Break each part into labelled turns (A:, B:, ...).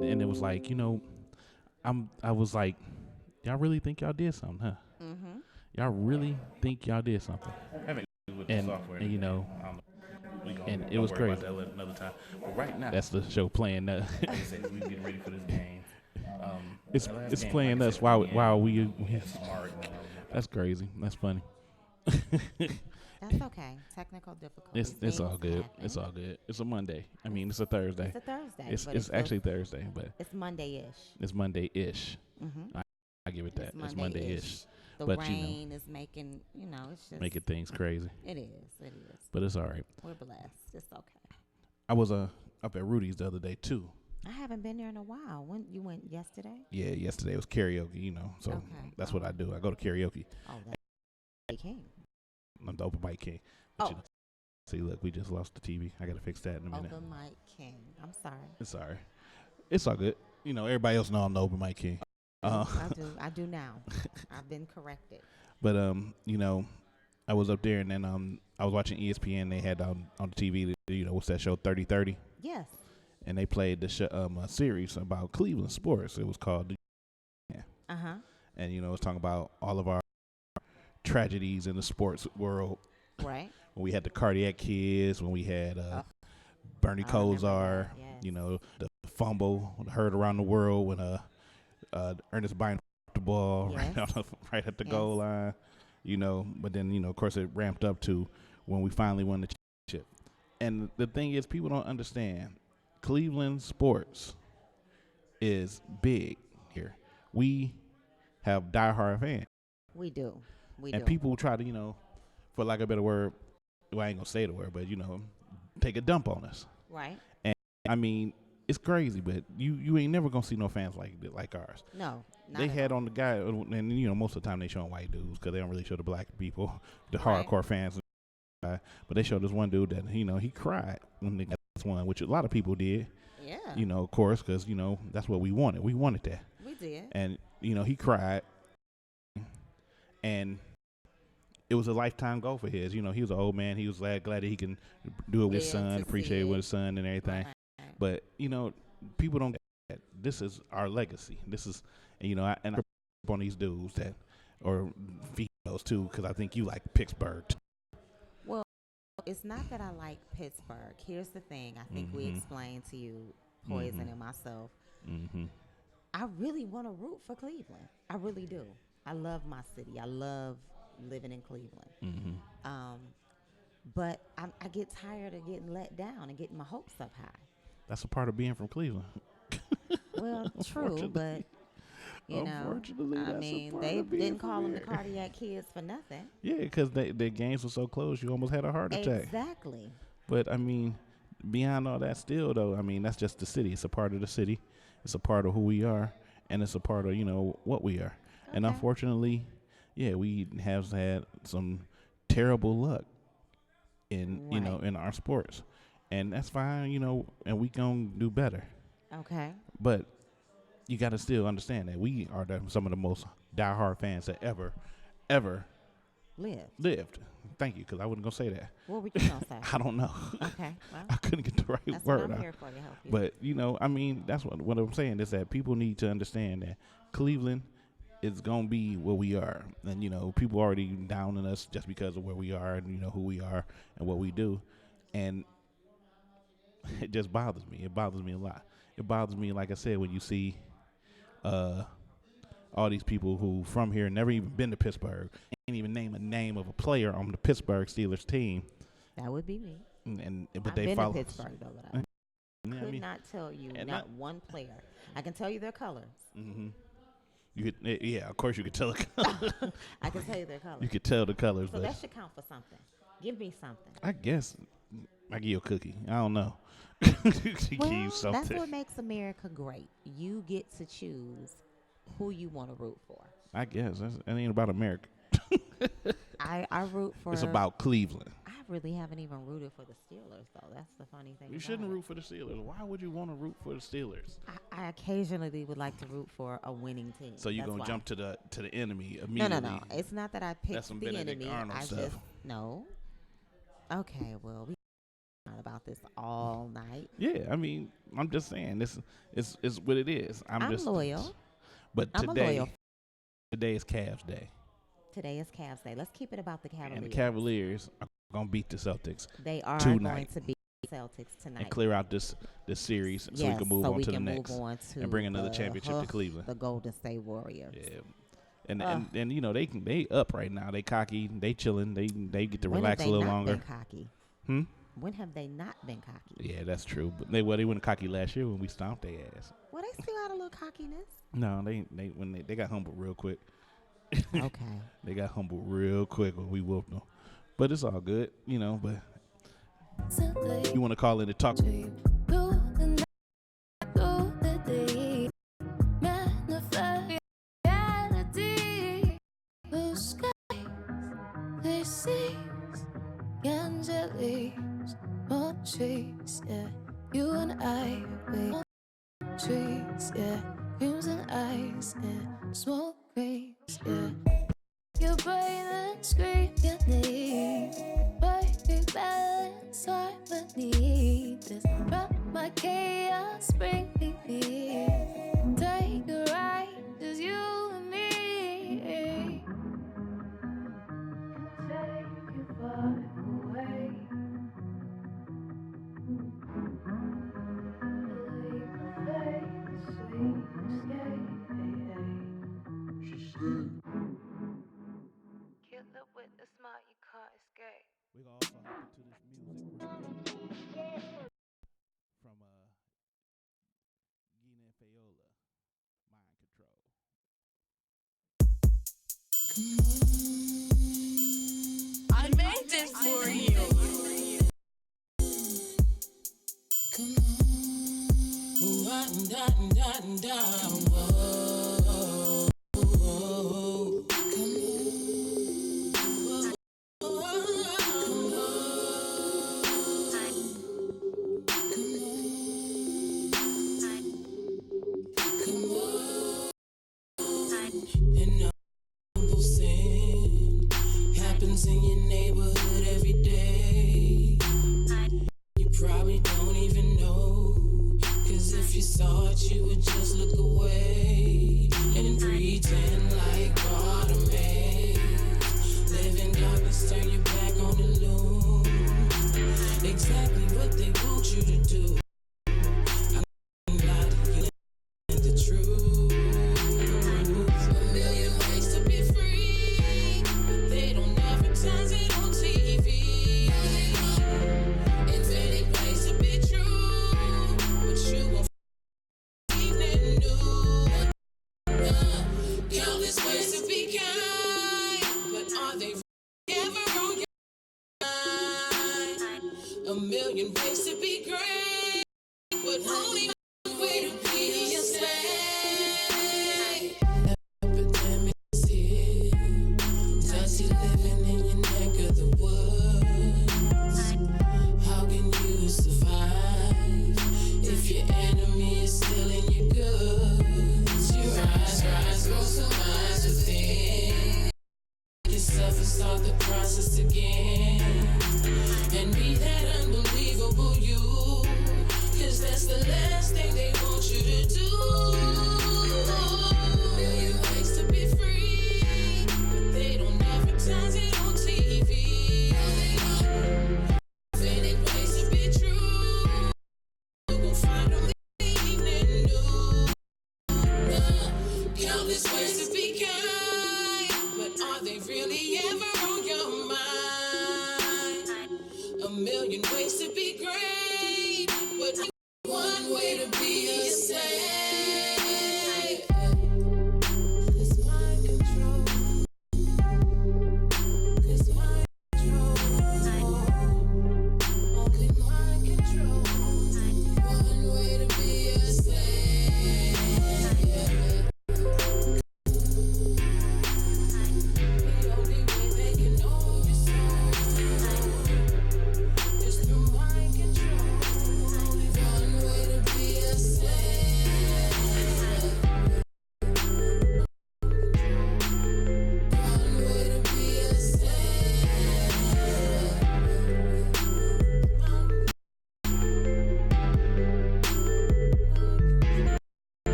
A: and it was like, I was like, y'all really think y'all did something, huh?
B: Mm-hmm.
A: Y'all really think y'all did something,
C: Having with the
A: and
C: software,
A: and
C: I don't know. We
A: and
C: gonna
A: it was
C: worry
A: crazy.
C: about that another time. But right now,
A: That's the show playing.
C: like I said, we getting ready for this game. The last
A: It's
C: game,
A: playing
C: like I
A: us
C: said,
A: while we.
C: had smart.
A: That's crazy. That's funny.
B: That's okay. Technical difficulties.
A: It's all
B: Things
A: good.
B: happen.
A: It's all good. It's a Monday. I mean, it's a Thursday.
B: It's a Thursday,
A: It's
B: but
A: it's actually Thursday, but
B: it's Monday-ish.
A: it's Monday-ish.
B: Mm-hmm.
A: I give it that.
B: It's
A: It's
B: Monday-ish.
A: Monday-ish.
B: The
A: But
B: rain is making, it's just
A: making things crazy.
B: It is. It is.
A: But it's all right.
B: We're blessed. It's okay.
A: I was up at Rudy's the other day too.
B: I haven't been there in a while. When you went yesterday?
A: Yeah, yesterday was karaoke. So
B: Okay.
A: that's what I do. I go to karaoke.
B: Oh, that's king.
A: I'm the open mic king. But
B: Oh.
A: See, look, we just lost the TV. I got to fix that in a minute.
B: Open mic king. I'm sorry.
A: It's all right. It's all good. Everybody else know I'm the open mic king.
B: I do. I do now. I've been corrected.
A: But I was up there and then I was watching ESPN. They had on the TV, what's that show 30-30?
B: Yes.
A: And they played a series about Cleveland sports. It was called
B: Uh-huh.
A: and it's talking about all of our tragedies in the sports world.
B: Right.
A: When we had the cardiac kids, when we had Bernie
B: I remember
A: Kosar,
B: that, yes.
A: the fumble heard around the world when Ernest Bynum the ball
B: Yes.
A: right at the
B: Yes.
A: goal line, but then of course it ramped up to when we finally won the championship. And the thing is, people don't understand Cleveland sports is big here. We have diehard fans.
B: We do. We
A: And
B: do.
A: people try to, for lack of a better word, well, I ain't gonna say the word, but take a dump on us.
B: Right.
A: And I mean, it's crazy, but you ain't never gonna see no fans like ours.
B: No. Not
A: They
B: at
A: had
B: all.
A: on the guy, and most of the time they showing white dudes because they don't really show the black people, the
B: Right.
A: hardcore fans. But they showed this one dude that he cried when they got this one, which a lot of people did.
B: Yeah.
A: Of course, because that's what we wanted. We wanted that,
B: We did.
A: and he cried, and it was a lifetime goal for his. He was an old man. He was glad that he can do it with his
B: Yeah,
A: son,
B: to
A: appreciate
B: see
A: it with
B: it.
A: his son and everything.
B: Right.
A: But people don't get that. This is our legacy. This is, I on these dudes that or females too, because I think you like Pittsburgh.
B: Well, it's not that I like Pittsburgh. Here's the thing. I think we explained to you, Poison and myself.
A: Mm-hmm.
B: I really want to root for Cleveland. I really do. I love my city. I love living in Cleveland.
A: Mm-hmm.
B: But I get tired of getting let down and getting my hopes up high.
A: That's a part of being from Cleveland.
B: Well, true, but
A: Unfortunately,
B: I
A: that's a
B: mean,
A: part
B: they
A: of being
B: didn't
A: from
B: call them the
A: here.
B: cardiac kids for nothing.
A: Yeah, because their games were so close, you almost had a heart attack.
B: Exactly.
A: But I mean, beyond all that, still though, I mean, that's just the city. It's a part of the city. It's a part of who we are, and it's a part of what we are. And
B: Okay.
A: unfortunately, yeah, we have had some terrible luck in
B: Right.
A: in our sports, and that's fine, and we gonna do better.
B: Okay.
A: But you got to still understand that we are some of the most diehard fans that ever
B: Live.
A: lived. Thank you, because I wasn't gonna say that.
B: What were you going to say?
A: I don't know.
B: Okay. Well,
A: I couldn't get the right
B: that's
A: word
B: what I'm
A: out.
B: here for, to help you.
A: But I mean, that's what I'm saying is that people need to understand that Cleveland is gonna be what we are, and people already down on us just because of where we are and who we are and what we do, and it just bothers me. It bothers me a lot. It bothers me, like I said, when you see all these people who from here never even been to Pittsburgh, can't even name a name of a player on the Pittsburgh Steelers team,
B: That would be me.
A: but
B: I've
A: they
B: been
A: follow.
B: to Pittsburgh, though, but I
A: Yeah, I
B: could
A: mean,
B: not tell you
A: and
B: not one player. I can tell you their colors.
A: mm-hmm. You could, yeah, of course you could tell the colors.
B: I can tell you their colors.
A: You could tell the colors,
B: So
A: but
B: that should count for something. Give me something.
A: I guess I give you a cookie. I don't know. Give you
B: Well,
A: something.
B: that's what makes America great. You get to choose who you want to root for.
A: I guess it ain't about America.
B: I root for.
A: It's about Cleveland.
B: I really haven't even rooted for the Steelers, though. That's the funny thing.
A: You
B: about
A: shouldn't
B: it.
A: root for the Steelers. Why would you want to root for the Steelers?
B: I occasionally would like to root for a winning team.
A: So you're
B: That's
A: gonna
B: why.
A: jump to the enemy
B: No,
A: immediately.
B: no. It's not that I picked
A: That's some
B: the
A: Benedict
B: enemy.
A: Arnold
B: I
A: stuff.
B: just no. Okay, well, we about this all night.
A: Yeah, I mean, I'm just saying this is what it is. I'm just
B: loyal.
A: But
B: I'm loyal.
A: Today is Cavs Day.
B: Today is Cavs Day. Let's keep it about the Cavaliers.
A: And the Cavaliers are gonna beat the Celtics.
B: They are
A: tonight.
B: going to beat the Celtics tonight.
A: And clear out this series so we can move on to the next. And bring another championship to Cleveland.
B: The Golden State Warriors.
A: Yeah. And you know they up right now. They cocky. They chilling. They get to relax a little longer.
B: Been cocky? When have they not been cocky?
A: Yeah, that's true. But they went cocky last year when we stomped their ass.
B: Well, they still got a little cockiness.
A: No, they got humbled real quick.
B: Okay.
A: They got humbled real quick when we whooped them. But it's all good, you know. But you want to call in and talk?
D: Trees, yeah. You and I, we trees, yeah. Crimson eyes, yeah. Smoke rings, yeah. Your brain and scream your name. Perfect balance, harmony. Just drop my chaos, bring me near. Take a ride, just you and me. Take you far away.
A: We also hop into this music from Gina and Fayola, Mind Control.
D: I made this for you. Come on. In your neighborhood every day. You probably don't even know, 'cause if you saw it you would just look away and pretend like Bartimaeus. Live in darkness, turn your back on the loom. Exactly what they want you to do. I'm not the truth. A million ways to be great, but only one way to be a slave. Epidemic is here. Dusty living in your neck of the woods. How can you survive if your enemy is still in your goods? Your eyes go surmise within yourself and start the process again. And be that unbelievable you.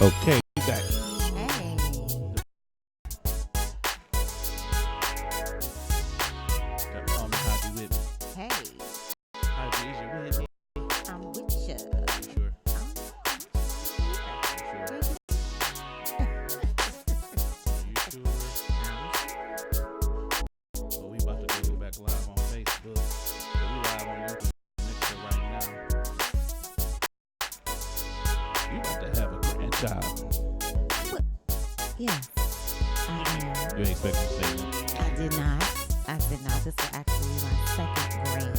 A: Okay, we back.
B: Hey.
A: Call me Haji with me.
B: Hey.
A: Haji, is you with me?
B: I'm with you.
A: You sure? You sure? Well, we about to go back live on Facebook. So we live on YouTube Mixer right now. You about to have a grandchild.
B: Yes, I am.
A: You ain't expecting to say that.
B: I did not. This is actually my second grand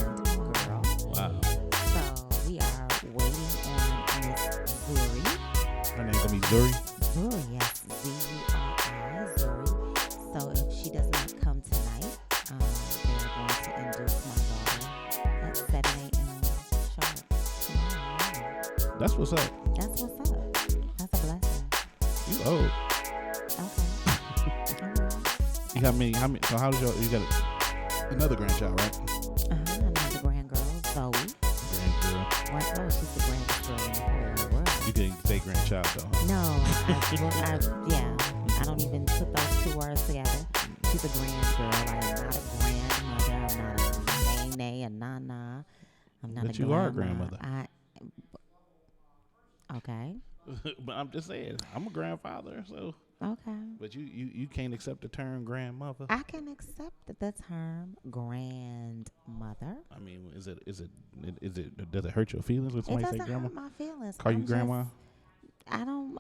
B: girl.
A: Wow.
B: So we are waiting on Miss Zuri.
A: Her name's gonna be Zuri.
B: Zuri, yes. Z-U-R-I, Zuri. So if she does not come tonight, they are going to induce my daughter at 7 a.m. sharp tomorrow morning.
A: That's what's up.
B: That's what's up. That's a blessing.
A: You old.
B: Okay. All right.
A: You got many? How many? So how does you got another grandchild, right?
B: Another grand girl, Zoe.
A: Grandgirl.
B: What? Oh, she's the grandest girl in the whole world.
A: You couldn't say grandchild though. Huh?
B: No, I don't even put those two words together. She's a grand girl. I am not a grandmother. I'm not a nay, a nana. I'm not
A: But
B: a
A: you
B: grandma.
A: are a grandmother.
B: Okay.
A: But I'm just saying, I'm a grandfather, so.
B: Okay.
A: But you can't accept the term grandmother.
B: I can accept the term grandmother.
A: I mean, is it does it hurt your feelings when
B: It
A: somebody say
B: doesn't
A: grandma?
B: hurt my feelings.
A: Call you grandma?
B: I don't.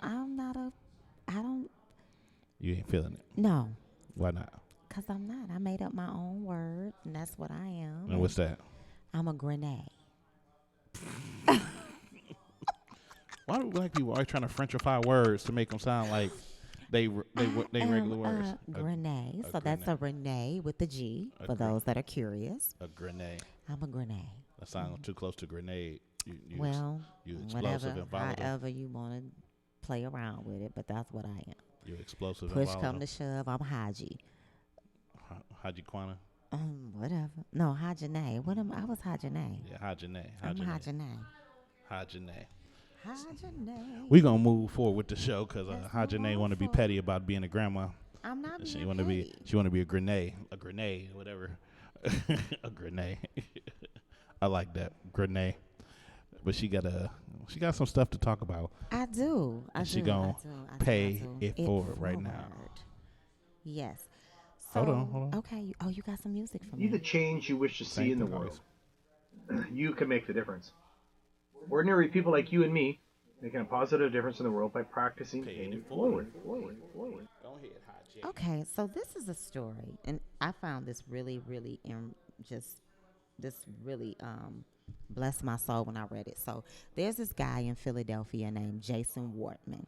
A: You ain't feeling it.
B: No.
A: Why not?
B: Because I'm not. I made up my own word, and that's what I am.
A: And what's that?
B: I'm a grenade.
A: Why do black people always trying to Frenchify words to make them sound like they regular words?
B: Grenade. So that's a Renee with the G for those that are curious.
A: A grenade.
B: I'm a grenade.
A: That sounds too close to grenade. You explosive
B: whatever,
A: and volatile.
B: however you want to play around with it, but that's what I am.
A: You're explosive
B: Push
A: and
B: come
A: volatile.
B: to shove, I'm Haji.
A: Haji Kwana?
B: Whatever. No, Hajane. What am I? Was Hajane.
A: Yeah, Hajane.
B: I'm Hajane.
A: Hajane.
B: Hajane.
A: We gonna move forward with the show because Hajane
B: move
A: want to be petty about being a grandma.
B: I'm not being
A: She want to be. She want to be a grenade, whatever. A grenade. I like that grenade. But she got some stuff to talk about.
B: I do.
A: She gonna pay it forward right now.
B: Yes. So,
A: hold on.
B: Okay. You got some music for me.
E: Be the change you wish to see in the world. You can make the difference. Ordinary people like you and me making a positive difference in the world by practicing paying it forward.
A: Go ahead, Haji.
B: Okay, so this is a story, and I found this really, really, blessed my soul when I read it. So there's this guy in Philadelphia named Jason Wortman.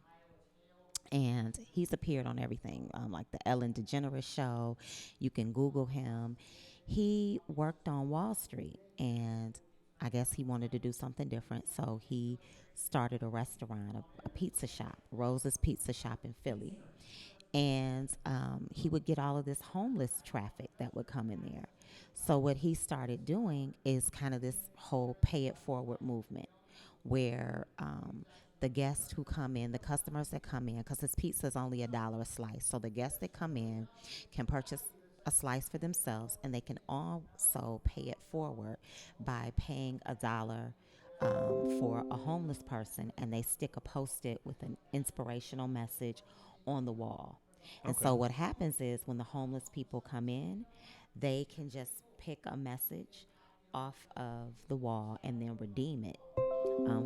B: And he's appeared on everything, like the Ellen DeGeneres show. You can Google him. He worked on Wall Street, and I guess he wanted to do something different. So he started a restaurant, a pizza shop, Rose's Pizza Shop in Philly. And he would get all of this homeless traffic that would come in there. So what he started doing is kind of this whole pay it forward movement where the guests who come in, the customers that come in, because his pizza is only $1 a slice. So the guests that come in can purchase a slice for themselves, and they can also pay it forward by paying $1 for a homeless person, and they stick a Post-it with an inspirational message on the wall. And so what happens is when the homeless people come in, they can just pick a message off of the wall and then redeem it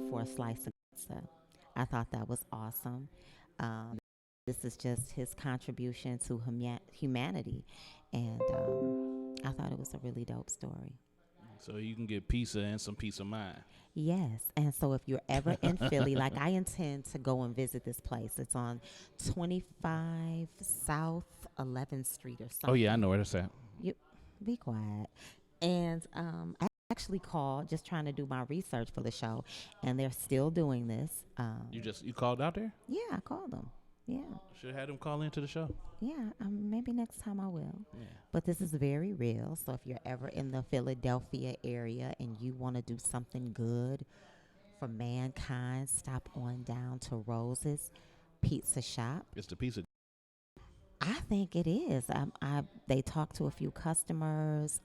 B: for a slice of pizza. I thought that was awesome. This is just his contribution to humanity. And I thought it was a really dope story.
A: So you can get pizza and some peace of mind.
B: Yes. And so if you're ever in Philly, like I intend to go and visit this place. It's on 25 South 11th Street or something.
A: Oh, yeah, I know where that's at.
B: You be quiet. And I actually called just trying to do my research for the show, and they're still doing this.
A: You called out there?
B: Yeah, I called them. Yeah.
A: Should have had them call into the show.
B: Yeah, maybe next time I will.
A: Yeah.
B: But this is very real. So if you're ever in the Philadelphia area and you want to do something good for mankind, stop on down to Rose's pizza shop.
A: It's the pizza.
B: I think it is. They talked to a few customers.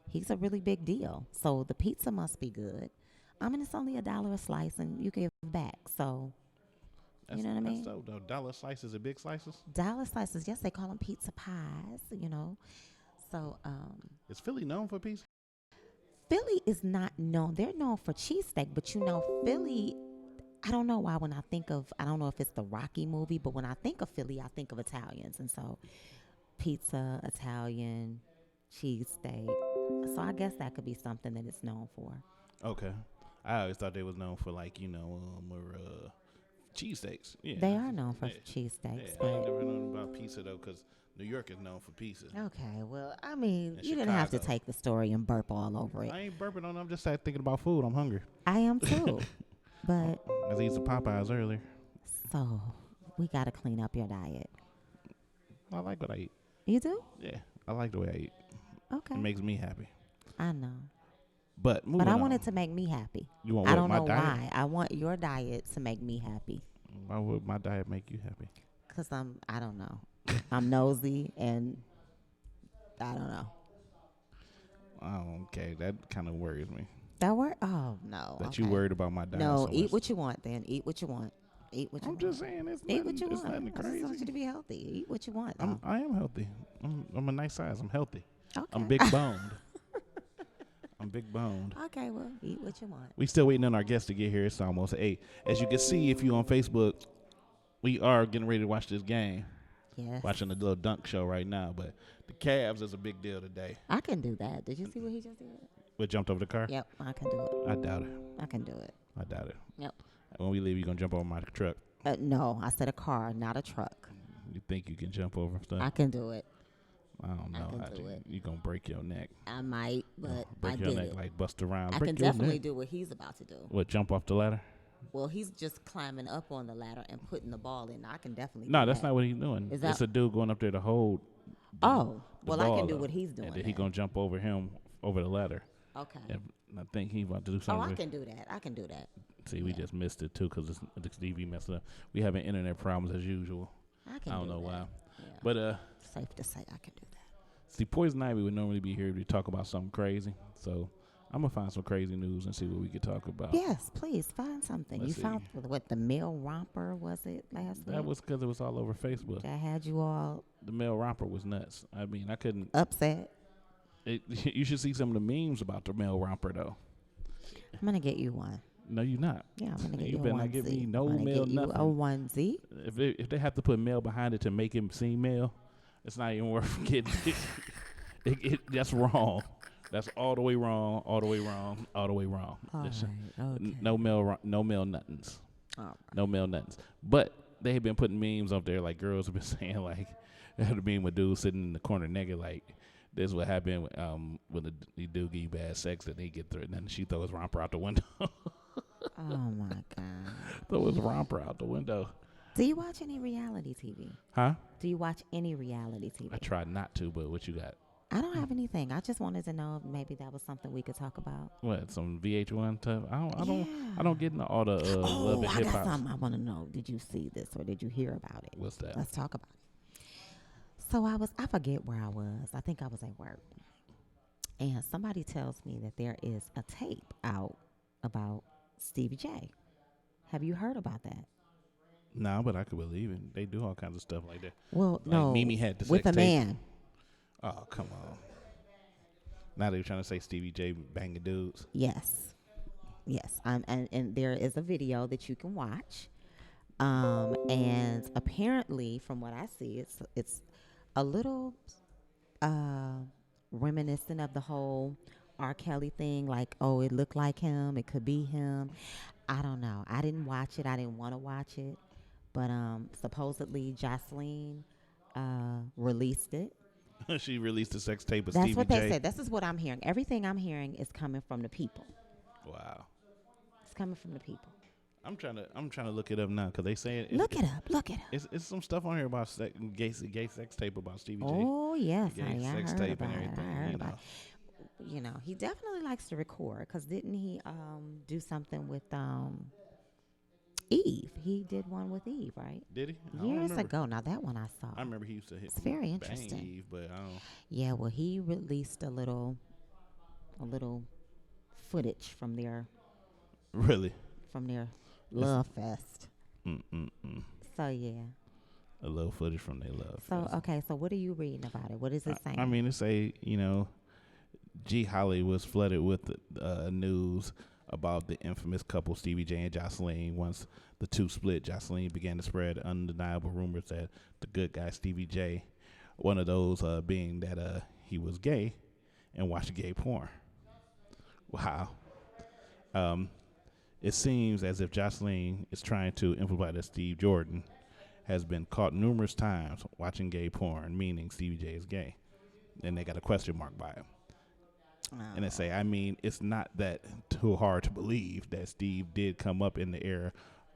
B: He's a really big deal. So the pizza must be good. I mean, it's only $1 a slice, and you give back. So, you know what I mean?
A: So the dollar slices are big slices.
B: Dollar slices, yes, they call them pizza pies. You know, so
A: Is Philly known for pizza?
B: Philly is not known. They're known for cheesesteak, but you know, Philly. I don't know why when I think of, I don't know if it's the Rocky movie, but when I think of Philly, I think of Italians. And so pizza, Italian, cheesesteak. So I guess that could be something that it's known for.
A: Okay. I always thought they was known for cheesesteaks. Yeah.
B: They are known for cheesesteaks.
A: Yeah, I ain't never known about pizza, though, because New York is known for pizza.
B: Okay, well, I mean,
A: And
B: you didn't have to
A: Chicago.
B: take the story and burp all over it.
A: I ain't burping on them. I'm just thinking about food. I'm hungry.
B: I am too. But,
A: I was eating some Popeyes earlier.
B: so, we got to clean up your diet.
A: I like what I eat.
B: You do?
A: Yeah, I like the way I eat.
B: Okay.
A: It makes me happy.
B: I know.
A: But moving
B: But I
A: on.
B: want it to make me happy.
A: You want
B: I
A: what,
B: don't
A: my
B: know
A: diet?
B: why. I want your diet to make me happy.
A: Why would my diet make you happy?
B: Because I don't know. I'm nosy and I don't know.
A: Oh, okay. That kind of worries me.
B: That word? Oh, no.
A: That
B: okay.
A: you worried about my diet.
B: No,
A: so
B: eat
A: much.
B: what you want then. Eat what you want. Eat what you
A: I'm
B: want.
A: just saying, it's
B: Eat
A: nothing,
B: what you
A: it's
B: want.
A: nothing
B: I just want you
A: crazy.
B: to be healthy. Eat what you want.
A: I am healthy. I'm a nice size. I'm healthy.
B: Okay.
A: I'm big boned. I'm big boned.
B: Okay, well, eat what you want.
A: We still waiting on our guests to get here. It's almost 8. As you can see, if you on Facebook, we are getting ready to watch this game.
B: Yes.
A: Watching the little dunk show right now. But the Cavs is a big deal today.
B: I can do that. Did you see what he just did?
A: We jumped over the car?
B: Yep, I can do it.
A: I doubt it.
B: I can do it.
A: I doubt it.
B: Yep.
A: When we leave, you going to jump over my truck.
B: No, I said a car, not a truck.
A: You think you can jump over stuff?
B: I can do it.
A: I don't know.
B: I can do it.
A: You're going to break your neck.
B: I might, but
A: Break
B: I
A: your
B: did
A: neck
B: it.
A: like Busta Rhymes.
B: I
A: Break
B: can
A: your
B: definitely
A: neck.
B: do what he's about to do.
A: What, jump off the ladder?
B: Well, he's just climbing up on the ladder and putting the ball in. I can definitely
A: No,
B: do
A: that's
B: that.
A: not what he's doing.
B: Is
A: It's
B: that-
A: a dude going up there to hold
B: Oh,
A: the
B: well, I
A: ball
B: can do
A: up,
B: what he's doing.
A: and then he
B: then.
A: going to jump over him over the ladder.
B: Okay.
A: And I think he's about to do
B: Oh,
A: something.
B: I can do that. I can do that.
A: See, we just missed it, too, because the TV messed it up. We having internet problems as usual.
B: I can
A: I don't
B: do
A: know
B: that.
A: why.
B: Yeah.
A: But,
B: Safe to say I can do that.
A: see, Poison Ivy would normally be here to talk about something crazy. So I'm going to find some crazy news and see what we could talk about.
B: Yes, please find something.
A: Let's
B: You found what the male romper was it last week?
A: That was because it was all over Facebook.
B: That had you all
A: The male romper was nuts. I mean, I couldn't.
B: upset.
A: You should see some of the memes about the male romper, though.
B: I'm gonna get you one.
A: No, you're not.
B: Yeah, I'm gonna get
A: You
B: you a
A: better
B: onesie.
A: not give me no
B: I'm gonna
A: male
B: get you
A: nothing.
B: a onesie.
A: If they have to put male behind it to make him seem male, it's not even worth getting. That's wrong. That's all the way wrong. All the way wrong. All the way wrong.
B: All right. Okay.
A: No male nothings.
B: All right.
A: No male nothings. But they have been putting memes up there, like girls have been saying, like, they had a meme with dudes sitting in the corner naked, like, this is what happened when the dude give you bad sex, and he get through it, and then she throw his romper out the window.
B: Oh my God.
A: Throw his romper out the window.
B: Do you watch any reality TV?
A: Huh?
B: Do you watch any reality TV?
A: I tried not to, but what you got?
B: I don't have anything. I just wanted to know if maybe that was something we could talk about.
A: What, some VH1 stuff? I
B: Yeah.
A: don't get into all the love and
B: I
A: hip
B: got
A: hop.
B: something I want to know. Did you see this or did you hear about it?
A: What's that?
B: Let's talk about it. So I forget where I was. I think I was at work. And somebody tells me that there is a tape out about Stevie J. Have you heard about that?
A: No, but I could believe it. They do all kinds of stuff like that.
B: Well,
A: Like
B: no.
A: Mimi had the
B: with
A: sex
B: a
A: tape.
B: man.
A: Oh, come on. Now they're trying to say Stevie J banging dudes.
B: Yes. Yes. And there is a video that you can watch. And apparently, from what I see, it's a little reminiscent of the whole R. Kelly thing. Like, oh, it looked like him. It could be him. I don't know. I didn't watch it. I didn't want to watch it. But supposedly Jocelyn released it.
A: She released a sex tape of
B: That's
A: Stevie
B: what
A: J.
B: they said. This is what I'm hearing. Everything I'm hearing is coming from the people.
A: Wow.
B: It's coming from the people.
A: I'm trying to look it up now because they saying
B: Look it up. Look it up.
A: it's some stuff on here about gay sex tape about Stevie J.
B: Oh, yes,
A: Gay
B: honey. I
A: sex
B: heard
A: tape
B: about
A: and
B: it.
A: everything,
B: I heard
A: you
B: about
A: know.
B: it. You know, he definitely likes to record because didn't he do something with Eve. He did one with Eve, right?
A: Did he? I don't
B: Years
A: remember.
B: ago. Now that one I saw.
A: I remember he used to hit.
B: It's very
A: bang
B: interesting.
A: Eve, but I don't.
B: Yeah, well, he released a little footage from their
A: Really.
B: love fest.
A: Mm-mm-mm.
B: So yeah.
A: A little footage from their love.
B: So
A: fest.
B: okay, so what are you reading about it? What is it saying?
A: I mean, it say, G. Holly was flooded with news about the infamous couple Stevie J and Jocelyn. Once the two split, Jocelyn began to spread undeniable rumors that the good guy Stevie J, one of those being that he was gay and watched gay porn. Wow. It seems as if Jocelyn is trying to imply that Steve Jordan has been caught numerous times watching gay porn, meaning Stevie J is gay. And they got a question mark by him. And they say, I mean, it's not that too hard to believe that Steve did come up in the era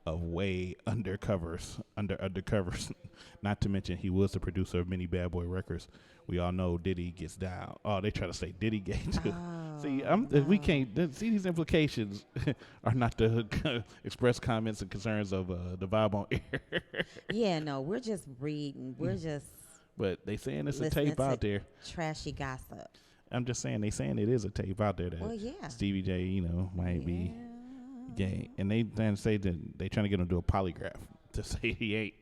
A: of way undercovers. Not to mention he was the producer of many Bad Boy records. We all know Diddy gets down. Oh, they try to say Diddy gay too. See, we can't see these implications are not the express comments and concerns of the vibe on air.
B: Yeah, no, we're just reading. We're just.
A: But they saying it's a
B: listening
A: tape out there.
B: Trashy gossip.
A: I'm just saying they saying it is a tape out there that Stevie J, might be gay, and they then say that they trying to get him to do a polygraph to say he ain't.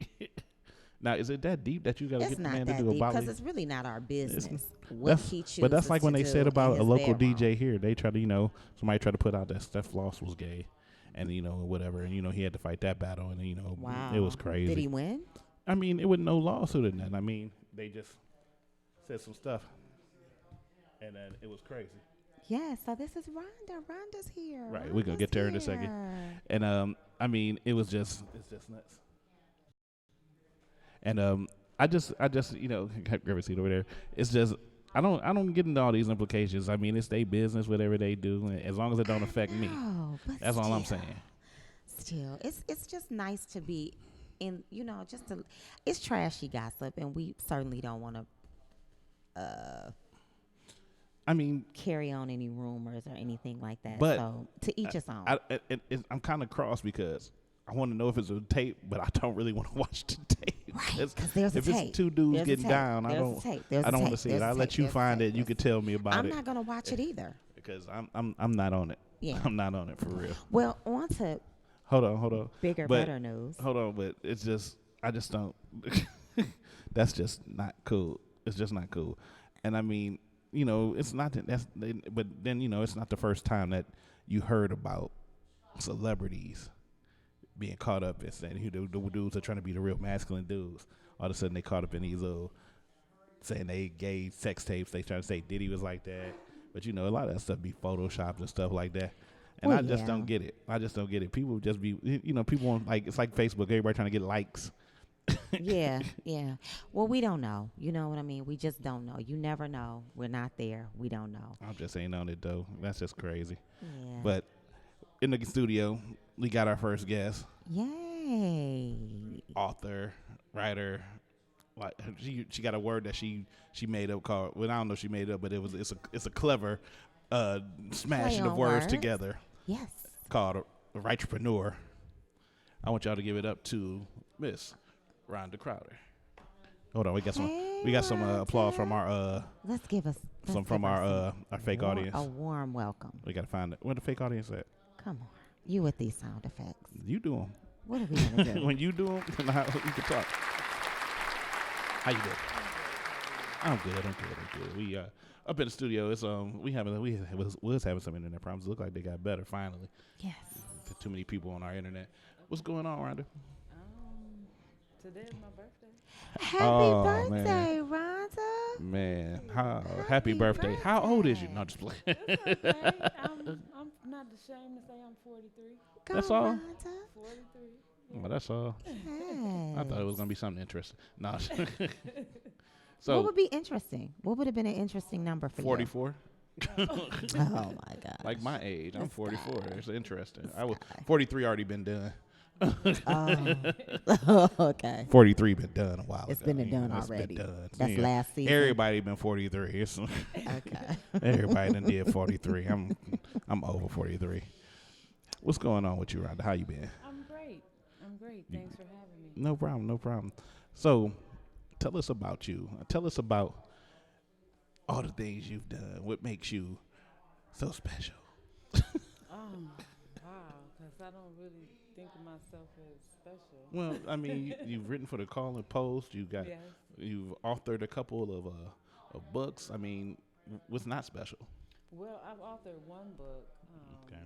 A: Now, is it that deep that you got to get the man to do a polygraph?
B: Because it's really not our business
A: what he chooses. But that's like when they said about a local DJ here. They try to, somebody tried to put out that Steph Floss was gay, and whatever, and he had to fight that battle, and it was crazy.
B: Did he win?
A: I mean, it wasn't no lawsuit in that. I mean, they just said some stuff. And then it was crazy.
B: Yeah, so this is Rhonda. Rhonda's here.
A: Right, we're going to get to her in a second. And, I mean, it's just nuts. And I just grab a seat over there. It's just, I don't get into all these implications. I mean, it's their business, whatever they do, and as long as it don't affect me. That's all I'm saying.
B: Still, it's just nice to be in, it's trashy gossip, and we certainly don't want to carry on any rumors or anything like that.
A: But
B: so to each his own.
A: I'm kind of cross because I want to know if it's a tape, but I don't really want to watch the tape.
B: Right, because there's a tape.
A: If it's two dudes getting down, I don't want to see it. I'll let you find it. You could tell me about it.
B: I'm not going to watch it either.
A: Because I'm not on it.
B: Yeah.
A: I'm not on it for real.
B: Well, on to
A: hold on.
B: better news.
A: Hold on, but it's just I just don't. That's just not cool. It's just not cool. And I mean, it's not that but then it's not the first time that you heard about celebrities being caught up and saying who the dudes are trying to be the real masculine dudes. All of a sudden they caught up in these little saying they gay sex tapes. They trying to say Diddy was like that, but a lot of that stuff be photoshopped and stuff like that. And I just don't get it. I just don't get it. People just be people want, like, it's like Facebook. Everybody trying to get likes.
B: Yeah. Well, we don't know. You know what I mean? We just don't know. You never know. We're not there. We don't know.
A: I'm just ain't on it though. That's just crazy.
B: Yeah.
A: But in the studio, we got our first guest.
B: Yay!
A: Author, writer. Like she got a word that she made up called. Well, I don't know if she made it up, but it's a clever smashing of words together.
B: Yes.
A: Called a Writerprenuer. I want y'all to give it up to Miss Rhonda Crowder. Hold on, we got some applause from our
B: let's give us
A: some from our fake audience.
B: A warm welcome.
A: We gotta find it. Where the fake audience at?
B: Come on, you with these sound effects.
A: You do them.
B: What are we gonna do?
A: When you do them, you can talk. How you doing? I'm good. We up in the studio. It's we was having some internet problems. It look like they got better finally.
B: Yes.
A: Too many people on our internet. What's going on, Rhonda?
F: Today's my birthday.
B: Happy birthday, Rhonda.
A: Man, happy birthday. How old is you? No, just play.
F: It's okay. I'm not ashamed to say I'm 43.
A: That's all?
B: Rhonda.
F: 43.
A: Well, that's all.
B: Yes.
A: I thought it was going to be something interesting. No. So,
B: what would be interesting? What would have been an interesting number for
A: 44?
B: you? Oh, my God.
A: Like my age. I'm 44. It's interesting. 43 already been done.
B: Okay.
A: 43 been done a while ago.
B: It's been done already.
A: Been done.
B: That's last season.
A: Everybody been 43.
B: Okay.
A: Everybody done did 43. I'm over 43. What's going on with you, Rhonda? How you been?
F: I'm great. great. Thanks for having me.
A: No problem, no problem. So, tell us about you. Tell us about all the things you've done. What makes you so special?
F: Wow, because I don't really think of myself as special.
A: Well, I mean, you've written for the Call and Post.
F: Yes.
A: You've authored a couple of books. I mean, what's not special?
F: Well, I've authored one book
A: Okay.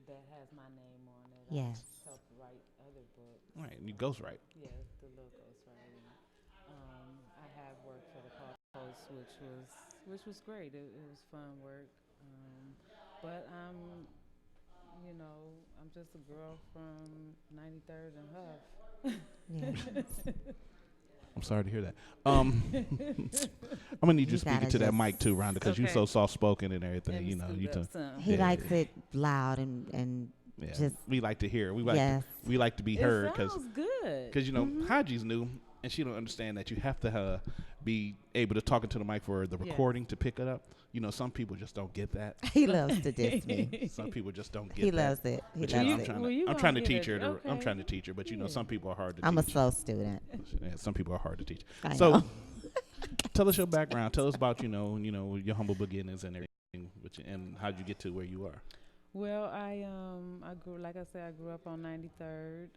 F: that has my name on it.
B: Yes.
F: I helped write other books.
A: Right, and you ghostwrite.
F: Yes, the little ghostwriting. I have worked for the Call Post, which was great. It was fun work. But I'm just a girl from 93rd and Huff.
B: Yes.
A: I'm sorry to hear that. I'm gonna need you
B: You
A: speaking
B: gotta
A: to that
B: just-
A: mic too, Rhonda, because you
F: Okay.
A: so soft spoken and everything.
F: Let me
A: You know,
F: scoot
A: you
F: up
A: too.
F: some.
B: He
A: Yeah.
B: likes it loud and
A: Yeah,
B: just
A: we like to hear.
B: yes.
A: We like to be heard
F: It
A: because
F: sounds good.
A: Haji's new and she don't understand that you have to be able to talk into the mic for the
F: Yes.
A: recording to pick it up. You know, some people just don't get that.
B: He loves to diss me.
A: Some people just don't get
B: He
A: that.
B: loves it. He
A: But
B: loves
A: you know,
B: it.
A: I'm
F: gonna
A: trying to
F: get
A: teach her.
F: it.
A: I'm
F: Okay.
A: trying to teach her, but you know,
F: Yeah.
A: some people are hard to
B: I'm a
A: teach.
B: slow student.
A: Yeah, some people are hard to teach.
B: I
A: So,
B: know.
A: tell us your background. Tell us about your humble beginnings and everything, and how'd you get to where you are.
F: Well, I grew up on 93rd,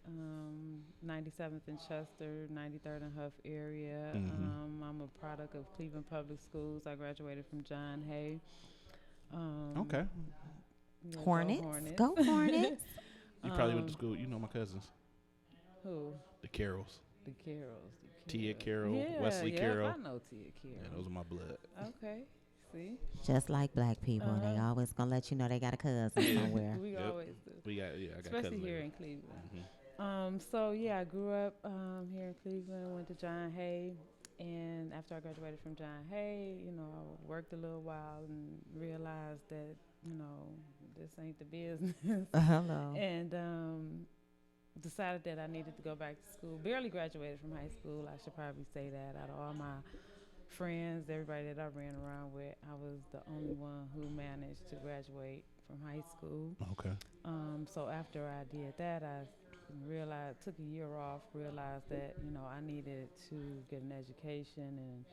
F: 97th in Chester, 93rd and Huff area.
A: Mhm.
F: I'm a product of Cleveland Public Schools. I graduated from John Hay.
A: Okay,
F: Yeah, go
B: Hornets. Go Hornets.
A: you probably went to school. You know my cousins,
F: Who?
A: the Carrolls,
F: The Carrolls.
A: Tia Carroll,
F: Yeah,
A: Wesley
F: yeah,
A: Carroll.
F: I know Tia Carroll.
A: Yeah, those are my blood.
F: Okay, see?
B: Just like black people, they always gonna let you know they got a cousin somewhere.
F: We
A: Yep.
F: always do.
A: I got
F: Especially
A: cousins.
F: here in Cleveland.
A: Mhm.
F: So yeah, I grew up here in Cleveland, went to John Hay, and after I graduated from John Hay, I worked a little while and realized that, this ain't the business.
B: Hello.
F: And decided that I needed to go back to school. Barely graduated from high school, I should probably say that. Out of all my friends, everybody that I ran around with, I was the only one who managed to graduate from high school.
A: Okay.
F: So after I did that, I took a year off, realized that, I needed to get an education and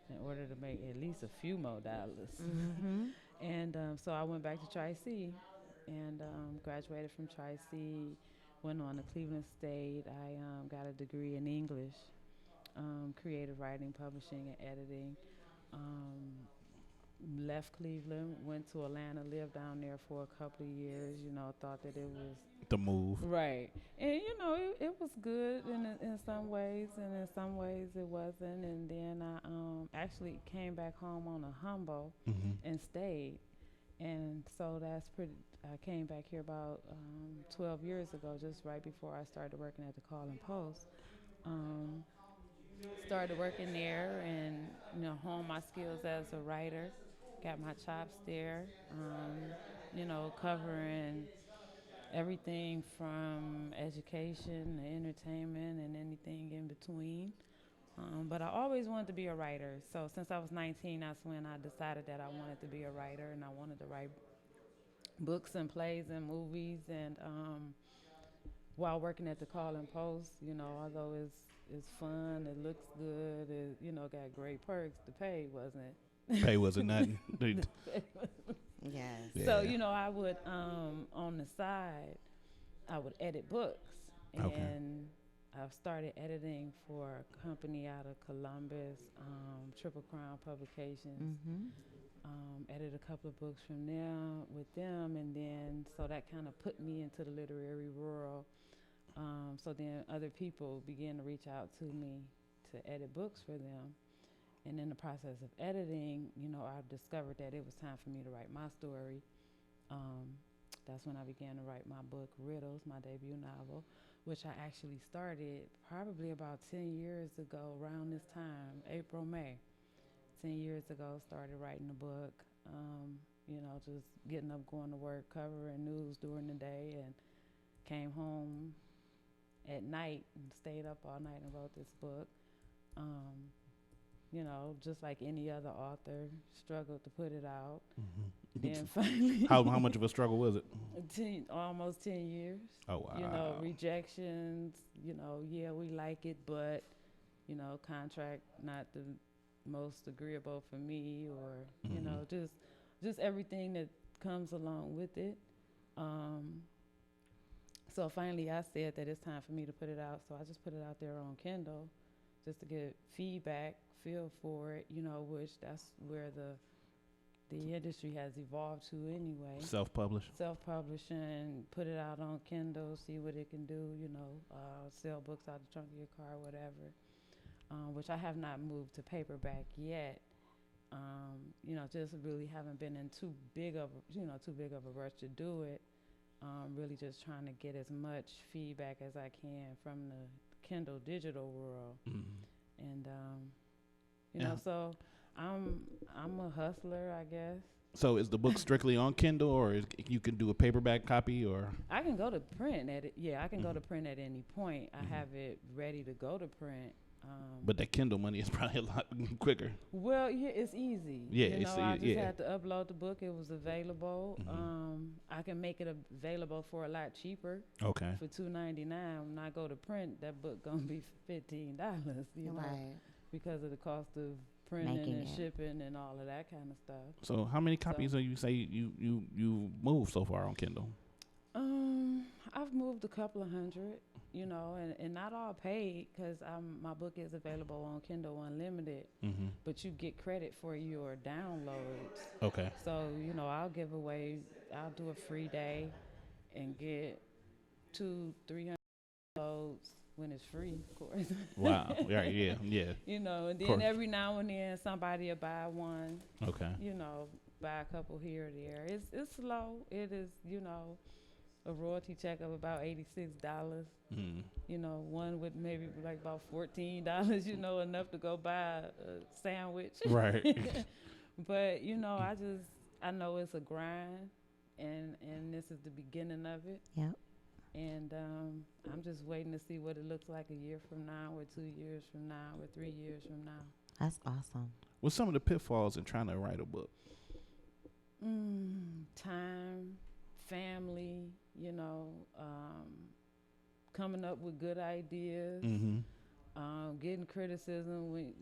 F: in order to make at least a few more dollars.
B: Mm-hmm.
F: And so I went back to Tri-C and graduated from Tri-C, went on to Cleveland State. I got a degree in English, creative writing, publishing, and editing. Left Cleveland, went to Atlanta, lived down there for a couple of years, thought that it was
A: The move.
F: right. And, it was good in some ways, and in some ways it wasn't. And then I actually came back home on a humble and stayed. And so I came back here about 12 years ago, just right before I started working at the Call and Post. Started working there and, honed my skills as a writer. Got my chops there, covering everything from education to entertainment and anything in between. But I always wanted to be a writer. So since I was 19, that's when I decided that I wanted to be a writer, and I wanted to write books and plays and movies. And while working at the Call and Post, although it's fun, it looks good, it, got great perks, the pay wasn't.
A: Pay wasn't nothing.
B: Yes.
A: Yeah.
F: So, I would, on the side, I would edit books. And
A: Okay.
F: I've started editing for a company out of Columbus, Triple Crown Publications.
B: Mm-hmm.
F: Edited a couple of books with them, and then so that kind of put me into the literary world. So then other people began to reach out to me to edit books for them. And in the process of editing, I discovered that it was time for me to write my story. That's when I began to write my book, Riddles, my debut novel, which I actually started probably about 10 years ago, around this time, April, May. 10 years ago, started writing the book, just getting up, going to work, covering news during the day, and came home at night and stayed up all night and wrote this book. Just like any other author, struggled to put it out. Then finally,
A: How much of a struggle was it?
F: almost 10 years.
A: Oh wow.
F: You know, rejections. You know, yeah, we like it, but you know, contract not the most agreeable for me, or you know, just everything that comes along with it. So finally, I said that it's time for me to put it out. So I just put it out there on Kindle, just to get feedback, feel for it. You know, which that's where the industry has evolved to anyway. Self-publishing, put it out on Kindle, see what it can do, you know, sell books out the trunk of your car, whatever, which I have not moved to paperback yet. You know, just really haven't been in too big of a rush to do it. Really just trying to get as much feedback as I can from the Kindle digital world. And, you know, so I'm a hustler, I guess.
A: So is the book strictly on Kindle, or you can do a paperback copy, or?
F: I can go to print at it. Yeah, I can go to print at any point. I have it ready to go to print.
A: But that Kindle money is probably a lot quicker.
F: Well, yeah, it's easy.
A: Yeah,
F: you know, I just had to upload the book. It was available. I can make it available for a lot cheaper.
A: Okay.
F: For $2.99. When I go to print, that book gonna be $15. You know, because of the cost of printing and shipping and all of that kind of stuff.
A: So how many copies do you say you moved so far on Kindle?
F: I've moved a couple of hundred, you know, and not all paid, because my book is available on Kindle Unlimited, but you get credit for your downloads.
A: Okay.
F: So, you know, I'll do a free day and get 200-300 downloads when it's free, of course.
A: Wow. Right. Yeah.
F: You know, and then every now and then somebody will buy one.
A: Okay.
F: You know, buy a couple here or there. It's slow. It is, you know, a royalty check of about $86. You know, one with maybe like about $14, you know, enough to go buy a sandwich.
A: Right.
F: But, you know, I know it's a grind, and this is the beginning of it.
B: Yep.
F: And I'm just waiting to see what it looks like a year from now, or 2 years from now, or 3 years from now.
B: That's awesome.
A: What's some of the pitfalls in trying to write a book?
F: Time, family, you know, coming up with good ideas, getting criticism,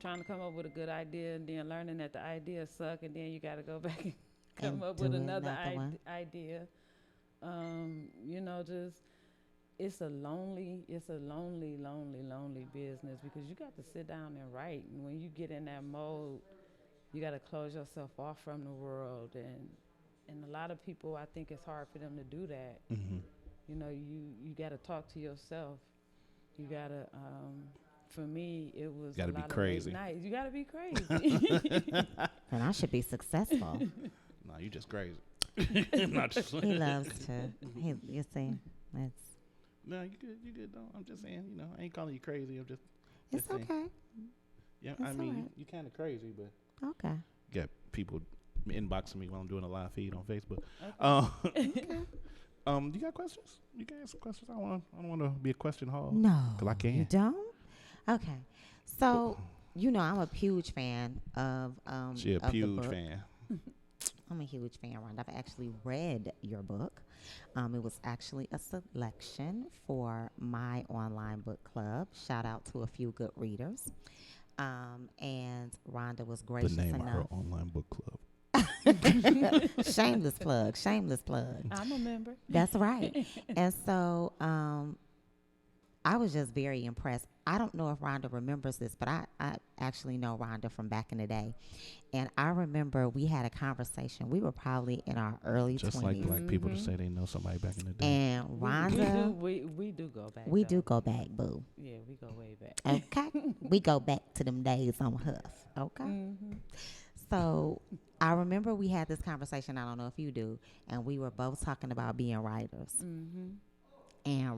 F: trying to come up with a good idea, and then learning that the idea suck, and then you got to go back and come up with another idea. You know, just it's a lonely business, because you got to sit down and write, and when you get in that mode, you got to close yourself off from the world, and a lot of people, I think it's hard for them to do that. You know, you got to talk to yourself. You got to, for me, it was
A: gotta be crazy.
F: You got to be crazy.
B: And I should be successful.
A: No, you just crazy.
B: Not just he loves to. You see, it's.
A: No, you good though. I'm just saying, you know, I ain't calling you crazy. I'm just.
B: It's okay.
A: Saying. Yeah,
B: it's
A: I mean,
B: right.
A: you kind of crazy, but.
B: Okay.
A: Got people inboxing me while I'm doing a live feed on Facebook.
B: Okay.
A: You got questions? You can ask some questions. I don't want to be a question hog.
B: No.
A: Because I can.
B: You don't? Okay. So, you know, I'm a huge fan of
A: She a huge fan.
B: I'm a huge fan, Rhonda. I've actually read your book. It was actually a selection for my online book club. Shout out to a few good readers. And Rhonda was gracious enough.
A: The name of her online book club.
B: Shameless plug.
F: I'm a member.
B: That's right. And so I was just very impressed. I don't know if Rhonda remembers this, but I actually know Rhonda from back in the day. And I remember we had a conversation. We were probably in our early 20s.
A: Just like black people to say they know somebody back in the day.
B: And Rhonda.
F: We do go back.
B: We do go back, boo.
F: Yeah, we go way back.
B: Okay. We go back to them days on Huff. Okay. So I remember we had this conversation. I don't know if you do. And we were both talking about being writers. And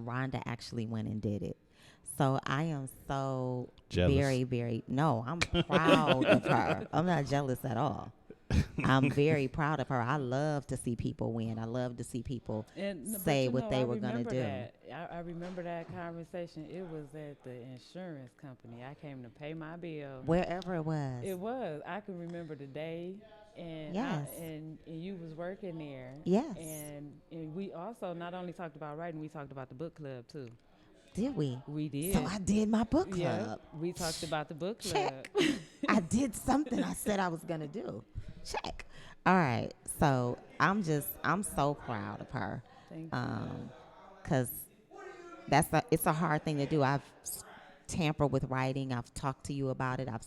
B: Rhonda actually went and did it. So I am so
A: jealous.
B: Very, very, no, I'm proud of her. I'm not jealous at all. I'm very proud of her. I love to see people win. I love to see people say what they were going to do.
F: I remember that conversation. It was at the insurance company. I came to pay my bill.
B: Wherever it was.
F: It was. I can remember the day And
B: Yes.
F: and you was working there.
B: Yes.
F: And we also not only talked about writing, we talked about the book club too.
B: Did we?
F: We did.
B: So I did my book club.
F: Yeah, we talked about the book club.
B: Check. I did something I said I was gonna do. Check. All right. So I'm so proud of her.
F: Thank you.
B: Because it's a hard thing to do. I've tampered with writing. I've talked to you about it. I've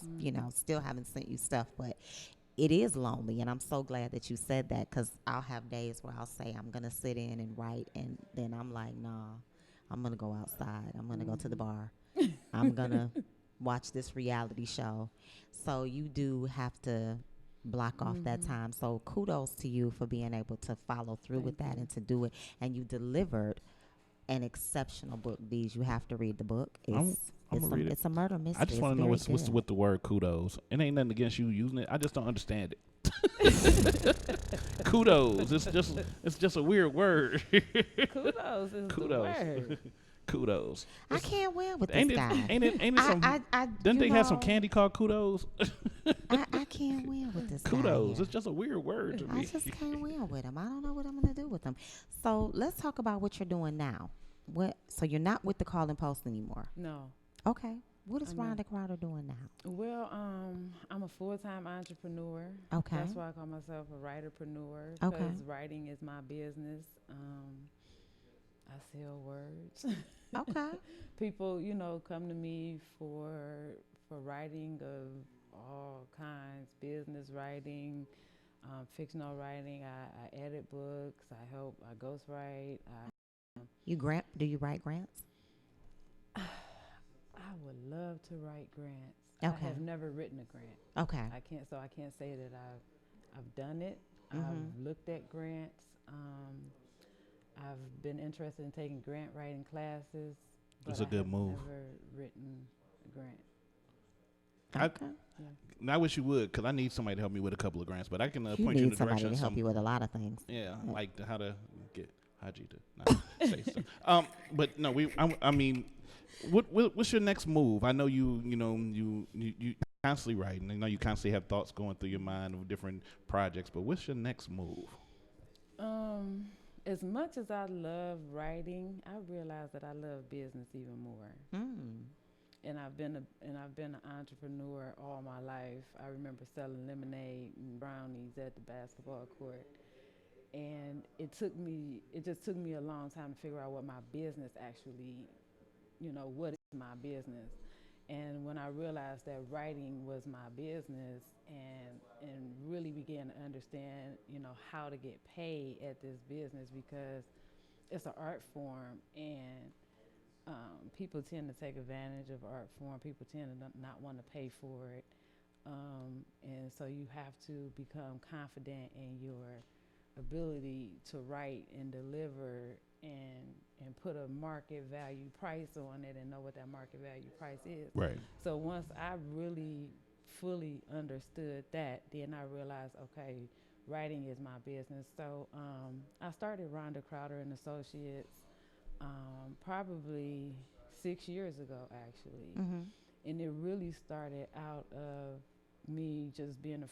B: still haven't sent you stuff, but it is lonely, and I'm so glad that you said that, because I'll have days where I'll say I'm gonna sit in and write, and then I'm like, nah, I'm gonna go outside. I'm gonna go to the bar. I'm gonna watch this reality show. So you do have to block off that time. So kudos to you for being able to follow through with that and to do it. And you delivered an exceptional book. These, you have to read the book.
A: I'm gonna read it.
B: It's a murder mystery.
A: I just want to know what's with the word kudos. It ain't nothing against you using it. I just don't understand it. Kudos. It's just a weird word.
F: Kudos is the word.
A: Kudos.
B: I can't win with this guy.
A: Ain't it some? Didn't they have some candy called kudos?
B: I can't win with this guy.
A: Kudos. It's just a weird word to me.
B: I just can't win with him. I don't know what I'm gonna do with him. So let's talk about what you're doing now. So you're not with the Call and Post anymore?
F: No.
B: Okay. What is Rhonda Crowder doing now?
F: Well, I'm a full-time entrepreneur.
B: Okay.
F: That's why I call myself a writerpreneur.
B: Okay.
F: Because writing is my business. I sell words.
B: Okay.
F: People, come to me for writing of all kinds, business writing, fictional writing. I edit books. I ghostwrite.
B: Do you write grants?
F: I would love to write grants.
B: Okay.
F: I have never written a grant.
B: Okay.
F: I can't say that I've done it. I've looked at grants. I've been interested in taking grant writing classes.
A: It's a good move.
F: I've never written a grant.
B: Okay.
A: I wish you would, because I need somebody to help me with a couple of grants, but I can point
B: you
A: you in
B: need
A: the
B: somebody
A: direction
B: to
A: of
B: help you with a lot of things.
A: Yeah, like how to get Haji to not say stuff. But no, I mean, what's your next move? I know you constantly writing. I know you constantly have thoughts going through your mind of different projects, but what's your next move?
F: As much as I love writing, I realize that I love business even more. And I've been an entrepreneur all my life. I remember selling lemonade and brownies at the basketball court. And it just took me a long time to figure out what my business actually, what is my business. And when I realized that writing was my business and really began to understand, how to get paid at this business, because it's an art form, and people tend to take advantage of art form. People tend to not want to pay for it. And so you have to become confident in your ability to write and deliver and put a market value price on it and know what that market value price is.
A: Right.
F: So once I really fully understood that, then I realized, okay, writing is my business. So I started Rhonda Crowder and Associates probably 6 years ago, actually. And it really started out of me just being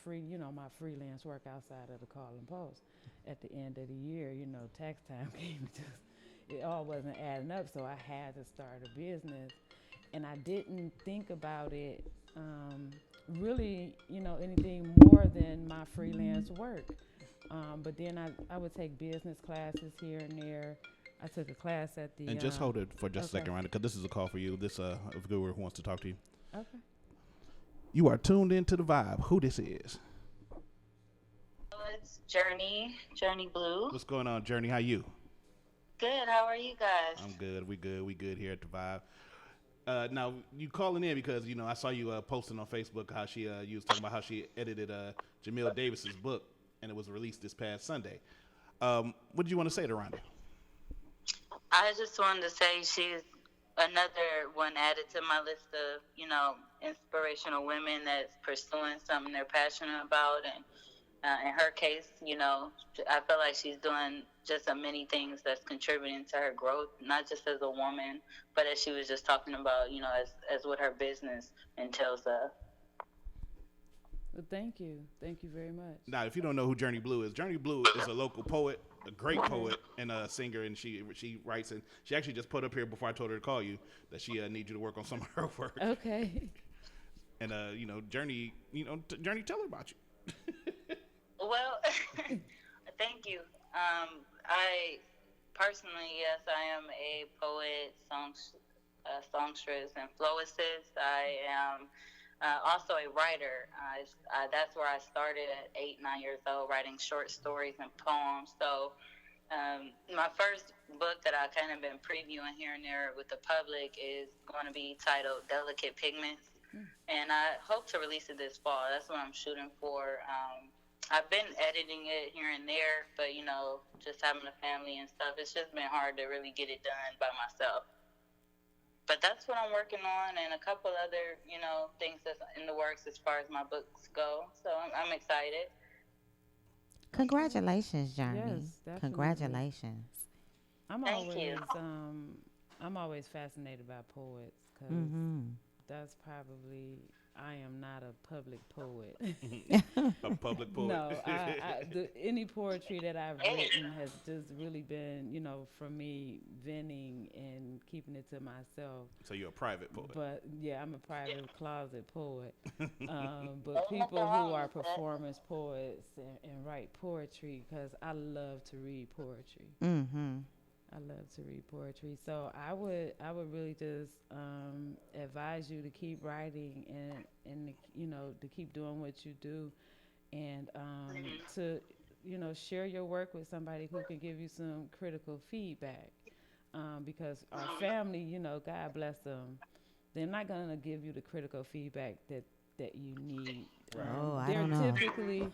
F: my freelance work outside of the Call and Post. At the end of the year, tax time came, it all wasn't adding up, so I had to start a business. And I didn't think about it really, anything more than my freelance work. But then I would take business classes here and there. I took a class at the...
A: And just hold it for just a second, Rhonda, because this is a call for you. This a viewer who wants to talk to you.
F: Okay.
A: You are tuned into the vibe. Who this is?
G: It's Journey Blue.
A: What's going on, Journey? How you?
G: Good. How are you guys?
A: I'm good. We good here at the vibe. Now you calling in because I saw you posting on Facebook how you was talking about how she edited Jamil Davis's book, and it was released this past Sunday. What did you want to say to Rhonda?
G: I just wanted to say she's another one added to my list of inspirational women that's pursuing something they're passionate about, and in her case, I feel like she's doing just many things that's contributing to her growth, not just as a woman, but as she was just talking about, as what her business entails.
F: Well, thank you very much.
A: Now, if you don't know who Journey Blue is a local poet, a great poet and a singer, and she writes, and she actually just put up here before I told her to call you that she needs you to work on some of her work.
F: Okay.
A: And Journey, Journey, tell her about you.
G: Well, thank you. I personally, yes, I am a poet, songstress, and flowist. I am also a writer. That's where I started at 8, 9 years old, writing short stories and poems. So my first book that I kind of been previewing here and there with the public is going to be titled Delicate Pigments. And I hope to release it this fall. That's what I'm shooting for. I've been editing it here and there, but, just having a family and stuff, it's just been hard to really get it done by myself. But that's what I'm working on, and a couple other, things that's in the works as far as my books go. So I'm excited.
B: Congratulations, Journey.
F: Yes, definitely.
B: Congratulations.
G: Thank you.
F: I'm always fascinated by poets because that's probably, I am not a public poet.
A: A public poet.
F: No, any poetry that I've written has just really been, from me venting and keeping it to myself.
A: So you're a private poet.
F: But yeah, I'm a private closet poet. But people who are performance poets and write poetry, because I love to read poetry.
B: Mm-hmm.
F: I love to read poetry. So I would really just advise you to keep writing and to keep doing what you do, and to share your work with somebody who can give you some critical feedback, because our family, God bless them, they're not going to give you the critical feedback that you need.
B: I don't know.
F: Typically,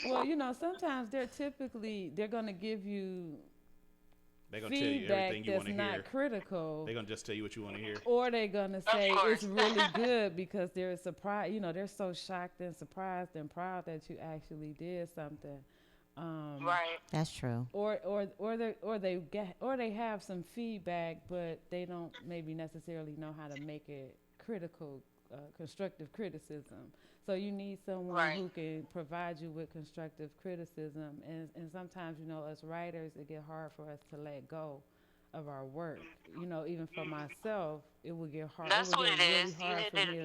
F: well, sometimes they're going to give you
A: they're going to tell you everything you want to hear.
F: That's not critical.
A: They're going to just tell you what you want to hear.
F: Or they're going to say it's really good because they're surprised. They're so shocked and surprised and proud that you actually did something.
G: Right.
B: That's true.
F: Or they have some feedback, but they don't maybe necessarily know how to make it critical, constructive criticism. So you need someone who can provide you with constructive criticism. And sometimes, as writers, it get hard for us to let go of our work. Even for myself, it would get hard.
G: That's what it
F: really
G: is.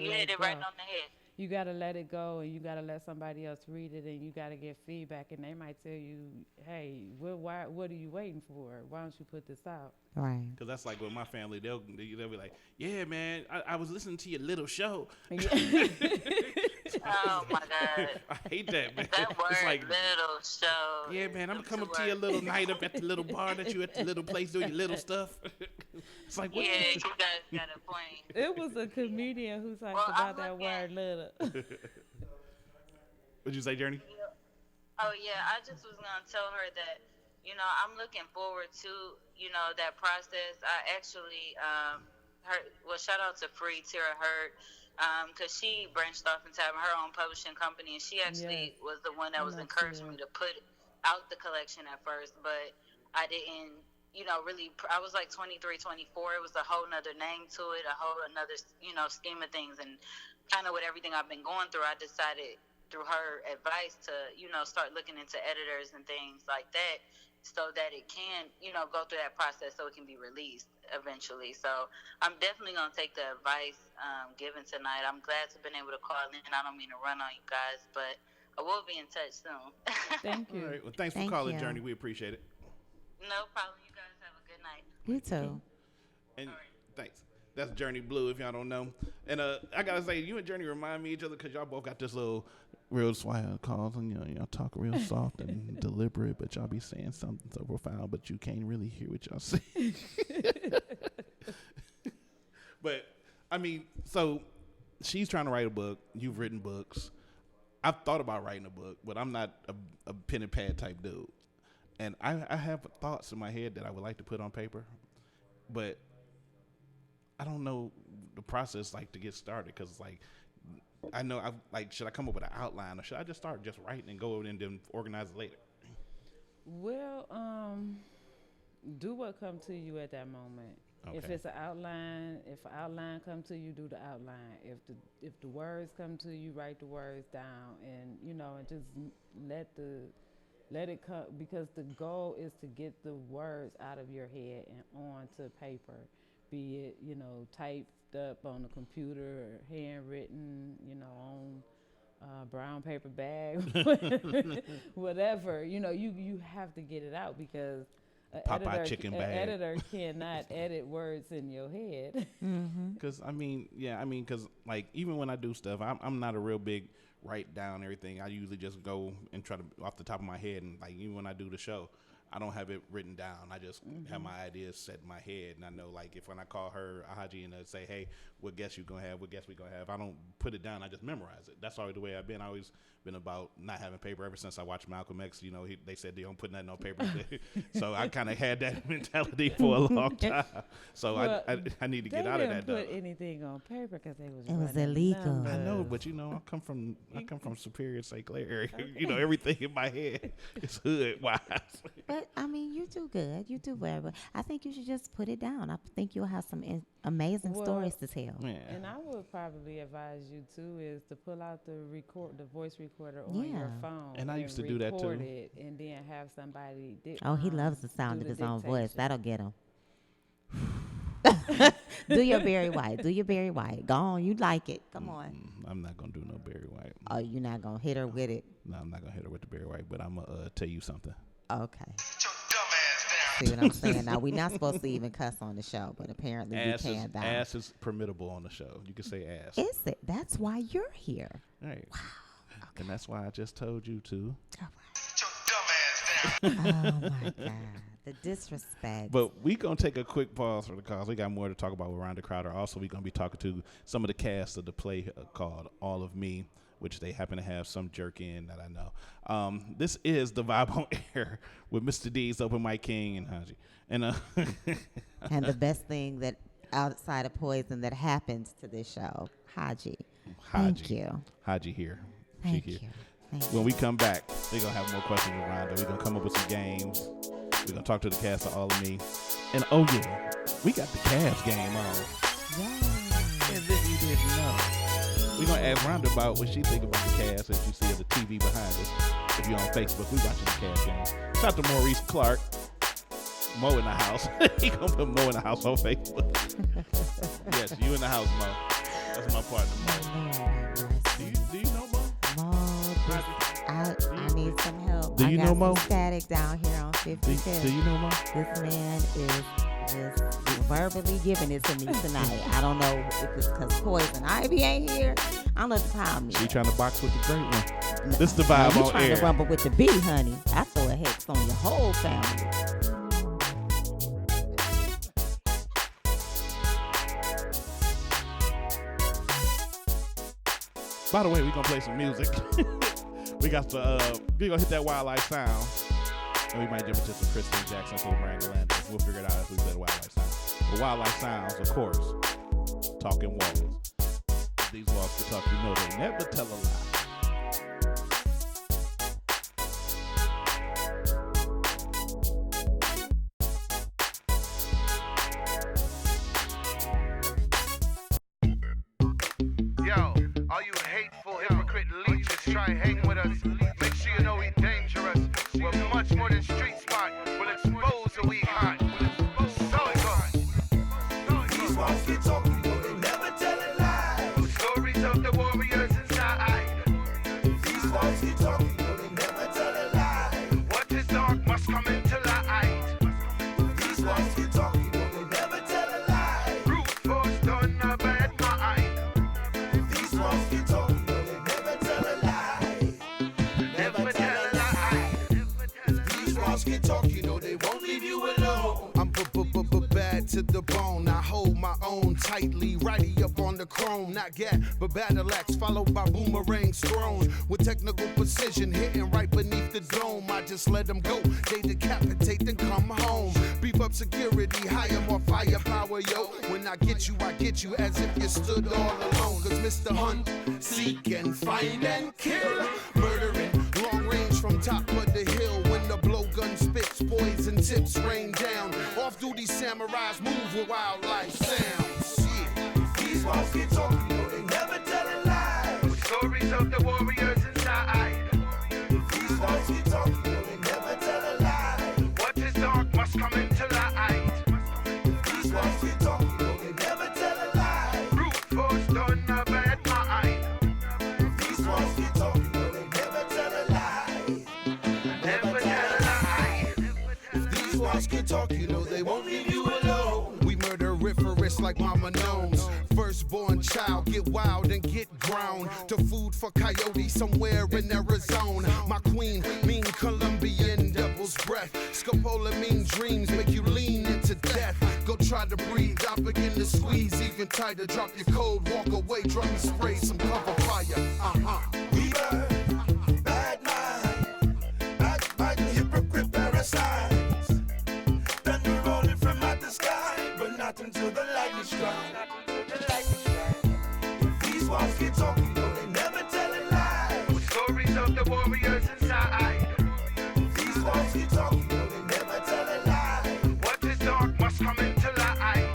G: You hit it right on the head.
F: You got to let it go, and you got to let somebody else read it, and you got to get feedback. And they might tell you, hey, what are you waiting for? Why don't you put this out?
B: Right.
A: Because that's like with my family. They'll be like, yeah, man, I was listening to your little show.
G: Oh, my God.
A: I hate that, man.
G: That word,
A: it's like,
G: little show.
A: Yeah, man, I'm coming to your little night up at the little bar that you at the little place doing your little stuff. It's like, what?
G: Yeah, you guys got a point.
F: It was a comedian who talked about that word little.
A: What'd you say, Journey?
G: Oh, yeah, I just was going to tell her that, I'm looking forward to, that process. I actually, shout out to Tara Hurd, because she branched off into having her own publishing company, and she actually was the one that was encouraging me to put out the collection at first, but I didn't, really, I was like 23, 24. It was a whole nother name to it, a whole another, scheme of things, and kind of with everything I've been going through, I decided through her advice to, start looking into editors and things like that, so that it can, go through that process so it can be released eventually. So I'm definitely going to take the advice given tonight. I'm glad to have been able to call in. I don't mean to run on you guys, but I will be in touch soon.
F: Thank you.
A: All right. Well, thanks for calling, Journey. We appreciate it.
G: No problem. You guys have a good night.
B: You too.
A: And thanks. That's Journey Blue, if y'all don't know. And I got to say, you and Journey remind me of each other because y'all both got this little real swag calls, and y'all talk real soft and deliberate, but y'all be saying something so profound, but you can't really hear what y'all say. But, I mean, so she's trying to write a book. You've written books. I've thought about writing a book, but I'm not a pen and pad type dude. And I have thoughts in my head that I would like to put on paper, but I don't know the process to get started, because I know should I come up with an outline, or should I just start just writing and go and then organize it later?
F: Well, do what comes to you at that moment.
A: Okay.
F: If it's an outline, if an outline come to you, do the outline. If the words come to you, write the words down, and and just let it come, because the goal is to get the words out of your head and onto paper, be it typed up on the computer or handwritten, on brown paper bag, whatever. You have to get it out, because an editor cannot edit words in your head.
A: Because because like even when I do stuff, I'm not a real big write down everything. I usually just go and try to off the top of my head, and like even when I do the show, I don't have it written down. I just have my ideas set in my head, and I know like if when I call her Haji and say, hey, what guest you gonna have? What guest we gonna have? I don't put it down. I just memorize it. That's always the way I've been. I always been about not having paper ever since I watched Malcolm X. They said they don't put nothing on paper. So I kind of had that mentality for a long time. So I need to get out of that.
F: They didn't put anything on paper because it
B: was illegal.
F: Numbers.
A: I know, but I come from Superior St. Clair area. Okay. Everything in my head is hood wise.
B: But you do good. You do very well. I think you should just put it down. I think you'll have some amazing stories to tell.
A: Yeah.
F: And I would probably advise you too is to pull out the voice recorder on your phone.
A: And I used to do that too.
F: It and then have somebody.
B: He loves the sound of his own voice. That'll get him. Do your Barry White. Do your Barry White. Go on. You like it. Come on.
A: I'm not going to do no Barry White.
B: Oh, you're not going to hit her with it?
A: No, I'm not going to hit her with the Barry White, but I'm going to tell you something.
B: Okay. See what I'm saying? Now, we're not supposed to even cuss on the show, but apparently we can.
A: Ass is permittable on the show. You can say ass.
B: Is it? That's why you're here.
A: Right.
B: Wow. Okay.
A: And that's why I just told you to.
B: All right. Oh, my God. The disrespect.
A: But we going to take a quick pause for the cause. We got more to talk about with Rhonda Crowder. Also, we're going to be talking to some of the cast of the play called All of Me, which they happen to have some jerk in that I know. This is The Vibe on Air with Mr. D's, Open Mike King, and Haji. And
B: and the best thing that outside of poison that happens to this show, Haji. Thank you.
A: Haji here.
B: Thank you.
A: When we come back, we're going to have more questions with Rhonda. We're going to come up with some games. We're going to talk to the cast of All of Me. And, oh, yeah, we got the Cavs game on.
B: Yeah.
A: As if you didn't know. We're going to ask Rhonda about what she think about the Cavs as you see the TV behind us. If you're on Facebook, we watching the Cavs game. Shout out to Maurice Clark. Mo in the house. He going to put Mo in the house on Facebook. Yes, you in the house, Mo. That's my partner, Mo. Do you know Mo?
B: Mo, I need some help.
A: Do you know Mo?
B: I got some static down here on 55th.
A: Do you know Mo?
B: This man is just verbally giving it to me tonight. I don't know if it's because Poison Ivy ain't here. I don't know what to call me.
A: She trying to box with the great one. This the Vibe
B: you
A: on
B: trying
A: air.
B: to rumble with the B, honey. I throw a hex on your whole family.
A: By the way, we're going to play some music. we got the, we're going to hit that wildlife sound. And we might jump into some Kristen Jackson, some Miranda Landis. We'll figure it out as we play the wildlife sound. The wildlife sounds, of course, talking walls. If these walls can talk, you know they never tell a lie.
H: Yo, all you hateful, hypocrite leeches, try hang with us. Make sure you know we dangerous. We're much more than street smart. We'll expose the weak heart. So it goes.
I: These walls keep talking, but they never tell a lie.
H: Stories of the warriors inside.
I: These walls keep talking, but they never tell a lie.
H: What is dark must come into light.
I: These walls keep talking, but they never tell a lie.
H: Brute force done a bad mind.
I: These walls keep talking, but they never tell a lie.
H: Never tell a lie.
I: These walls keep talking, no, they won't leave you alone.
H: I'm bad to the bone. I hold my own tightly, righty up on the chrome. Not get, but battle axe followed by boomerangs thrown with technical precision, hitting right beneath the dome. I just let them go. They decapitate, then come home. Beef up security, hire more firepower, yo. When I get you as if you stood all alone. Cause Mr. Hunt, seek and find and kill, murdering, long range from top of the hill when the blowgun spits, poison tips rain down. Off-duty samurais move with wildlife sounds. Shit.
I: These walls get talking, you know they never tell a lie.
H: Stories of the warriors inside.
I: These walls get talking, you know they never tell a lie.
H: What is dark must come into light.
I: These walls get talking, you know they never tell a lie.
H: Brute force done a bad mind.
I: These walls get talking, you know they never tell a lie.
H: Never tell a lie.
I: These walls get talking, you know they won't leave you alone.
H: We murderiferous like mama gnomes. Firstborn child get wild and get ground to food for coyotes somewhere in Arizona. My queen, mean Colombian devil's breath. Scopola mean dreams make you lean into death. Go try to breathe, I begin to squeeze even tighter. Drop your code, walk away, drum and spray some cover fire.
I: We burn, bad mind, backbiting hypocrite parasites. Thunder rolling from out the sky, but not until the lightning strikes. These walls get talking, you know they never tell a lie.
H: Stories of the warriors inside.
I: These walls get talking, you know they never tell a lie.
H: What is dark must come into light.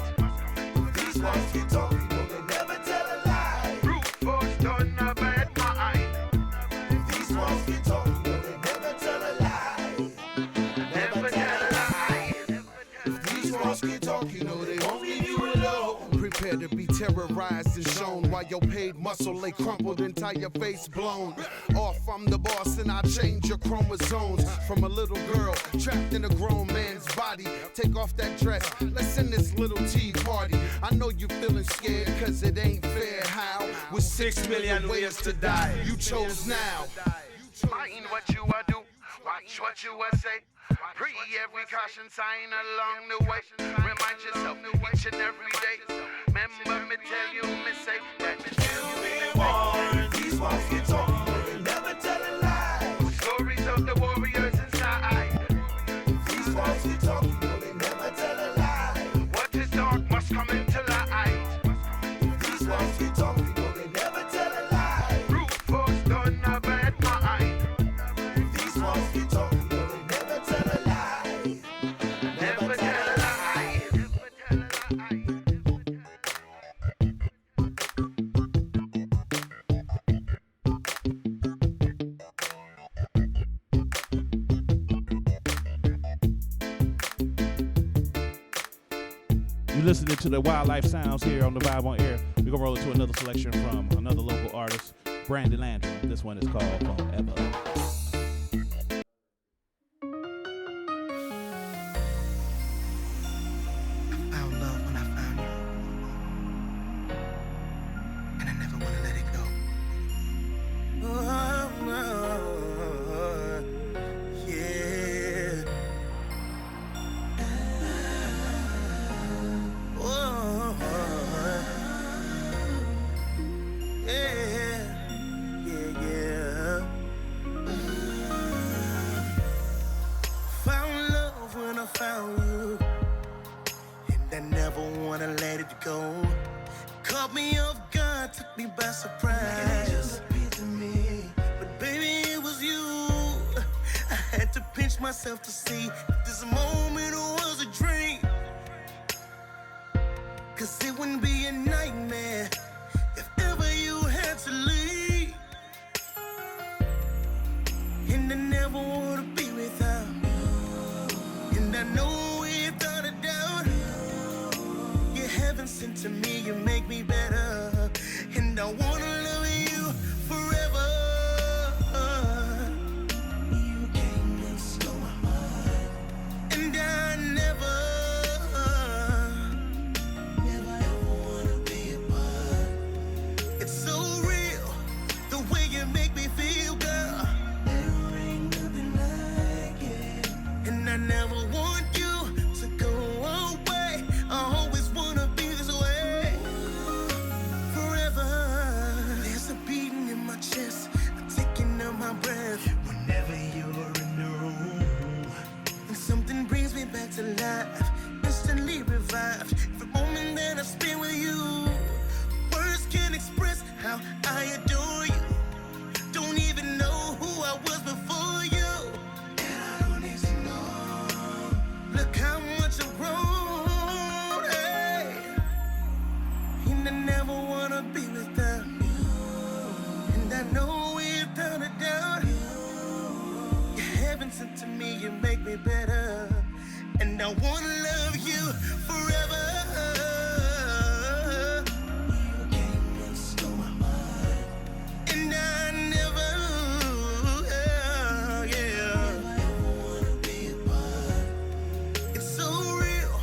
I: These walls get talking, you know they never tell a lie.
H: Brute force done a bad mind.
I: These walls get talking, you know they never tell a lie.
H: Never tell a lie.
I: These walls get talking, you know they won't leave you alone.
H: Prepare to be terrorized and shown while your paid muscle lay crumpled, entire face blown off. I'm the boss and I change your chromosomes from a little girl trapped in a grown man's body. Take off that dress, let's end this little tea party. I know you feeling scared cause it ain't fair. How? With 6 million ways to die, you chose now. Mind what you are do, watch what you are say. Pre every caution sign along the way. Remind yourself each and every day. Remember me tell you, me say that me tell you be warned.
I: These walls get talking, you know they never tell a lie.
H: Stories of the warriors inside.
I: These walls get talking, you know they never tell a lie.
H: What is dark must come into light.
I: These walls get talking, you know they never tell a lie.
H: Brute force done a bad mind.
I: These walls get talking, you know they never tell a lie.
H: Never tell a lie.
A: You listening to the Wildlife Sounds here on the Vibe on Air. We're going to roll into another selection from another local artist, Brandon Landry. This one is called Forever.
J: Found love when I found you, and I never want to let it go. Yeah. Yeah. Found love when I found you, and I never wanna let it go. Caught me off guard, took me by surprise. Like it just appeared to me, but baby it was you. I had to pinch myself to see if this moment was a dream. 'Cause it wouldn't be a nightmare if ever you had to leave. And I never wanna be without you. And I know without a doubt, you're heaven sent to me, you make me better. And I wanna love you forever. You came and stole my heart, and I never ever wanna be apart. It's so real, the way you make me feel, girl. There ain't nothing like it. And I never want you to go away. I always wanna be this way. I never wanna be without you. And I know without a doubt, you're heaven sent to me, you make me better. And I wanna love you forever. You came and stole my heart. And I never, never ever wanna be apart. It's so real,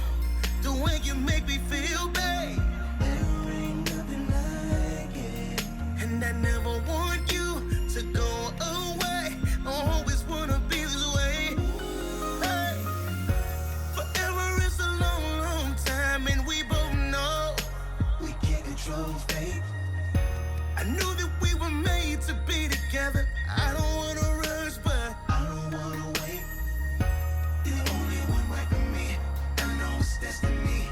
J: the way you make me feel, babe. There ain't nothing like it. And I never want you to go away. I always wanna be this way. Hey. Forever is a long, long time, and we both know we can't control fate. I knew that we were made to be together. I don't wanna rush, but I don't wanna wait. You're the only one right for me. I know it's destiny,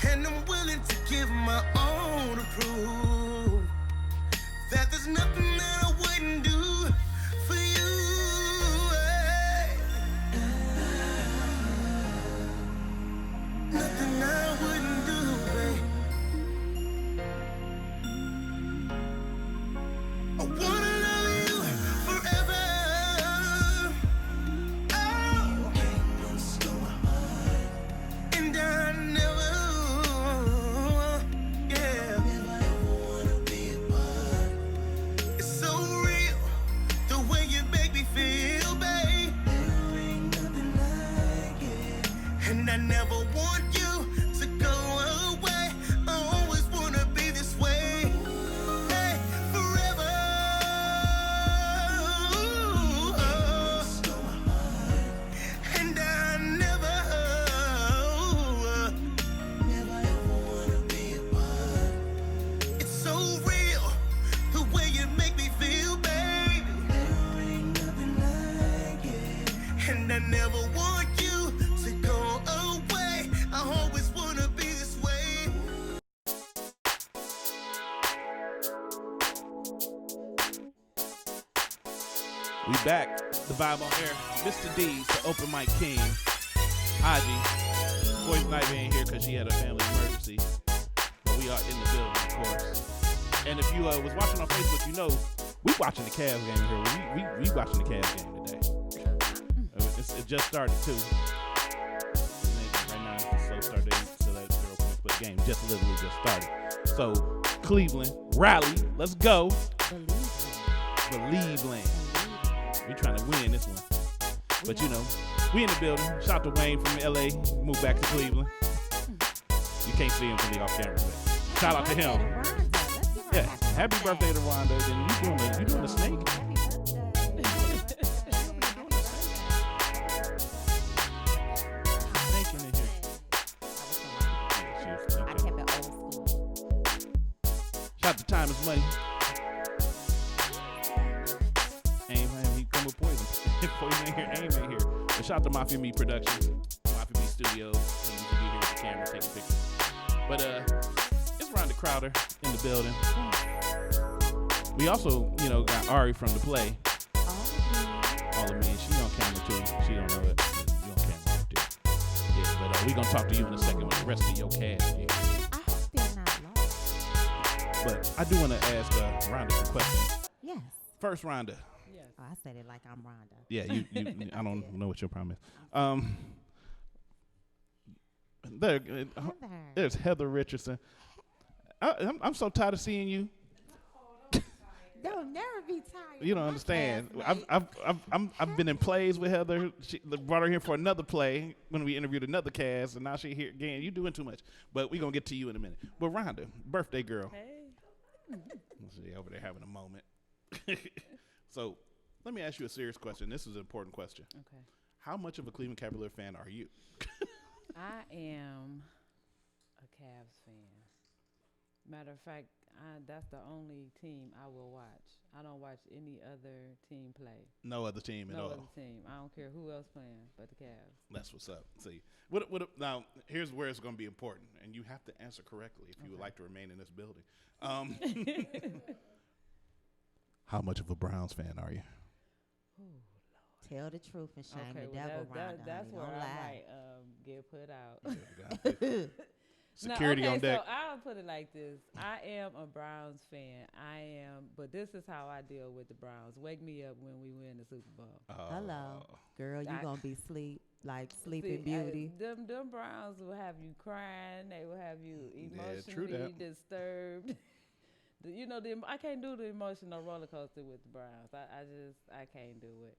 J: and I'm willing to give my all to prove that there's nothing that I wouldn't do for you. Hey. Nothing I wouldn't do, babe. I wanna love you forever. Oh, you came and stole my heart. And I never, never ever wanna be apart. It's so real, the way you make me feel, babe. There ain't nothing like it. And I never want you to go away. I always wanna be this way. Hey, forever. And I never ever wanna be apart. It's so real, the way you make me feel, baby. There ain't nothing like it. And I never want you to go away. I always wanna be this way.
A: We back. The vibe on air. Mr. D, the open mic king. Haji. Boy's night ain't here because she had a family emergency. But we are in the building, of course. And if you was watching on Facebook, you know we watching the Cavs game here. We watching the Cavs game today. It just started too. Right now it's a slow start. They still at 0 points, but the game just literally just started. So Cleveland, rally, let's go. Believe land. We trying to win this one. But you know, we in the building. Shout out to Wayne from LA. Moved back to Cleveland. You can't see him from the off camera, but shout out to him. Yeah, happy birthday to Rhonda. Then you doing the snake? Snake in here.
B: I kept it old school.
A: Shout out to Time is Money. He come with Poison. Poison ain't here, Aim ain't here. But shout out to Mafia Me Production, Mafia Me Studios. He used to be here with the camera taking pictures. But it's Rhonda Crowder in the building. We also, got Ari from the play. All of me, and she on camera too. She don't know it. You on camera too. Yeah, but we gonna talk to you in a second with the rest of your cast. Yeah.
B: I hope they're not lost.
A: But I do want to ask Rhonda some questions.
B: Yes.
A: First, Rhonda.
B: Yes. Oh, I said it like I'm Rhonda.
A: Yeah, you I don't know what your problem is. There's Heather Richardson. I'm so tired of seeing you.
B: Don't never be tired.
A: You don't understand. I've been in plays with Heather. She brought her here for another play when we interviewed another cast, and now she's here again. You're doing too much, but we're gonna get to you in a minute. But Rhonda, birthday girl.
F: Hey.
A: Let's see, over there having a moment. So let me ask you a serious question. This is an important question.
F: Okay.
A: How much of a Cleveland Cavalier fan are you?
F: I am a Cavs fan. Matter of fact, that's the only team I will watch. I don't watch any other team play.
A: No other team at all?
F: No other team. I don't care who else playing but the Cavs.
A: That's what's up. See, now here's where it's going to be important, and you have to answer correctly if you would like to remain in this building. How much of a Browns fan are you?
B: Tell the truth and shame the
F: well,
B: devil, Rhonda.
F: That's where
B: don't
F: I
B: lie.
F: might get put out.
A: security on deck.
F: So I'll put it like this. I am a Browns fan. But this is how I deal with the Browns. Wake me up when we win the Super Bowl.
B: Hello. Girl, you going to be sleeping beauty.
F: Them Browns will have you crying. They will have you emotionally disturbed. I can't do the emotional roller coaster with the Browns. I can't do it.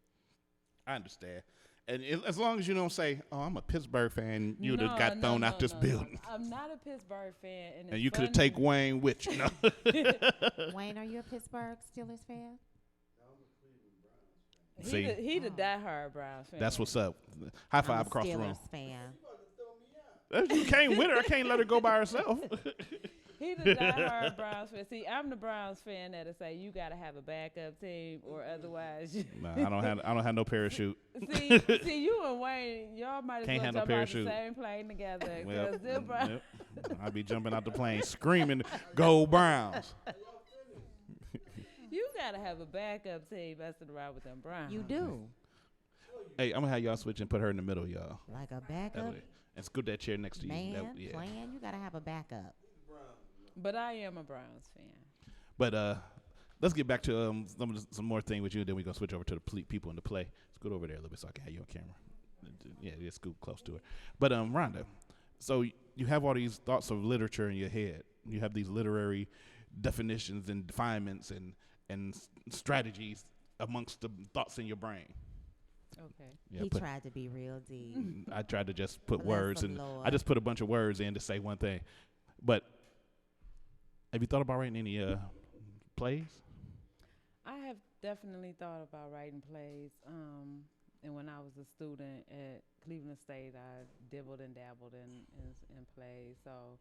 A: I understand. And as long as you don't say, "Oh, I'm a Pittsburgh fan," you'd have got thrown out this building.
F: I'm not a Pittsburgh fan.
A: And you could have taken Wayne with you. No?
B: Wayne, are you a Pittsburgh Steelers fan?
F: He the diehard Browns fan.
A: That's what's up. High five across the room.
B: Steelers fan.
A: You can't win her. I can't let her go by herself.
F: He the diehard Browns fan. See, I'm the Browns fan that'll say you got to have a backup team or otherwise.
A: Nah, I don't have no parachute.
F: See, you and Wayne, y'all might as well jump out the same plane together.
A: Yep. I'll be jumping out the plane screaming, "Go Browns!"
F: You gotta have a backup team messing around with them Browns.
B: You do.
A: Hey, I'm gonna have y'all switch and put her in the middle, y'all.
B: Like a backup.
A: And scoot that chair next to you.
B: Man, playing, you gotta have a backup.
F: But I am a Browns fan.
A: But let's get back to some more thing with you, and then we're going to switch over to the people in the play. Scoot over there a little bit so I can have you on camera. Yeah, scoot close to her. But Rhonda, so you have all these thoughts of literature in your head. You have these literary definitions and definements and strategies amongst the thoughts in your brain.
F: Okay.
B: Yeah, he tried to be real deep.
A: I tried to just put words, and I just put a bunch of words in to say one thing. But have you thought about writing any plays?
F: I have definitely thought about writing plays. And when I was a student at Cleveland State, I dibbled and dabbled in plays. So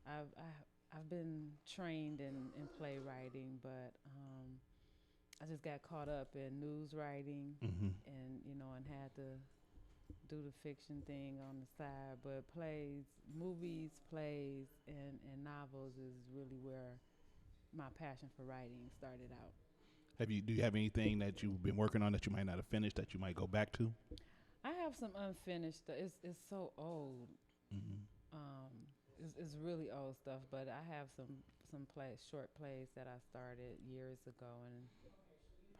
F: I've been trained in playwriting, but I just got caught up in news writing and had to do the fiction thing on the side. But movies, plays, and novels is really where my passion for writing started out.
A: Do you have anything that you've been working on that you might not have finished that you might go back to?
F: I have some unfinished. It's so old. It's really old stuff. But I have some short plays that I started years ago, and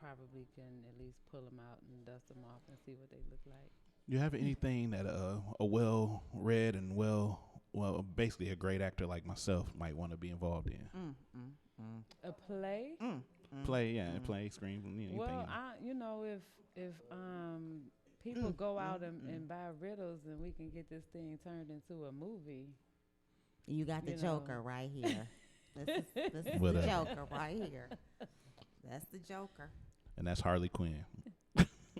F: probably can at least pull them out and dust them off and see what they look like.
A: You have anything that a well-read and basically a great actor like myself might want to be involved in?
F: A play?
A: Play, yeah, play, screen, anything.
F: Well, if people go out and buy riddles and we can get this thing turned into a movie.
B: You got the Joker right here. This is the Joker right here. That's the Joker.
A: And that's Harley Quinn.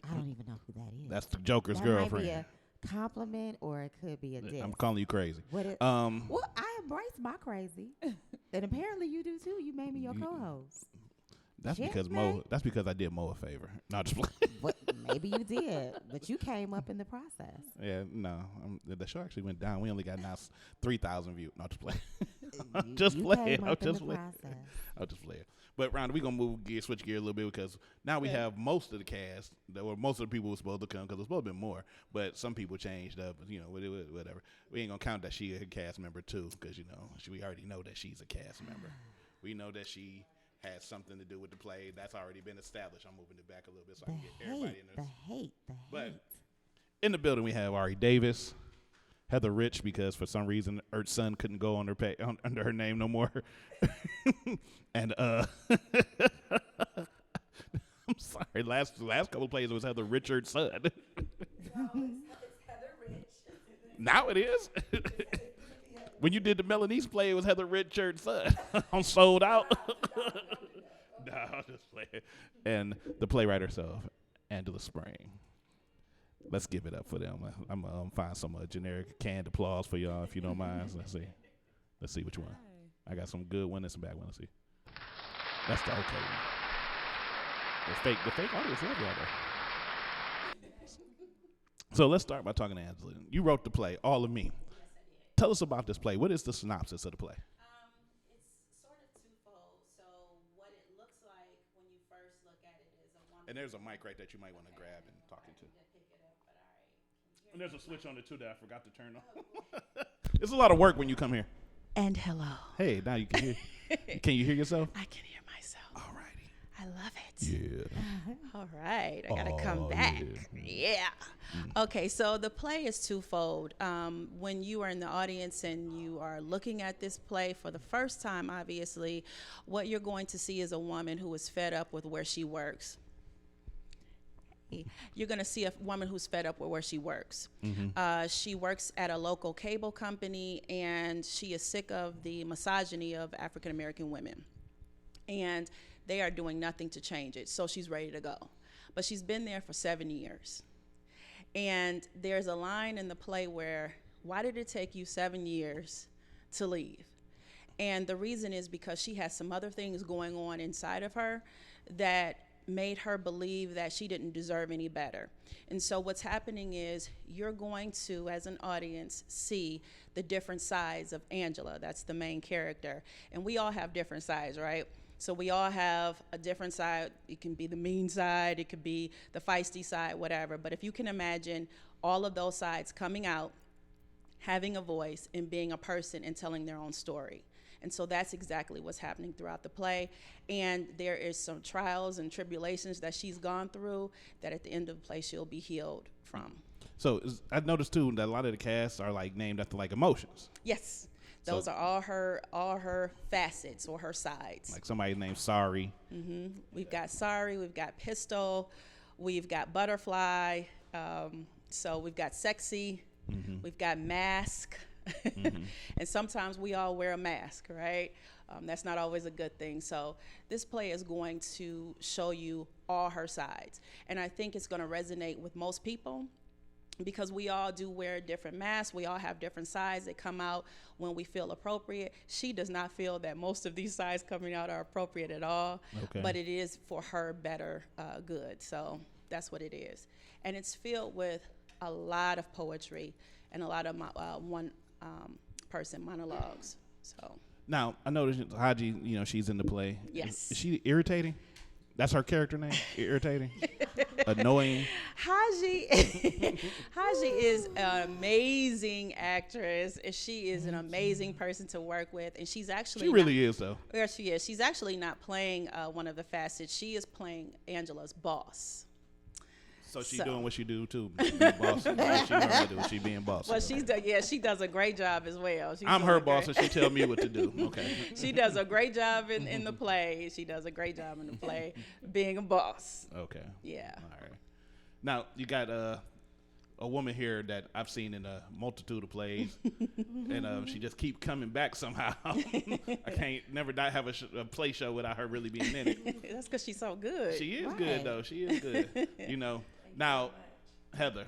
B: I don't even know who that is.
A: That's the Joker's girlfriend.
B: Might be a compliment or it could be a diss.
A: I'm calling you crazy.
B: Well, I embrace my crazy. And apparently you do too. You made me your co-host.
A: That's because I did Mo a favor. Not just
B: But maybe you did, but you came up in the process.
A: Yeah, no. The show actually went down. We only got now 3,000 views. Not just play. Just play. I'll just play. But Rhonda, we're gonna switch gear a little bit because now we have most of the cast, or most of the people were supposed to come because there's supposed to be more. But some people changed up. Whatever. We ain't gonna count that she a cast member too, because we already know that she's a cast member. We know that she has something to do with the play. That's already been established. I'm moving it back a little bit so I can get everybody in there.
B: The hate.
A: But in the building, we have Ari Davis, Heather Rich, because for some reason Earth's Son couldn't go on under her name no more. And I'm sorry, last couple of plays it was Heather Richard's son.
K: No, it's Heather Rich.
A: Now it is. When you did the Melanese play, it was Heather Richard's son. I'm sold out. No, I'm just playing. And the playwright herself, Angela Spring. Let's give it up for them. I'm gonna find some generic canned applause for y'all if you don't mind. So let's see which one. I got some good one and some bad one. Let's see. That's the okay one. The fake audience love y'all though. So let's start by talking to Angela. You wrote the play, All of Me. Tell us about this play. What is the synopsis of the play?
K: It's sort of twofold. So what it looks like when you first look at it is a woman.
A: And there's a mic right that you might want to grab and talk into.
K: Pick it up, but all right.
A: And there's a switch on it too that I forgot to turn on. It's a lot of work when you come here.
L: And hello.
A: Hey, now you can hear. Can you hear yourself?
L: I can hear myself.
A: All righty.
L: I love it.
A: Yeah.
L: All right. I got to come back. Yeah. Okay, so the play is twofold. When you are in the audience and you are looking at this play for the first time, obviously, what you're going to see is a woman who is fed up with where she works. You're going to see a woman who's fed up with where she works. She works at a local cable company, and she is sick of the misogyny of African American women. And they are doing nothing to change it, so she's ready to go. But she's been there for 7 years. And there's a line in the play where, why did it take you 7 years to leave? And the reason is because she has some other things going on inside of her that made her believe that she didn't deserve any better. And so what's happening is you're going to, as an audience, see the different sides of Angela. That's the main character. And we all have different sides, right? So we all have a different side. It can be the mean side, it could be the feisty side, whatever. But if you can imagine all of those sides coming out, having a voice, and being a person and telling their own story. And so that's exactly what's happening throughout the play. And there is some trials and tribulations that she's gone through that at the end of the play she'll be healed from.
A: So I noticed too that a lot of the casts are like named after like emotions.
L: Yes. Those are all her facets or her sides.
A: Like somebody named Sorry.
L: We've got Sorry, we've got Pistol, we've got Butterfly, so we've got Sexy, we've got Mask. And sometimes we all wear a mask, right? That's not always a good thing. So this play is going to show you all her sides. And I think it's going to resonate with most people because we all do wear different masks. We all have different sides that come out when we feel appropriate. She does not feel that most of these sides coming out are appropriate at all, but it is for her better good. So that's what it is. And it's filled with a lot of poetry and a lot of person monologues. So
A: now I noticed Haji, she's in the play.
L: Yes.
A: Is she irritating? That's her character name? Irritating? Annoying?
L: Haji is an amazing actress. She is an amazing person to work with, and she's actually
A: is though.
L: Yes, she is. She's actually not playing one of the facets. She is playing Angela's boss.
A: So she's doing what she do too, being boss. She normally do. She being boss.
L: Well, she does a great job as well.
A: I'm her boss, and she tell me what to do. Okay.
L: She does a great job in the play. She does a great job in the play, being a boss.
A: Okay.
L: Yeah.
A: All right. Now you got a woman here that I've seen in a multitude of plays, and she just keep coming back somehow. I can't never not have a play show without her really being in it.
L: That's because she's so good.
A: She is good though. She is good. Now, Heather,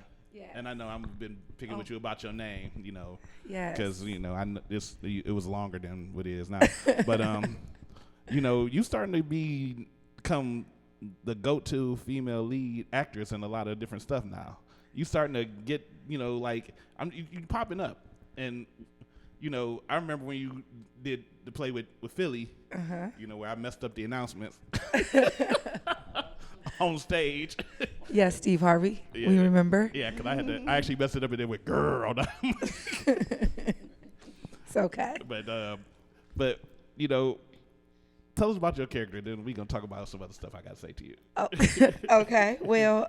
A: and I know I've been picking with you about your name,
M: yes,
A: because I know it was longer than what it is now, but you starting to become the go-to female lead actress in a lot of different stuff now. You starting to get you popping up, and I remember when you did the play with Philly, where I messed up the announcements. On stage.
M: Yes, Steve Harvey. Yeah. We remember.
A: Yeah, because I actually messed it up and then with girl.
M: It's okay.
A: But tell us about your character, then we're going to talk about some other stuff I got to say to you.
M: Oh, okay. Well,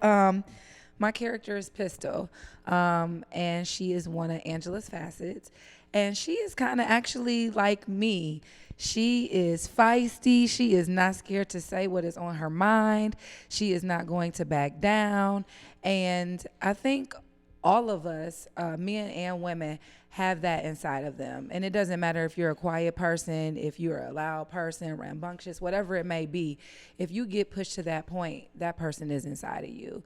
M: my character is Pistol, and she is one of Angela's facets. And she is kind of actually like me. She is feisty. She is not scared to say what is on her mind. She is not going to back down. And I think all of us, men and women, have that inside of them. And it doesn't matter if you're a quiet person, if you're a loud person, rambunctious, whatever it may be. If you get pushed to that point, that person is inside of you.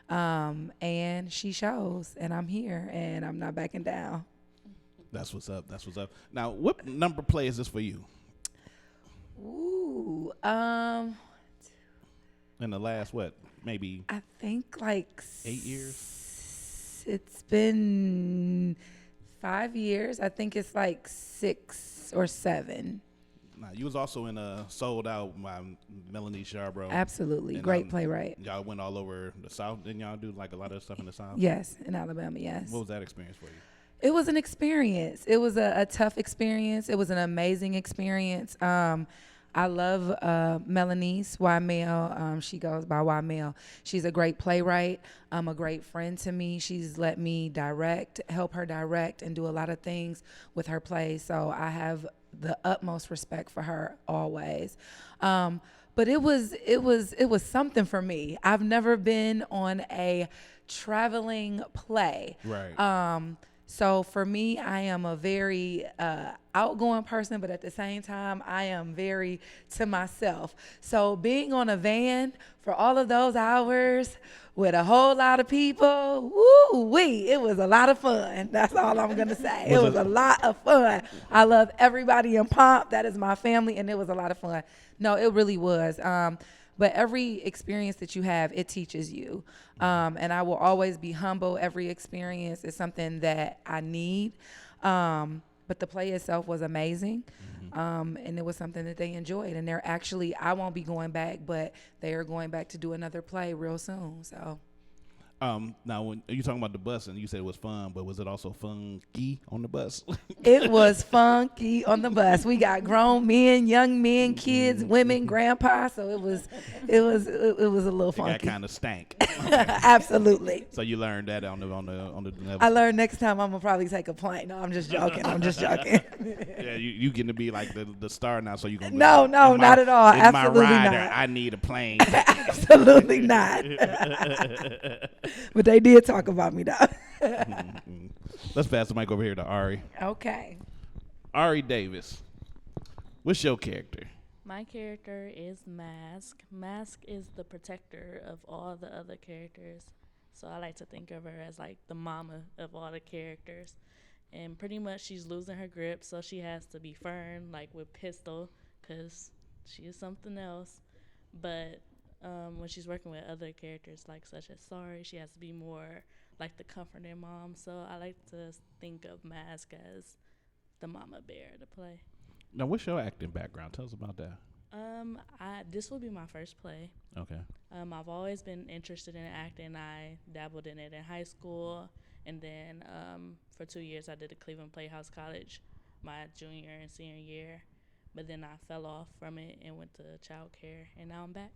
M: And she shows, and I'm here, and I'm not backing down.
A: That's what's up. Now, what number play is this for you?
M: Ooh,
A: in the last, maybe?
M: I think like
A: 8 years?
M: It's been 5 years. I think it's like 6 or 7.
A: Now, you was also in Sold Out by Melanie Charbrough.
M: Absolutely. Great playwright.
A: Y'all went all over the South. Didn't y'all do like a lot of stuff in the South?
M: Yes, in Alabama, yes.
A: What was that experience for you?
M: It was an experience. It was a tough experience. It was an amazing experience. I love Melanice Wymel. She goes by Wymel. She's a great playwright, a great friend to me. She's let me help her direct, and do a lot of things with her plays. So I have the utmost respect for her always. But it was something for me. I've never been on a traveling play.
A: Right.
M: So for me, I am a very outgoing person, but at the same time, I am very to myself. So being on a van for all of those hours with a whole lot of people, it was a lot of fun. That's all I'm going to say. It was a lot of fun. I love everybody in Pomp. That is my family, and it was a lot of fun. No, it really was. But every experience that you have, it teaches you. And I will always be humble. Every experience is something that I need. But the play itself was amazing. And it was something that they enjoyed. And they're actually, I won't be going back, but they are going back to do another play real soon. So.
A: Now, when you're talking about the bus, and you said it was fun, but was it also funky on the bus?
M: It was funky on the bus. We got grown men, young men, kids, women, grandpa. So it was a little funky.
A: That kind of stank.
M: Absolutely.
A: So you learned that on the.
M: I learned next time I'm gonna probably take a plane. No, I'm just joking.
A: Yeah, you getting to be like the star now, so you gonna.
M: No, not at all. Absolutely
A: my rider,
M: not.
A: I need a plane.
M: Absolutely not. But they did talk about me, though.
A: Let's pass the mic over here to Ari.
M: Okay.
A: Ari Davis, what's your character?
N: My character is Mask. Mask is the protector of all the other characters. So I like to think of her as like the mama of all the characters. And pretty much she's losing her grip, so she has to be firm, like with Pistol, because she is something else. But when she's working with other characters, like such as Sorry, she has to be more like the comforting mom. So I like to think of Mask as the mama bear to play.
A: Now, what's your acting background? Tell us about that.
N: This will be my first play.
A: Okay.
N: I've always been interested in acting. I dabbled in it in high school, and then for 2 years I did a Cleveland Playhouse College my junior and senior year, but then I fell off from it and went to child care, and now I'm back.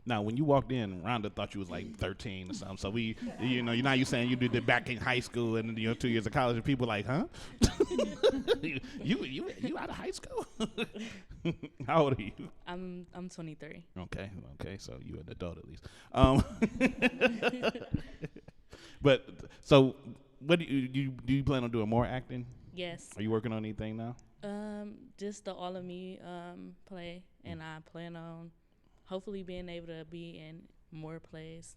A: Now, when you walked in, Rhonda thought you was like 13 or something. So now you're saying you did it back in high school and 2 years of college, and people like, huh? you out of high school? How old are you?
N: I'm 23.
A: Okay, so you're an adult at least. But so, what do you plan on doing more acting?
N: Yes.
A: Are you working on anything now?
N: Just the All of Me play, and I plan on hopefully being able to be in more plays.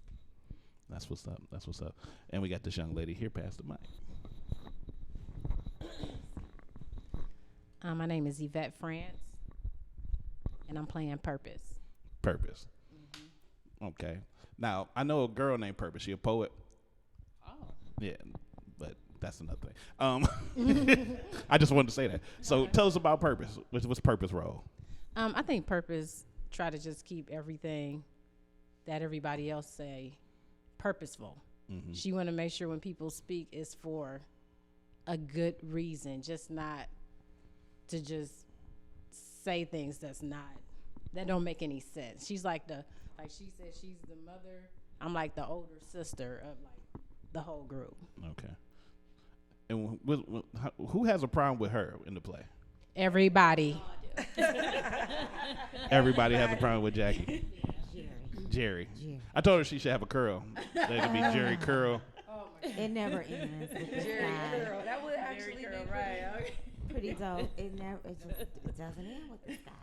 A: That's what's up. And we got this young lady here. Pass the mic.
O: My name is Yvette France, and I'm playing Purpose.
A: Purpose. Mm-hmm. Okay. Now, I know a girl named Purpose. She a poet.
O: Oh.
A: Yeah, but that's another thing. I just wanted to say that. So tell us about Purpose. What's Purpose role?
O: I think Purpose try to just keep everything that everybody else say purposeful. Mm-hmm. She want to make sure when people speak it's for a good reason, just not to just say things that don't make any sense. She's like she said she's the mother. I'm like the older sister of like the whole group.
A: Okay. And who has a problem with her in the play?
O: Everybody.
A: Everybody has a problem with Jackie. Jerry. I told her she should have a curl. That could be Jerry Curl.
B: Oh my God. It never ends with this
M: Jerry
B: guy.
M: Curl. That would actually be right.
B: Pretty dope. It doesn't end with this guy.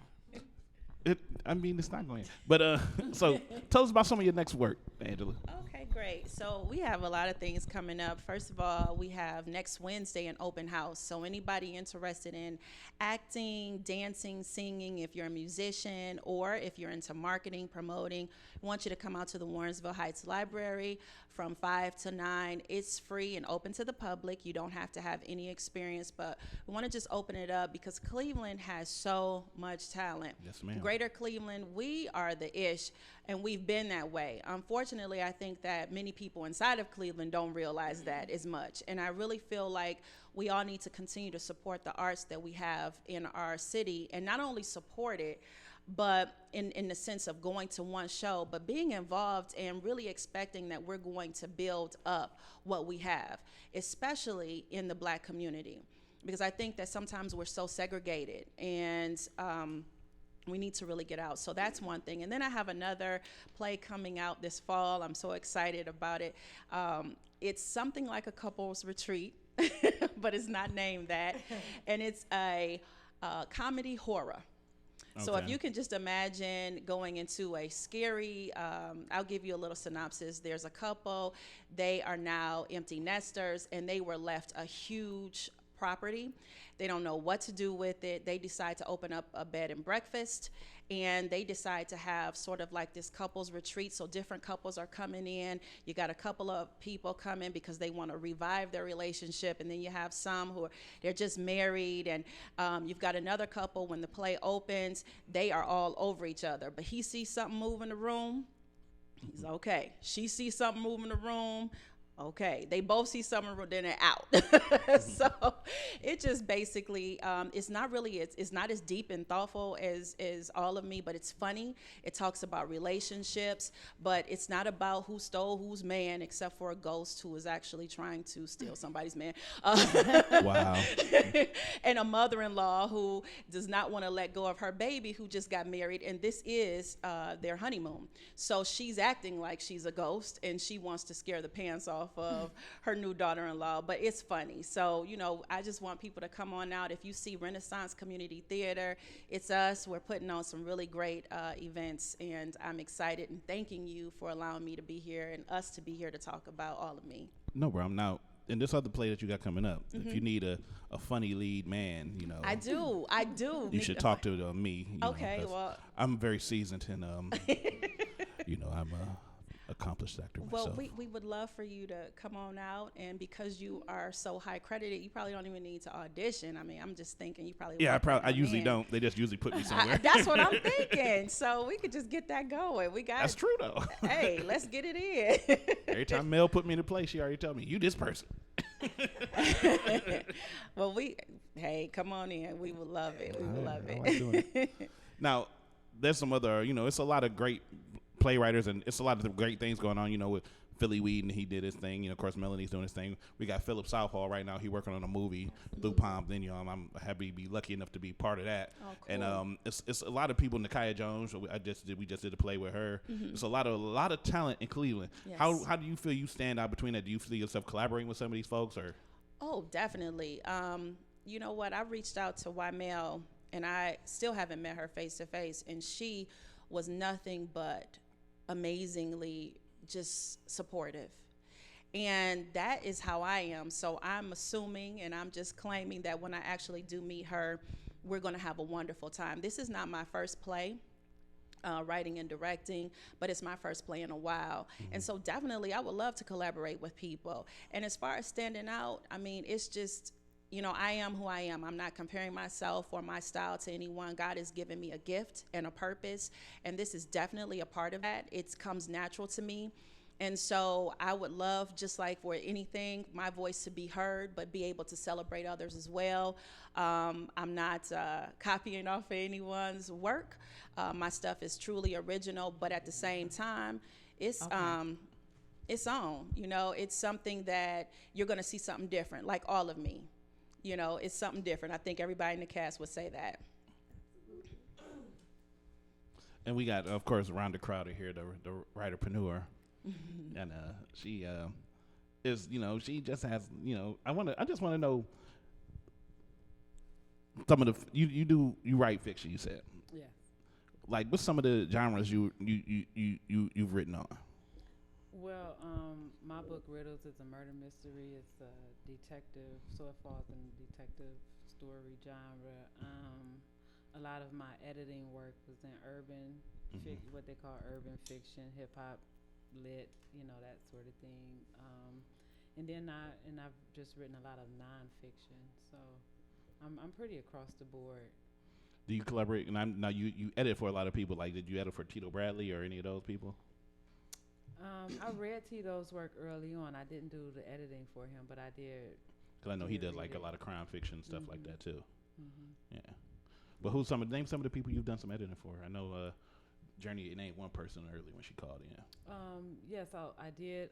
A: It's not going to. But so tell us about some of your next work, Angela.
L: Okay, great. So we have a lot of things coming up. First of all, we have next Wednesday an open house. So anybody interested in acting, dancing, singing, if you're a musician or if you're into marketing, promoting, we want you to come out to the Warrensville Heights Library from 5 to 9. It's free and open to the public. You don't have to have any experience, but we want to just open it up because Cleveland has so much talent.
A: Yes, ma'am.
L: Greater Cleveland, we are the ish, and we've been that way. Unfortunately, I think that that many people inside of Cleveland don't realize that as much. And I really feel like we all need to continue to support the arts that we have in our city, and not only support it, but in the sense of going to one show, but being involved and really expecting that we're going to build up what we have, especially in the Black community. Because I think that sometimes we're so segregated, and we need to really get out. So that's one thing. And then I have another play coming out this fall. I'm so excited about it. It's something like a couples retreat, but it's not named that. And it's a comedy horror. Okay. So if you can just imagine going into a scary, I'll give you a little synopsis. There's a couple, they are now empty nesters, and they were left a huge property. They don't know what to do with it. They decide to open up a bed and breakfast, and they decide to have sort of like this couples retreat. So different couples are coming in. You got a couple of people come in because they want to revive their relationship, and then you have some who they're just married, and you've got another couple. When the play opens, they are all over each other, but he sees something move in the room. He's okay. She sees something move in the room. Okay, they both see something, then they're out. So it just basically, it's not really, it's not as deep and thoughtful as All of Me, but it's funny. It talks about relationships, but it's not about who stole whose man, except for a ghost who is actually trying to steal somebody's man.
A: Wow.
L: And a mother-in-law who does not want to let go of her baby who just got married, and this is their honeymoon. So she's acting like she's a ghost, and she wants to scare the pants off of her new daughter-in-law, but it's funny. So, you know, I just want people to come on out. If you see Renaissance Community Theater, it's us. We're putting on some really great events, and I'm excited and thanking you for allowing me to be here and us to be here to talk about All of Me.
A: No problem. Now, in this other play that you got coming up, if you need a funny lead man, you know. I
L: do.
A: You should talk to me.
L: Okay, well.
A: I'm very seasoned in, you know, I'm a accomplished actor myself.
L: Well, we would love for you to come on out, and because you are so high credited, you probably don't even need to audition. I mean, I'm just thinking you probably
A: I usually don't. They just usually put me somewhere.
L: That's what I'm thinking. So we could just get that going.
A: That's true though.
L: Hey, let's get it in.
A: Every time Mel put me in a place, she already tell me, you this person.
L: Well, hey, come on in. We would love it. We would love it.
A: I like doing it. Now, there's some other, you know, it's a lot of great playwriters, and it's a lot of great things going on, you know, with Philly Weed, and he did his thing. You know, of course, Melanie's doing his thing. We got Philip Southall right now. He working on a movie, Til Pm. Then, you know, I'm happy to be lucky enough to be part of that.
L: Oh, cool.
A: And it's a lot of people. Nakia Jones, we just did a play with her.
L: Mm-hmm.
A: It's a lot of talent in Cleveland.
L: Yes.
A: How do you feel you stand out between that? Do you feel yourself collaborating with some of these folks, or?
L: Oh, definitely. You know what? I reached out to Wymel, and I still haven't met her face to face, and she was nothing but amazingly just supportive. And that is how I am. So I'm assuming, and I'm just claiming that when I actually do meet her, we're going to have a wonderful time. This is not my first play, writing and directing, but it's my first play in a while. Mm-hmm. And so definitely I would love to collaborate with people. And as far as standing out, I mean, it's just, you know, I am who I am. I'm not comparing myself or my style to anyone. God has given me a gift and a purpose, and this is definitely a part of that. It comes natural to me. And so I would love, just like for anything, my voice to be heard, but be able to celebrate others as well. I'm not copying off of anyone's work. My stuff is truly original, but at the same time, it's on, you know, it's something that you're going to see something different, like All of Me. You know, it's something different. I think everybody in the cast would say that.
A: And we got, of course, Rhonda Crowder here, the Writerprenuer. And she is, you know, she just has, you know, I just want to know some of the, you write fiction, you said.
F: Yeah.
A: Like, what's some of the genres you've written on?
F: Well, my book Riddles is a murder mystery. It's a detective, so it falls in the detective story genre. A lot of my editing work was in urban, what they call urban fiction, hip hop, lit, you know, that sort of thing. And then I've just written a lot of nonfiction, so I'm pretty across the board.
A: Do you collaborate? And now you edit for a lot of people. Like, did you edit for Tito Bradley or any of those people?
F: I read Tito's work early on. I didn't do the editing for him, but I did.
A: Because I know he does like a lot of crime fiction stuff like that too. Yeah. But name some of the people you've done some editing for. I know Journey named one person early when she called in.
F: Yeah, so I did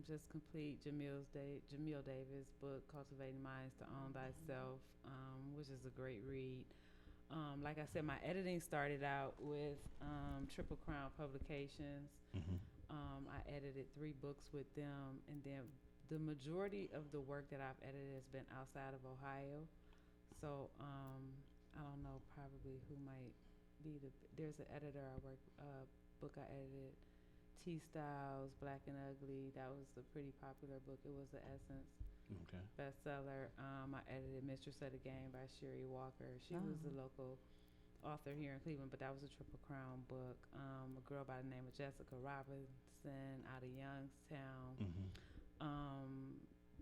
F: just complete Jamil Davis' book, Cultivating Minds to Own Thyself, which is a great read. Like I said, my editing started out with Triple Crown Publications. I edited 3 books with them, and then the majority of the work that I've edited has been outside of Ohio. So I don't know probably who might be there's an editor book I edited, T Styles, Black and Ugly. That was a pretty popular book. It was the Essence bestseller. I edited Mistress of the Game by Sherry Walker. She was a local author here in Cleveland, but that was a Triple Crown book. A girl by the name of Jessica Robinson out of Youngstown.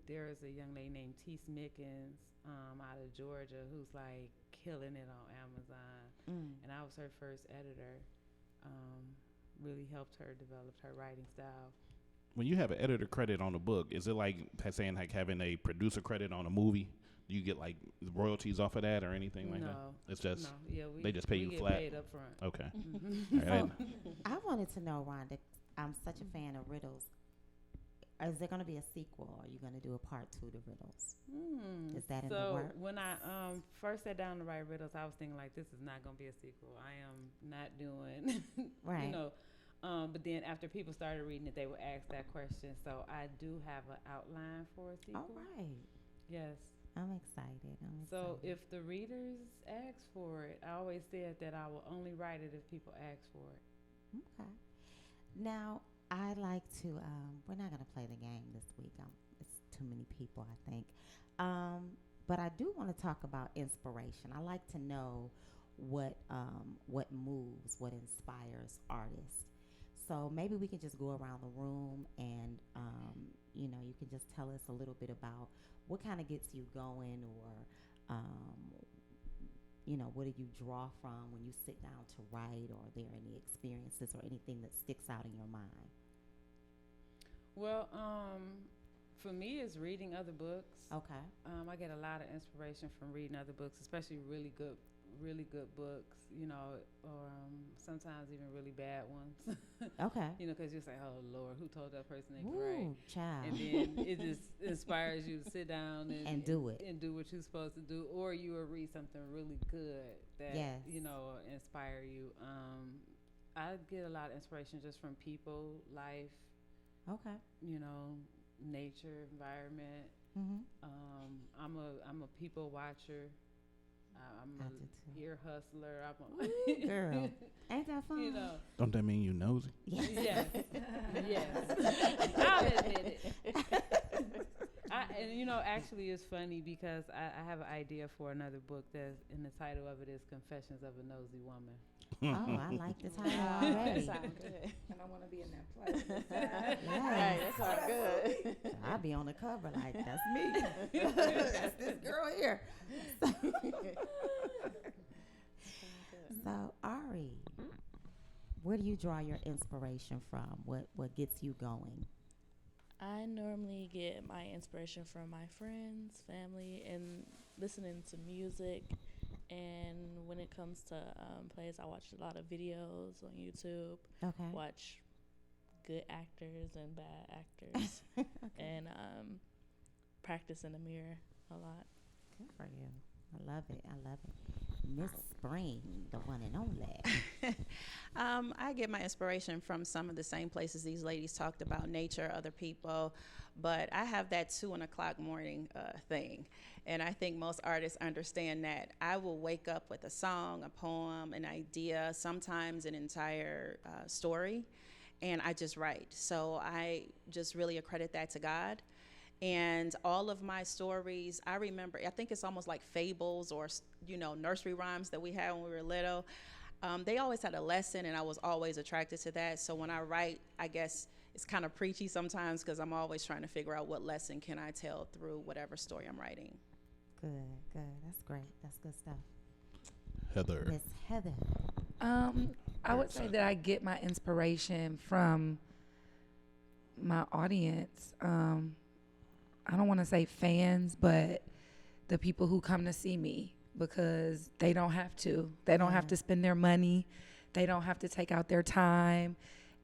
F: There is a young lady named Teese Mickens out of Georgia who's like killing it on Amazon. And I was her first editor. Really helped her develop her writing style.
A: When you have an editor credit on a book, is it like saying like having a producer credit on a movie? Do you get like royalties off of that or anything like that? It's just they just pay you
F: get
A: flat.
F: Paid up front.
A: Okay.
B: So, I wanted to know, Rhonda, I'm such a fan of riddles. Is there going to be a sequel? Or are you going to do a part 2 to riddles? Is that in the works?
F: So when I first sat down to write riddles, I was thinking like, this is not going to be a sequel. I am not doing,
B: right.
F: You know. But then after people started reading it, they would ask that question. So I do have an outline for a sequel.
B: All right.
F: Yes.
B: I'm excited.
F: So if the readers ask for it, I always said that I will only write it if people ask for it.
B: Okay. Now, I like to, we're not going to play the game this week. It's too many people, I think. But I do want to talk about inspiration. I like to know what moves, what inspires artists. So maybe we can just go around the room and, you can just tell us a little bit about what kind of gets you going or, what do you draw from when you sit down to write, or are there any experiences or anything that sticks out in your mind?
F: Well, for me, it's reading other books.
B: Okay.
F: I get a lot of inspiration from reading other books, especially really good books, or sometimes even really bad ones.
B: Okay.
F: Because you say, oh, Lord, who told that person they could
B: Ooh,
F: write?
B: child.
F: And then it just inspires you to sit down
B: and do it.
F: And do what you're supposed to do. Or you will read something really good that, inspire you. I get a lot of inspiration just from people, life.
B: Okay.
F: Nature, environment. I'm a people watcher. I'm a ear hustler.
B: Ooh, girl, ain't that fun?
A: Don't that mean you nosy?
F: Yes. Yes. I'll admit it. Actually, it's funny because I have an idea for another book and the title of it is Confessions of a Nosy Woman.
B: Oh, I like the title already.
M: That sounds good. And I want to be in that play.
B: Yes.
P: Right, that sounds good.
B: So I'll be on the cover like, that's me. That's this girl here. So, Ari, where do you draw your inspiration from? What gets you going?
N: I normally get my inspiration from my friends, family, and listening to music. And when it comes to plays, I watch a lot of videos on YouTube.
B: Okay.
N: Watch good actors and bad actors.
B: Okay.
N: And practice in the mirror a lot.
B: Good for you. I love it. Miss Spring, the one and only.
L: I get my inspiration from some of the same places these ladies talked about, nature, other people, but I have that 2:00 morning thing, and I think most artists understand that. I will wake up with a song, a poem, an idea, sometimes an entire story, and I just write. So I just really accredit that to God. And all of my stories, I remember, I think it's almost like fables or, nursery rhymes that we had when we were little. They always had a lesson, and I was always attracted to that. So when I write, I guess it's kind of preachy sometimes because I'm always trying to figure out what lesson can I tell through whatever story I'm writing.
B: Good. That's great. That's good stuff.
A: Heather.
B: Miss Heather.
M: I would say that I get my inspiration from my audience, I don't want to say fans, but the people who come to see me, because they don't have to. They don't have to spend their money. They don't have to take out their time,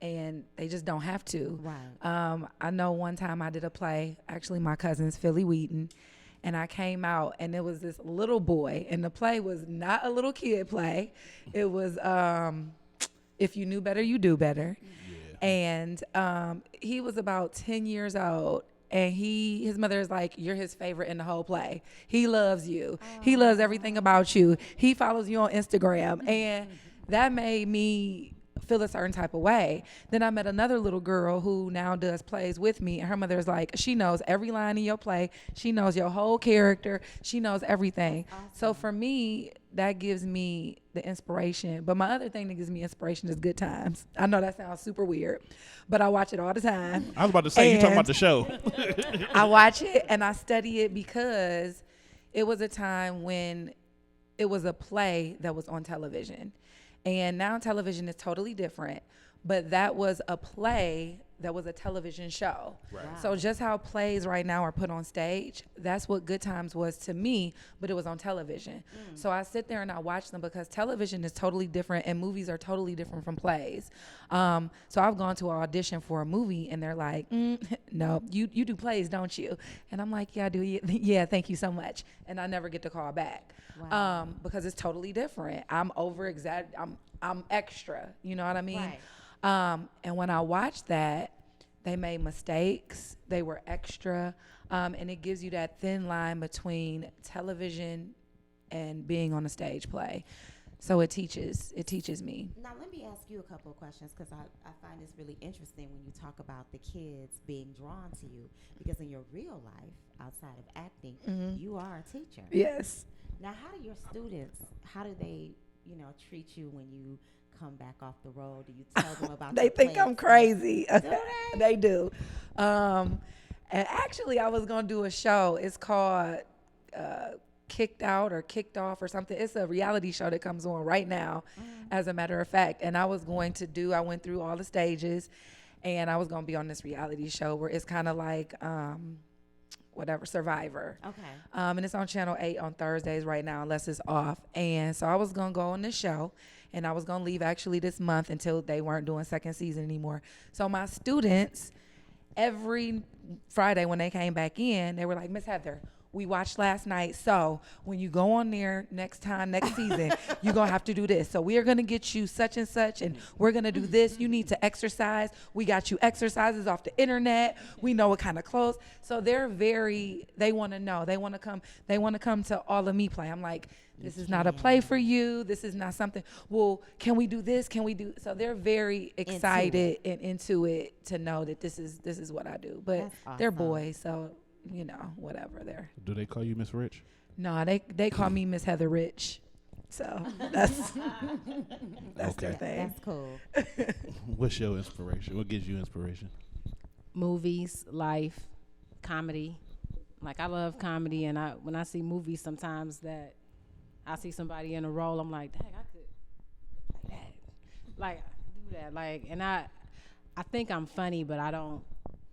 M: and they just don't have to.
B: Right.
M: I know one time I did a play, actually my cousin's Philly Wheaton, and I came out and it was this little boy, and the play was not a little kid play. It was If You Knew Better, You Do Better. Yeah. And he was about 10 years old. And his mother is like, you're his favorite in the whole play. He loves you. He loves everything about you. He follows you on Instagram. And that made me feel a certain type of way. Then I met another little girl who now does plays with me. And her mother is like, she knows every line in your play. She knows your whole character. She knows everything. Awesome. So for me, that gives me the inspiration. But my other thing that gives me inspiration is Good Times. I know that sounds super weird, but I watch it all the time.
A: I was about to say, you're talking about the show.
M: I watch it and I study it because it was a time when it was a play that was on television. And now television is totally different, but that was a play that was a television show. Right. Wow. So just how plays right now are put on stage, that's what Good Times was to me, but it was on television. So I sit there and I watch them because television is totally different and movies are totally different from plays. So I've gone to an audition for a movie and they're like, no, you do plays, don't you? And I'm like, yeah, I do. Yeah, thank you so much. And I never get the call back. Wow. Because it's totally different. I'm I'm extra, you know what I mean? Right. And when I watched that, they made mistakes. They were extra. And it gives you that thin line between television and being on a stage play. So it teaches me.
B: Now, let me ask you a couple of questions because I find this really interesting when you talk about the kids being drawn to you. Because in your real life, outside of acting, you are a teacher.
M: Yes.
B: Now, how do your students, treat you when you come back off the road? Do you tell them about
M: They think I'm crazy.
B: Do they?
M: They do. And actually, I was going to do a show. It's called Kicked Out or Kicked Off or something. It's a reality show that comes on right now, as a matter of fact. And I went through all the stages, and I was going to be on this reality show where it's kind of like Survivor.
B: Okay.
M: And it's on Channel 8 on Thursdays right now, unless it's off. And so I was going to go on this show, and I was going to leave actually this month until they weren't doing second season anymore. So my students, every Friday when they came back in, they were like, Miss Heather, we watched last night. So when you go on there next season, you're going to have to do this. So we are going to get you such and such, and we're going to do this. You need to exercise. We got you exercises off the internet. We know what kind of clothes. So they want to know. They want to come to All of Me play. I'm like, this is not a play for you. This is not something. Well, can we do this? Can we do? So they're very excited and into it to know that this is what I do. But they're boys, so whatever.
A: Do they call you Miss Rich?
M: No, they call me Miss Heather Rich. So that's their thing.
B: That's cool.
A: What's your inspiration? What gives you inspiration?
O: Movies, life, comedy. Like, I love comedy, and when I see movies sometimes that I see somebody in a role, I'm like, dang, I could play that. Like, do that. Like, and I think I'm funny, but I don't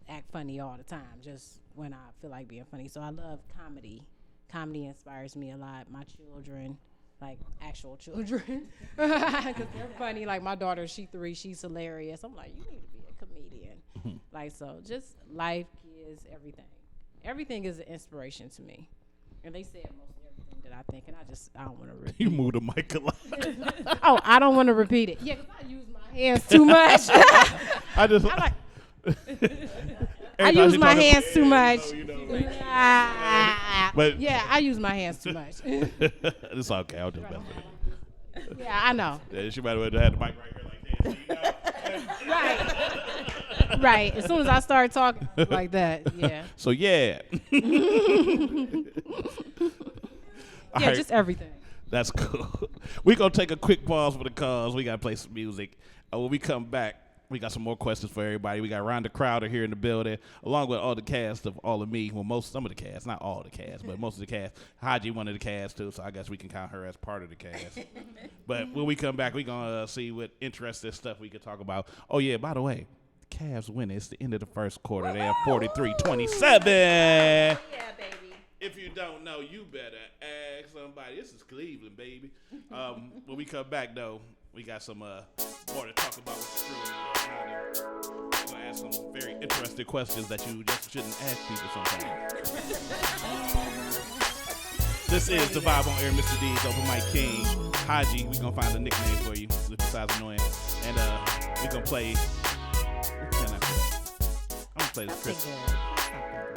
O: act funny all the time, just when I feel like being funny. So I love comedy. Comedy inspires me a lot. My children, like actual children, because they're funny. Like, my daughter, she's 3, she's hilarious. I'm like, you need to be a comedian. Like, so just life, kids, everything. Everything is an inspiration to me. And they said most everything that I think, and I don't want to repeat.
A: You move the mic a lot.
O: Oh, I don't want to repeat it. Yeah, because I use my hands too much. I use my hands too much.
A: But
O: yeah, I use my hands too much.
A: It's okay. I'll just mess with it.
O: Yeah, I know.
A: Yeah, she might have had the mic right here like this.
O: Right. Right. As soon as I start talking like that, yeah.
A: So, yeah.
O: Yeah, just everything.
A: That's cool. We're going to take a quick pause for the cause. We got to play some music. When we come back, we got some more questions for everybody. We got Rhonda Crowder here in the building, along with all the cast of All of Me. Well, some of the cast, not all the cast, but most of the cast. Haji, one of the cast, too, so I guess we can count her as part of the cast. But when we come back, we're going to see what interesting stuff we could talk about. Oh, yeah, by the way, Cavs winning. It's the end of the first quarter. They have 43-27.
K: Yeah, baby.
A: If you don't know, you better ask somebody. This is Cleveland, baby. When we come back, though, we got some more to talk about with Screw. We're going to ask some very interesting questions that you just shouldn't ask people sometimes. This is the Vibe on Air. Mr. D's over Mike King. Haji, we're going to find a nickname for you besides annoying. And we're going to play. What can I play? I'm going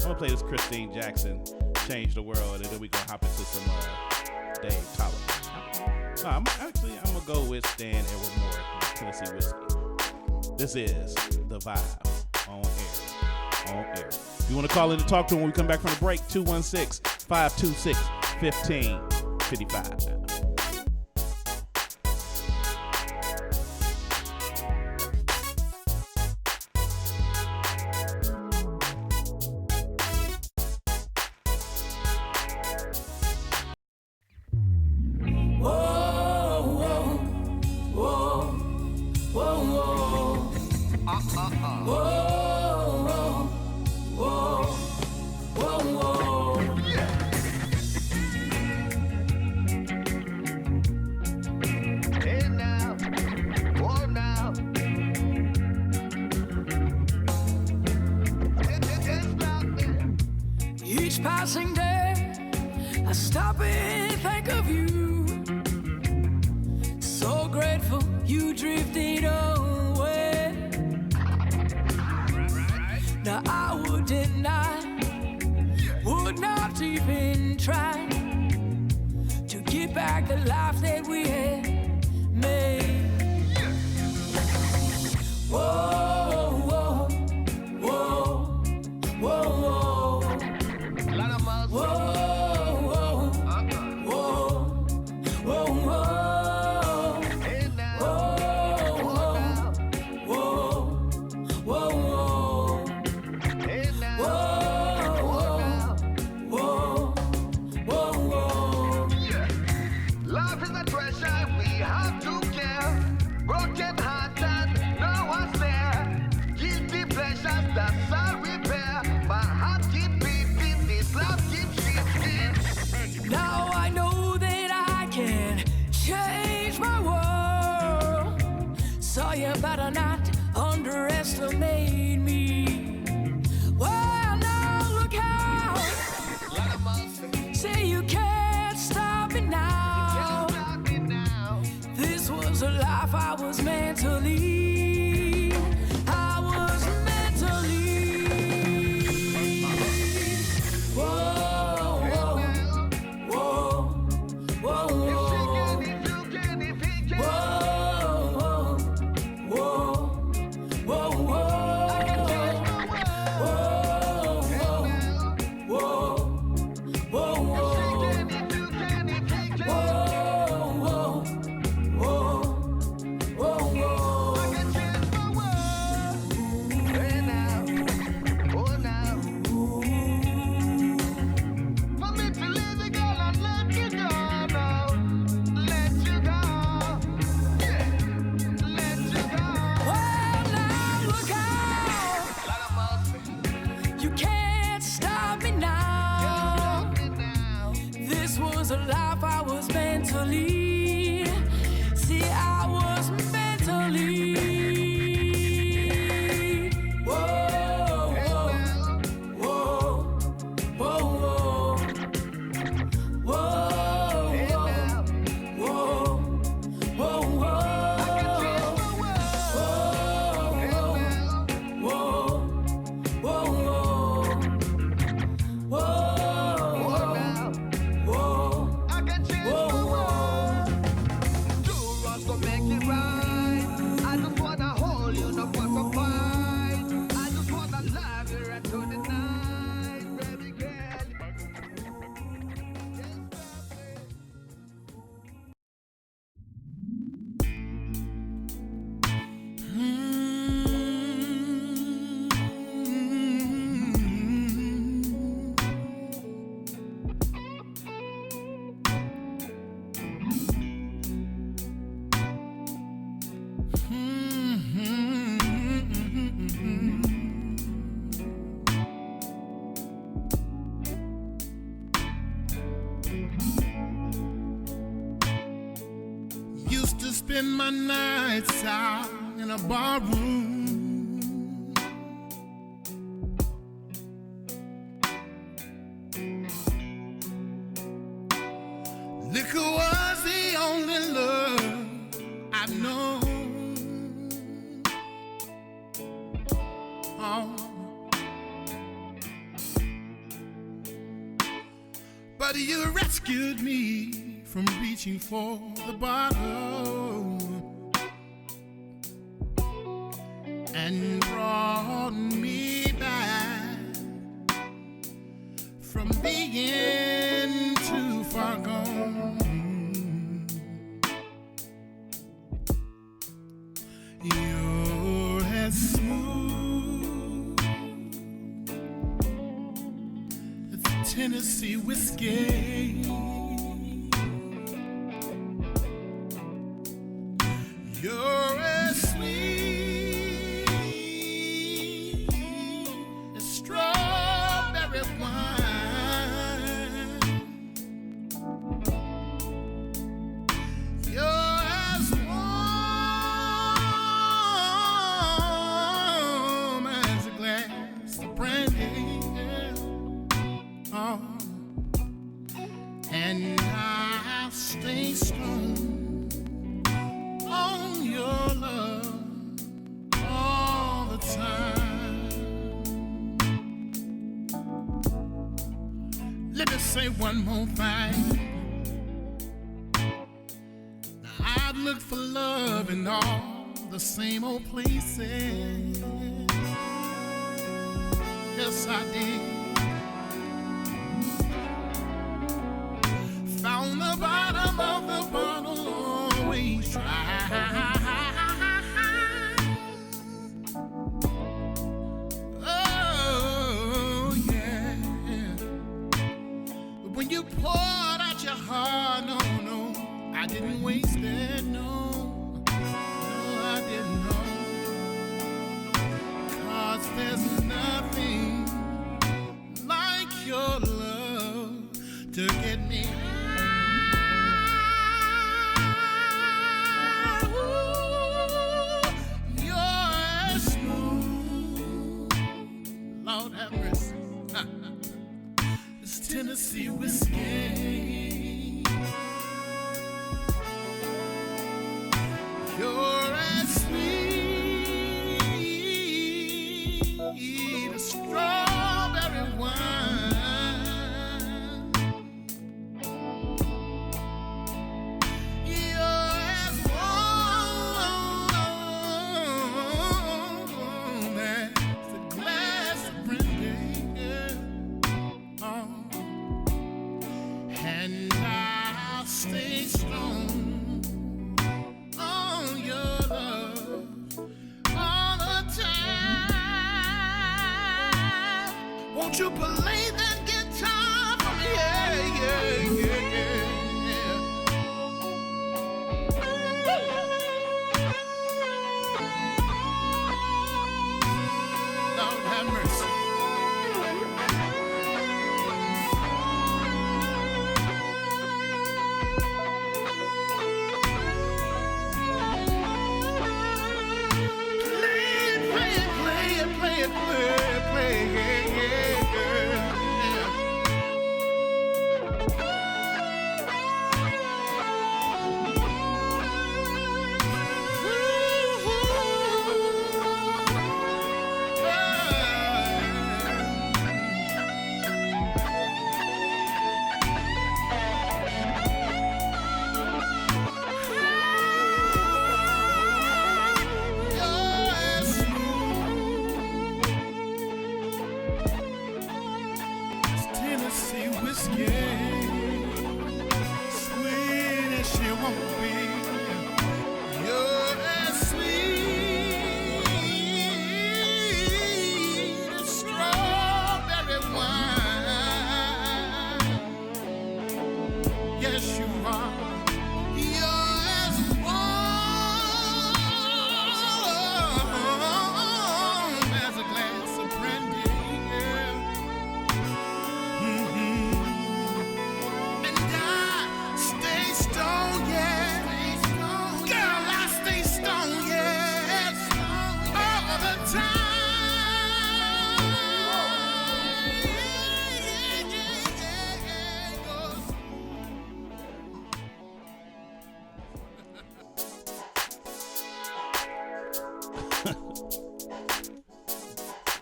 A: to play this Christine Jackson, Change the World, and then we're going to hop into some Dave Tyler. No, I'm going to go with Stan Edward Moore, Tennessee Whiskey. This is the Vibe on Air. If you want to call in and talk to him when we come back from the break, 216-526-1555.
Q: Each passing day, I stop and think of you. So grateful you drifted away. Now I would deny, would not even try to get back the life that we had made. Whoa, whoa, whoa, whoa, whoa. Whoa, whoa, whoa, whoa, whoa. Hey now. Whoa, whoa, whoa, whoa. Hey now. Whoa, whoa, whoa. Yeah. Love is a treasure we have to care. Broken heart and no one's there. Guilty pleasures that's all repair. My heart keep beating, this love keeps shifting. Now I know that I can change my world. So you better not underestimate me. Well, now look out. Say you can't stop me now. This was a life I was meant to lead. I was meant to lead. Whoa, whoa, whoa, whoa, whoa. Whoa, whoa, whoa.
H: Used to spend my nights out in a bar room. Liquor was the only love I've known. Oh. But you rescued me from reaching for the bottle and brought me back from being too far gone. You're as smooth as Tennessee whiskey. You're as sweet as strawberry wine. You're as warm as a glass of brandy. Oh, and I'll stay strong on your love all the time. Let me say one more thing. Now, I've looked for love in all the same old places. Yes, I did. Found the bottom of the bottle, always try. Oh, yeah. But when you poured out your heart, no, I didn't waste it, no, I didn't know. 'Cause there's nothing like your love to get me out. You're smooth, Lord have mercy. It's Tennessee whiskey. You're as sweet as strawberry wine.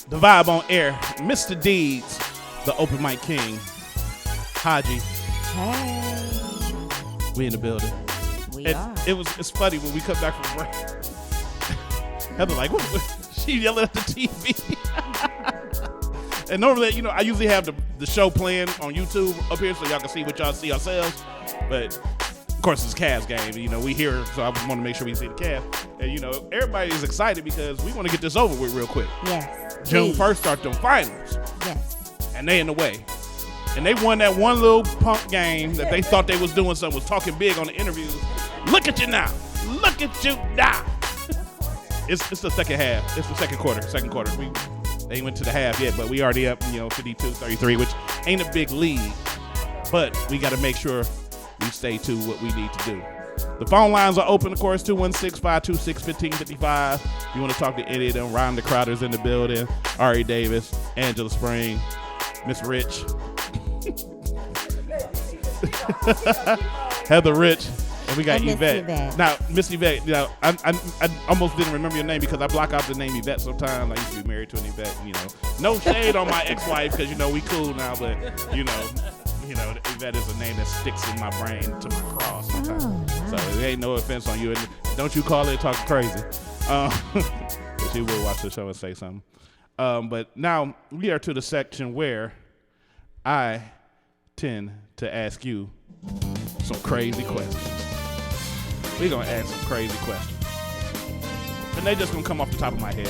A: The vibe on air, Mr. Deeds, the open mic king, Haji.
B: Hey.
A: We in the building.
B: We are.
A: It's funny when we come back from break. Heather like, she yelling at the TV. And normally, you know, I usually have the show playing on YouTube up here so y'all can see what y'all see ourselves. But of course, it's Cavs game. You know, we here, so I want to make sure we see the Cavs. And you know, everybody is excited because we want to get this over with real quick.
B: Yes.
A: June 1st start them finals.
B: Yes.
A: And they in the way. And they won that one little punk game that they thought they was doing something, was talking big on the interviews. Look at you now. Look at you now. It's the second half. It's the second quarter. They ain't went to the half yet, but we already up, 52-33, which ain't a big lead. But we got to make sure we stay to what we need to do. The phone lines are open, of course, 216-526-1555. If you want to talk to any of them, Rhonda Crowder's in the building, Ari Davis, Angela Spring, Miss Rich, Heather Rich, and we got Yvette. Now, Miss Yvette, I almost didn't remember your name because I block out the name Yvette sometimes. I used to be married to an Yvette, No shade on my ex-wife because, we cool now, but, Yvette is a name that sticks in my brain to my cross sometimes. So there ain't no offense on you. And don't you call it talking crazy. She will watch the show and say something. But now we are to the section where I tend to ask you some crazy questions. We're going to ask some crazy questions. And they just going to come off the top of my head.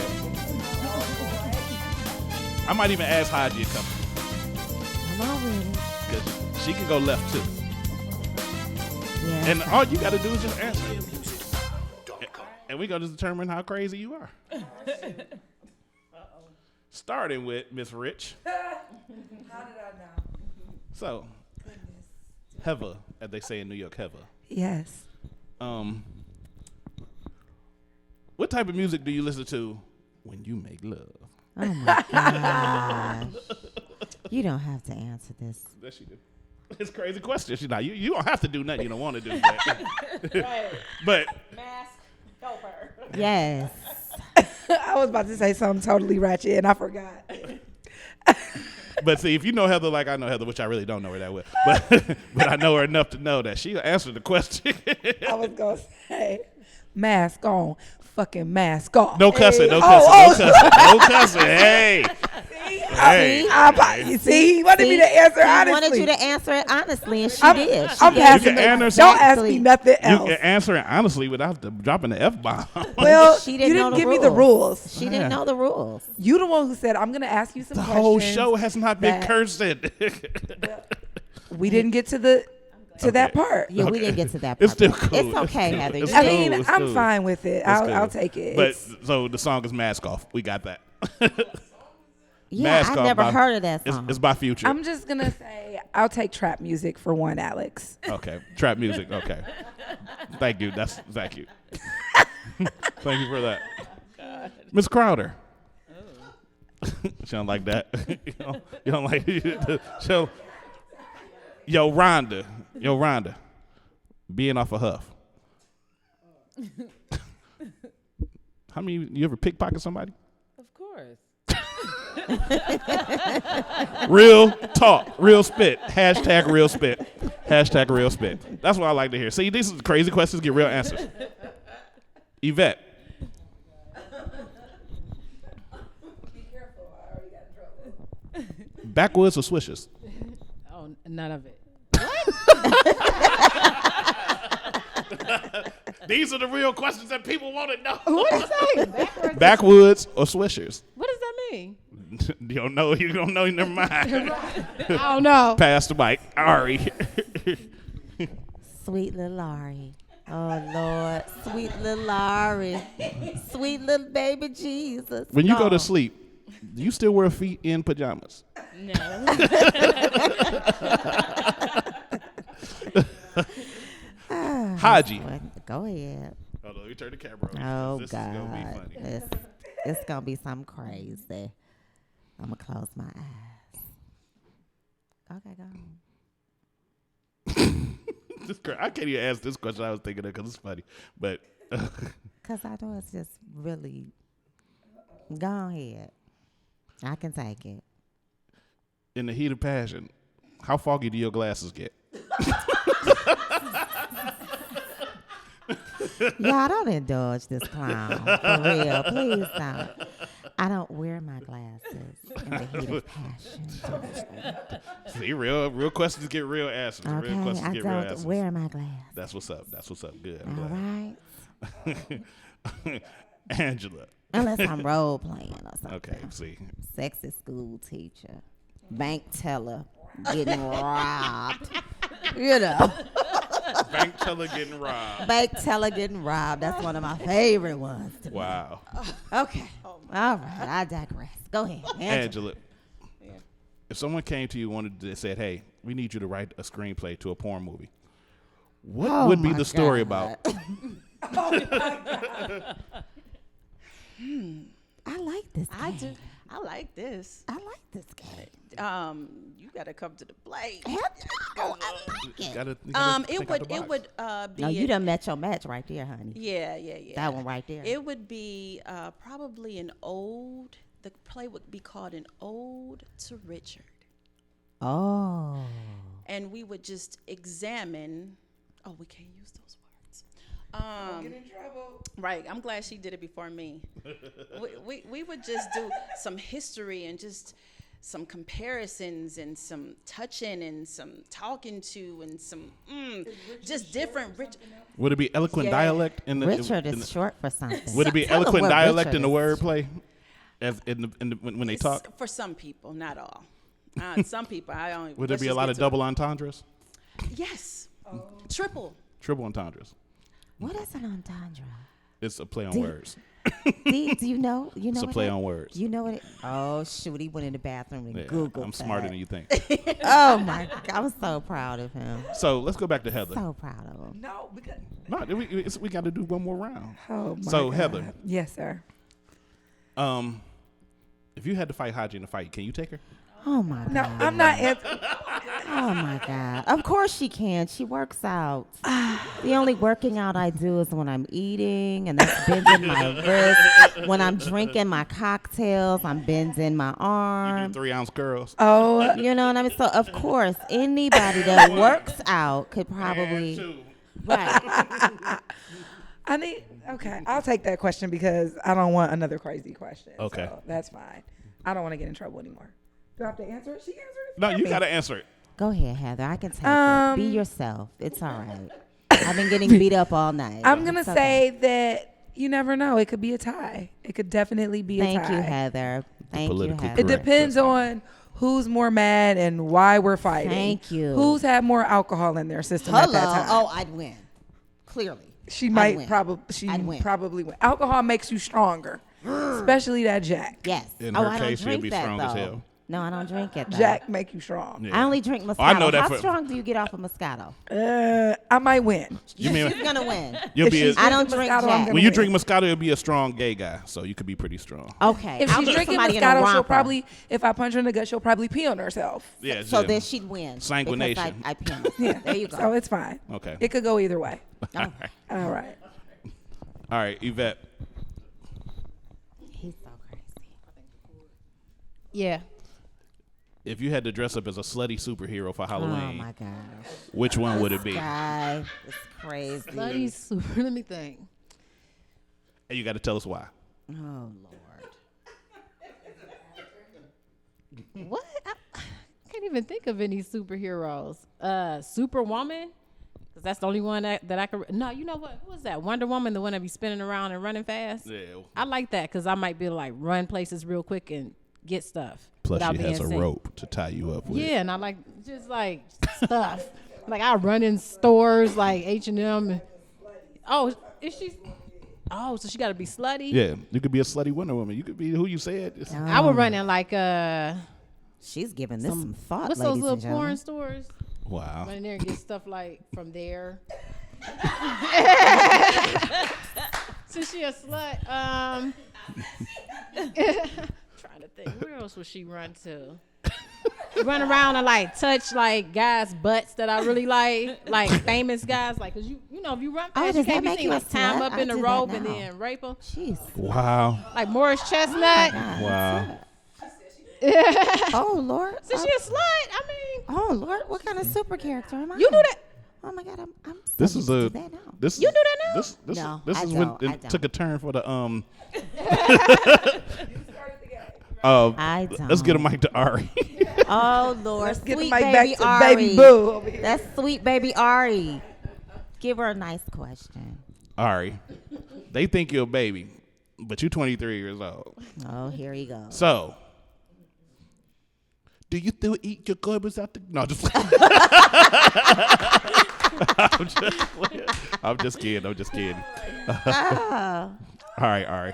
A: I might even ask Haji a couple.
B: I'm all ready.
A: Because she can go left too.
B: Yeah.
A: And all you got to do is just answer. And we're going to determine how crazy you are. Starting with Miss Rich.
M: How did I know?
A: So, Heather, as they say in New York, Heather.
M: Yes.
A: What type of music do you listen to when you make love?
B: Oh my gosh. You don't have to answer this.
A: Yes, you do. It's a crazy question. She's like, you don't have to do nothing you don't want to do. But
O: Mask, help her.
B: Yes.
M: I was about to say something totally ratchet and I forgot.
A: But see, if you know Heather like I know Heather, which I really don't know her that well, but I know her enough to know that she'll answer the question.
M: I was going to say, mask on, fucking mask off.
A: No cussing, no cussing. Hey.
M: You see, he wanted me to answer honestly.
B: He wanted you to answer it honestly, and she did.
M: I'm passing don't ask me nothing else.
A: You can answer it honestly without dropping the F-bomb.
M: Well,
B: she
M: you
B: didn't
M: give me the rules.
B: She didn't know the rules.
M: You the one who said, I'm going to ask you some questions.
A: The whole show has not been cursing.
M: We didn't get to that part.
B: Yeah, we didn't get to that part.
A: It's still cool.
B: It's okay, Heather.
M: I'm fine with it. I'll take it.
A: But so the song is Mask Off. We got that.
B: Yeah, I never heard of that song.
A: It's by Future.
M: I'm just going to say I'll take trap music for one, Alex.
A: Okay. Trap music. Okay. Thank you. Thank you. Thank you for that. Miss Crowder. Oh. She don't like that. You don't like it. Yo, Rhonda. Being off a huff. How many you ever pickpocket somebody?
F: Of course.
A: Real talk, real spit. Hashtag real spit. Hashtag real spit. That's what I like to hear. See, these are crazy questions, get real answers. Yvette.
M: Be careful, I already got in trouble.
A: Backwoods or Swishers?
O: Oh, none of it.
A: These are the real questions that people want to know.
O: What is that?
A: Backwoods or Swishers?
O: What does that mean?
A: You don't know. You don't know. Never mind.
O: I don't know.
A: Pass the mic. Ari.
B: Sweet little Ari. Oh, Lord. Sweet little Ari. Sweet little baby Jesus.
A: When you go to sleep, do you still wear feet in pajamas?
N: No.
A: Haji.
B: Go ahead.
A: Hold on, let me turn the camera on.
B: Oh,
A: this
B: God.
A: is going to be funny.
B: It's going to be something crazy. I'm going to close my eyes. Okay, go on.
A: I can't even ask this question I was thinking of because it's funny. But
B: because I know it's just really... Go ahead. I can take it.
A: In the heat of passion, how foggy do your glasses get?
B: Y'all don't indulge this clown. For real. Please don't. I don't wear my glasses in the heat of passion.
A: See, real questions get real answers.
B: Okay,
A: Real questions
B: I
A: get real
B: don't
A: answers.
B: wear my glasses.
A: That's what's up. That's what's up. Good.
B: All right.
A: Angela.
B: Unless I'm role playing or something.
A: Okay, see.
B: Sexy school teacher. Bank teller getting robbed. You know.
A: Bank teller getting robbed.
B: Bank teller getting robbed. That's one of my favorite ones.
A: Wow.
B: Okay. All right. I digress. Go ahead.
A: Angela. If someone came to you and said, hey, we need you to write a screenplay to a porn movie, what would be the story about?
B: I like this guy.
L: I do. I like this.
B: I like this guy.
L: You gotta come to the plate.
B: I like it.
L: It would be.
B: No, you done met your match right there, honey.
L: Yeah.
B: That one right there.
L: It would be probably an ode. The play would be called An Ode to Richard.
B: Oh.
L: And we would just examine. Oh, we can't use those words.
M: Don't get in trouble.
L: Right. I'm glad she did it before me. we would just do some history and just some comparisons and some touching and some talking to and some just different.
A: Would it be eloquent dialect in the
B: Richard is short for something.
A: Would it be eloquent dialect in the wordplay, as when they talk?
L: For some people, not all. Some people, I only.
A: Would there be a lot of double entendres?
L: Yes. Triple
A: entendres.
B: What is an entendre?
A: It's a play on words.
B: Do you know?
A: It's a play on words.
B: You know what? Oh shoot! He went in the bathroom and Googled.
A: I'm smarter than you think.
B: Oh my God! I'm so proud of him.
A: So let's go back to Heather.
B: So proud of him.
M: No, because
A: we got to do one more round.
M: Oh my
A: So
M: God.
A: Heather.
M: Yes, sir.
A: If you had to fight Haji in a fight, can you take her?
B: Oh my God.
M: No, I'm not.
B: Oh my God. Of course she can. She works out. The only working out I do is when I'm eating, and that's bending my wrist. When I'm drinking my cocktails, I'm bending my arm.
A: You do 3-ounce curls.
B: Oh, you know what I mean? So of course, anybody that works out could probably. Right.
M: Okay, I'll take that question because I don't want another crazy question.
A: Okay.
M: So that's fine. I don't want to get in trouble anymore. Do I have to answer it? She answered it.
A: No, you got to answer it.
B: Go ahead, Heather. I can take it. Be yourself. It's all right. I've been getting beat up all night.
M: I'm going to say that you never know. It could be a tie. It could definitely be a tie.
B: Thank you, Heather. Thank you, Heather.
M: It depends on who's more mad and why we're fighting.
B: Thank you.
M: Who's had more alcohol in their system at that time.
B: Oh, I'd win. Clearly.
M: She might probably win. Alcohol makes you stronger, especially that Jack.
B: Yes.
A: In her case, she'll be strong as
B: though.
A: hell.
B: No, I don't drink it, though.
M: Jack make you strong.
A: Yeah.
B: I only drink Moscato.
A: I know that
B: How strong do you get off of Moscato?
M: I might win.
A: You mean
B: She's going to win.
A: You'll be
B: I don't drink Jack.
A: When you drink Moscato, you'll be a strong gay guy, so you could be pretty strong.
B: Okay.
M: If she's drinking Moscato, she'll probably, if I punch her in the gut, she'll probably pee on herself.
A: Yeah.
B: So then she'd win.
A: Sanguination.
B: I pee on her. Yeah. There you go.
M: So it's fine.
A: Okay.
M: It could go either way.
B: Oh.
M: All right.
A: All right, Yvette.
B: He's so crazy.
O: Yeah.
A: If you had to dress up as a slutty superhero for Halloween,
B: Oh my gosh.
A: which one would it be?
B: This guy is crazy.
O: Slutty super. Let me think.
A: And you got to tell us why.
B: Oh Lord.
O: What? I can't even think of any superheroes. Superwoman. Cause that's the only one that I could. No, you know what? Who was that? Wonder Woman, the one that be spinning around and running fast.
A: Yeah.
O: I like that because I might be able to like run places real quick and get stuff.
A: Plus,
O: without
A: she has a
O: being seen.
A: rope to tie you up with.
O: Yeah, and I like just like stuff. Like I run in stores like H&M. Oh, is she? Oh, so she got to be slutty.
A: Yeah, you could be a slutty Wonder Woman. You could be who you said.
O: I would run in like
B: She's giving this some thought.
O: What's those little porn stores?
A: Wow.
O: Run in there and get stuff like from there. Since she a slut, trying to think, where else would she run to? Run around and like touch like guys' butts that I really like famous guys, like, cause you know if you run fast, you can't be seen like tie them up in the rope and then rape them.
B: Jeez.
A: Wow.
O: Like Morris Chestnut.
A: Wow.
B: Oh Lord.
O: Since she a slut, I mean.
B: Oh Lord, what kind of super character am I?
O: You do that.
B: Oh my God, I'm
A: This
B: so
A: is
B: used
A: a.
B: to that now.
A: This
O: You do that now?
A: This
B: No,
A: this
B: I
A: is when
B: don't, I
A: it took a turn for the
B: I
A: Let's get a
B: don't.
A: mic to Ari.
B: Oh Lord,
M: Let's get the
B: sweet
M: mic back
B: baby
M: to
B: Ari.
M: baby boo over here.
B: That's sweet baby Ari. Give her a nice question.
A: Ari, they think you're a baby, but you're 23 years old.
B: Oh, here he goes.
A: So, do you still eat your garbage out the? No, just. I'm just kidding.
B: Ah.
A: All right, Ari.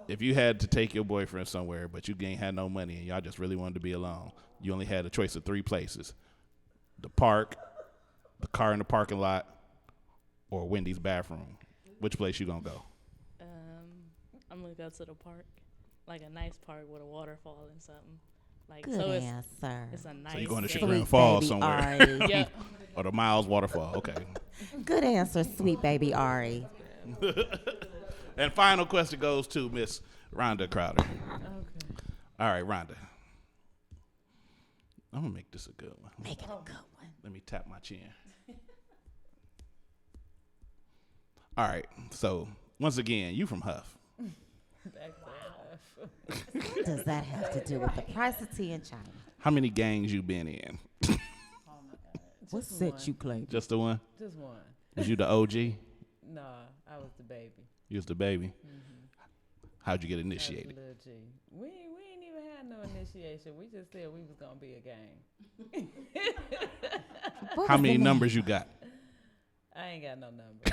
A: If you had to take your boyfriend somewhere, but you ain't had no money and y'all just really wanted to be alone, you only had a choice of 3 places: the park, the car in the parking lot, or Wendy's bathroom. Which place you gonna go?
N: I'm gonna go to the park, like a nice park with a waterfall and something. Like
B: Good
N: so
B: answer.
N: it's a nice.
A: So you're going to
N: day.
A: Chagrin Falls
B: baby
A: somewhere.
B: Ari.
N: Yep.
A: Or the Miles Waterfall. Okay.
B: Good answer, sweet baby Ari.
A: And final question goes to Miss Rhonda Crowder.
F: Okay.
A: All right, Rhonda. I'm gonna make this a good one.
B: Make it a good one.
A: Let me tap my chin. All right. So once again, you from Huff.
B: What does that have to do with the price of tea in China?
A: How many gangs you been in?
B: What set you claim?
A: Just the one?
F: Just one.
A: Was you the OG?
F: No, I was the baby.
A: You was the baby?
F: Mm-hmm.
A: How'd you get initiated?
F: Little G. We ain't even had no initiation. We just said we was gonna be a gang.
A: How many numbers you got?
F: I ain't got no number.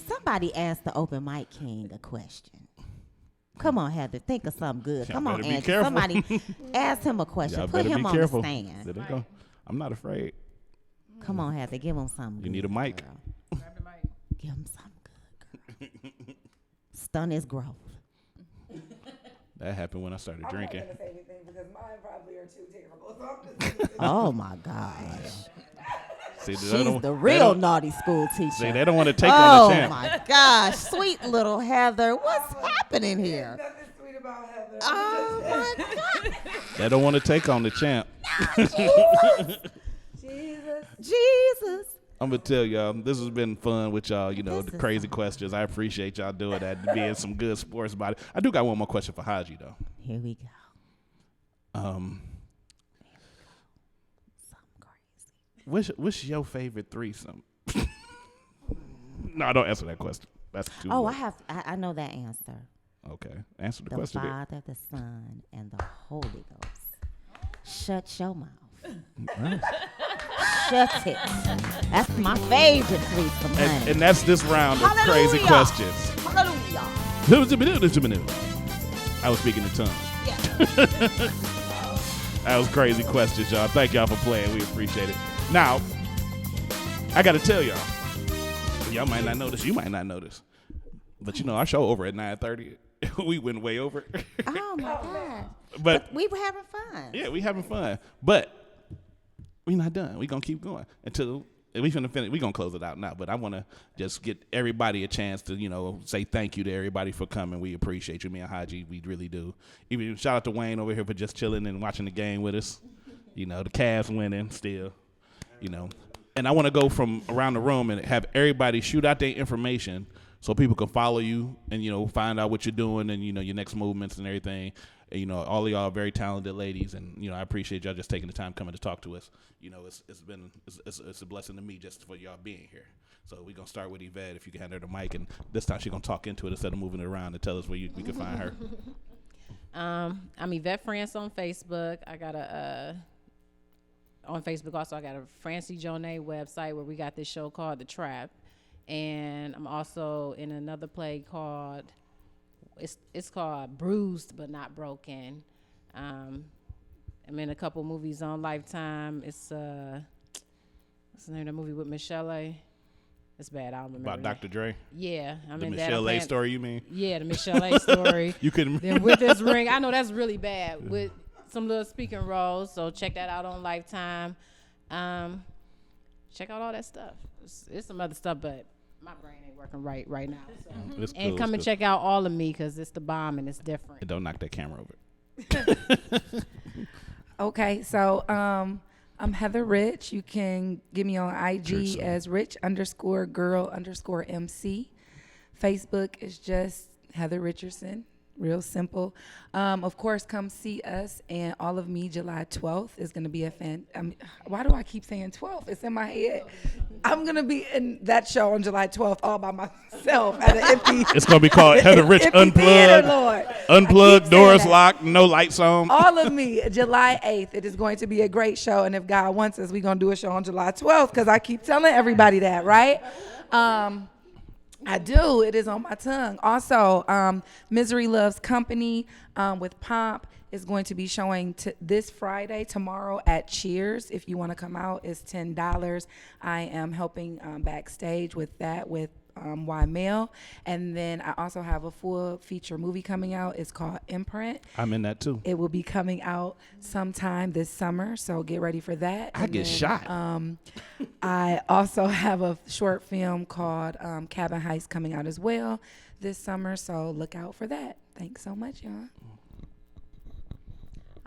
B: Somebody asked the open mic king a question. Come on, Heather. Think of something good. Come on, Angie.
A: Careful.
B: Somebody ask him a question.
A: Y'all
B: Put
A: better
B: him
A: be
B: on
A: careful.
B: the stand.
A: There they go. I'm not afraid.
B: Come on, Heather. Give him something.
A: You need a mic.
B: Girl. Give him something good, girl. Stun his growth.
A: That happened when I started drinking.
M: I'm not gonna say anything because mine probably are too terrible. So I'm just
B: Oh my gosh.
A: See,
B: She's the real naughty school teacher.
A: See, they don't want to take on the champ.
B: Oh my gosh, sweet little Heather. What's happening here?
M: nothing sweet about Heather.
B: Oh my God.
A: They don't want to take on the champ.
B: Jesus.
A: I'm going to tell y'all, this has been fun with y'all, you know,
B: This
A: the
B: is
A: crazy questions. I appreciate y'all doing that, being some good sports about it. I do got one more question for Haji, though.
B: Here we go.
A: What's your favorite threesome? No, don't answer that question. That's too
B: Oh,
A: low.
B: I know that answer.
A: Okay. Answer the
B: The
A: question. then.
B: Father, the Son, and the Holy Ghost. Shut your mouth.
A: Right.
B: Shut it. That's my favorite threesome, honey.
A: And that's this round of crazy
B: Hallelujah.
A: questions.
B: Hallelujah.
A: I was speaking in tongues. That was crazy questions, y'all. Thank y'all for playing. We appreciate it. Now, I got to tell y'all. Y'all might not know this. You might not know this. But, you know, our show over at 9:30. We went way over.
B: Oh, my God.
A: But
B: we were having fun.
A: Yeah, we having fun. But we not done. We going to keep going until we finna finish. We going to close it out now. But I want to just get everybody a chance to, you know, say thank you to everybody for coming. We appreciate you. Me and Haji, we really do. Even shout out to Wayne over here for just chilling and watching the game with us. You know, the Cavs winning still, you know. And I want to go from around the room and have everybody shoot out their information so people can follow you and, you know, find out what you're doing and, you know, your next movements and everything. And, you know, all of y'all are very talented ladies. And, you know, I appreciate y'all just taking the time coming to talk to us. You know, it's a blessing to me just for y'all being here. So we're going to start with Yvette, if you can hand her the mic. And this time she's going to talk into it instead of moving it around and tell us where we can find her.
O: I'm Yvette France on Facebook. I got on Facebook also I got a Francie Jonay website where we got this show called The Trap. And I'm also in another play called it's called Bruised But Not Broken. I'm in a couple movies on Lifetime. It's what's the name of the movie with Michelle A? It's bad. I don't remember.
A: About Dr. Dre?
O: Yeah, I'm
A: the
O: in
A: Michelle
O: that.
A: A story, you mean?
O: Yeah, the Michelle A story.
A: You couldn't.
O: Then With This Ring, I know that's really bad with some little speaking roles. So check that out on Lifetime. Check out all that stuff. It's some other stuff, but My brain ain't working right now. So.
A: It's
O: And
A: cool,
O: come and
A: it's
O: check out All of Me because it's the bomb and it's different.
A: And don't knock that camera over.
M: Okay, so I'm Heather Rich. You can get me on IG as Rich_girl_MC. Facebook is just Heather Richardson. Real simple. Of course, come see us. And All of Me, July 12th is going to be a why do I keep saying 12th? It's in my head. I'm going to be in that show on July 12th all by myself at an empty.
A: It's going to be called Heather Rich Unplugged. Unplugged, doors locked, no lights on.
M: All of Me, July 8th. It is going to be a great show. And if God wants us, we're going to do a show on July 12th because I keep telling everybody that, right? I do. It is on my tongue. Also, Misery Loves Company with Pomp is going to be showing this Friday, tomorrow at Cheers. If you want to come out, it's $10. I am helping backstage with that with Y-Mail. And then I also have a full feature movie coming out. It's called Imprint.
A: I'm in that too.
M: It will be coming out sometime this summer, so get ready for that.
A: I get shot.
M: I also have a short film called Cabin Heist coming out as well this summer, so look out for that. Thanks so much, y'all.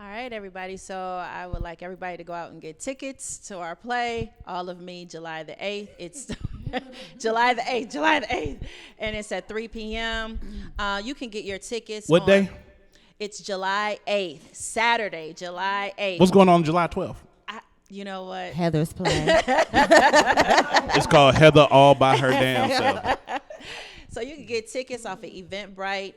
L: All right, everybody. So I would like everybody to go out and get tickets to our play, All of Me, July the 8th. It's July the 8th. And it's at 3 p.m. You can get your tickets.
A: What day?
L: It's July 8th, Saturday, July 8th.
A: What's going on July 12th?
L: You know what?
B: Heather's play.
A: It's called Heather all by her damn self.
L: So you can get tickets off of Eventbrite,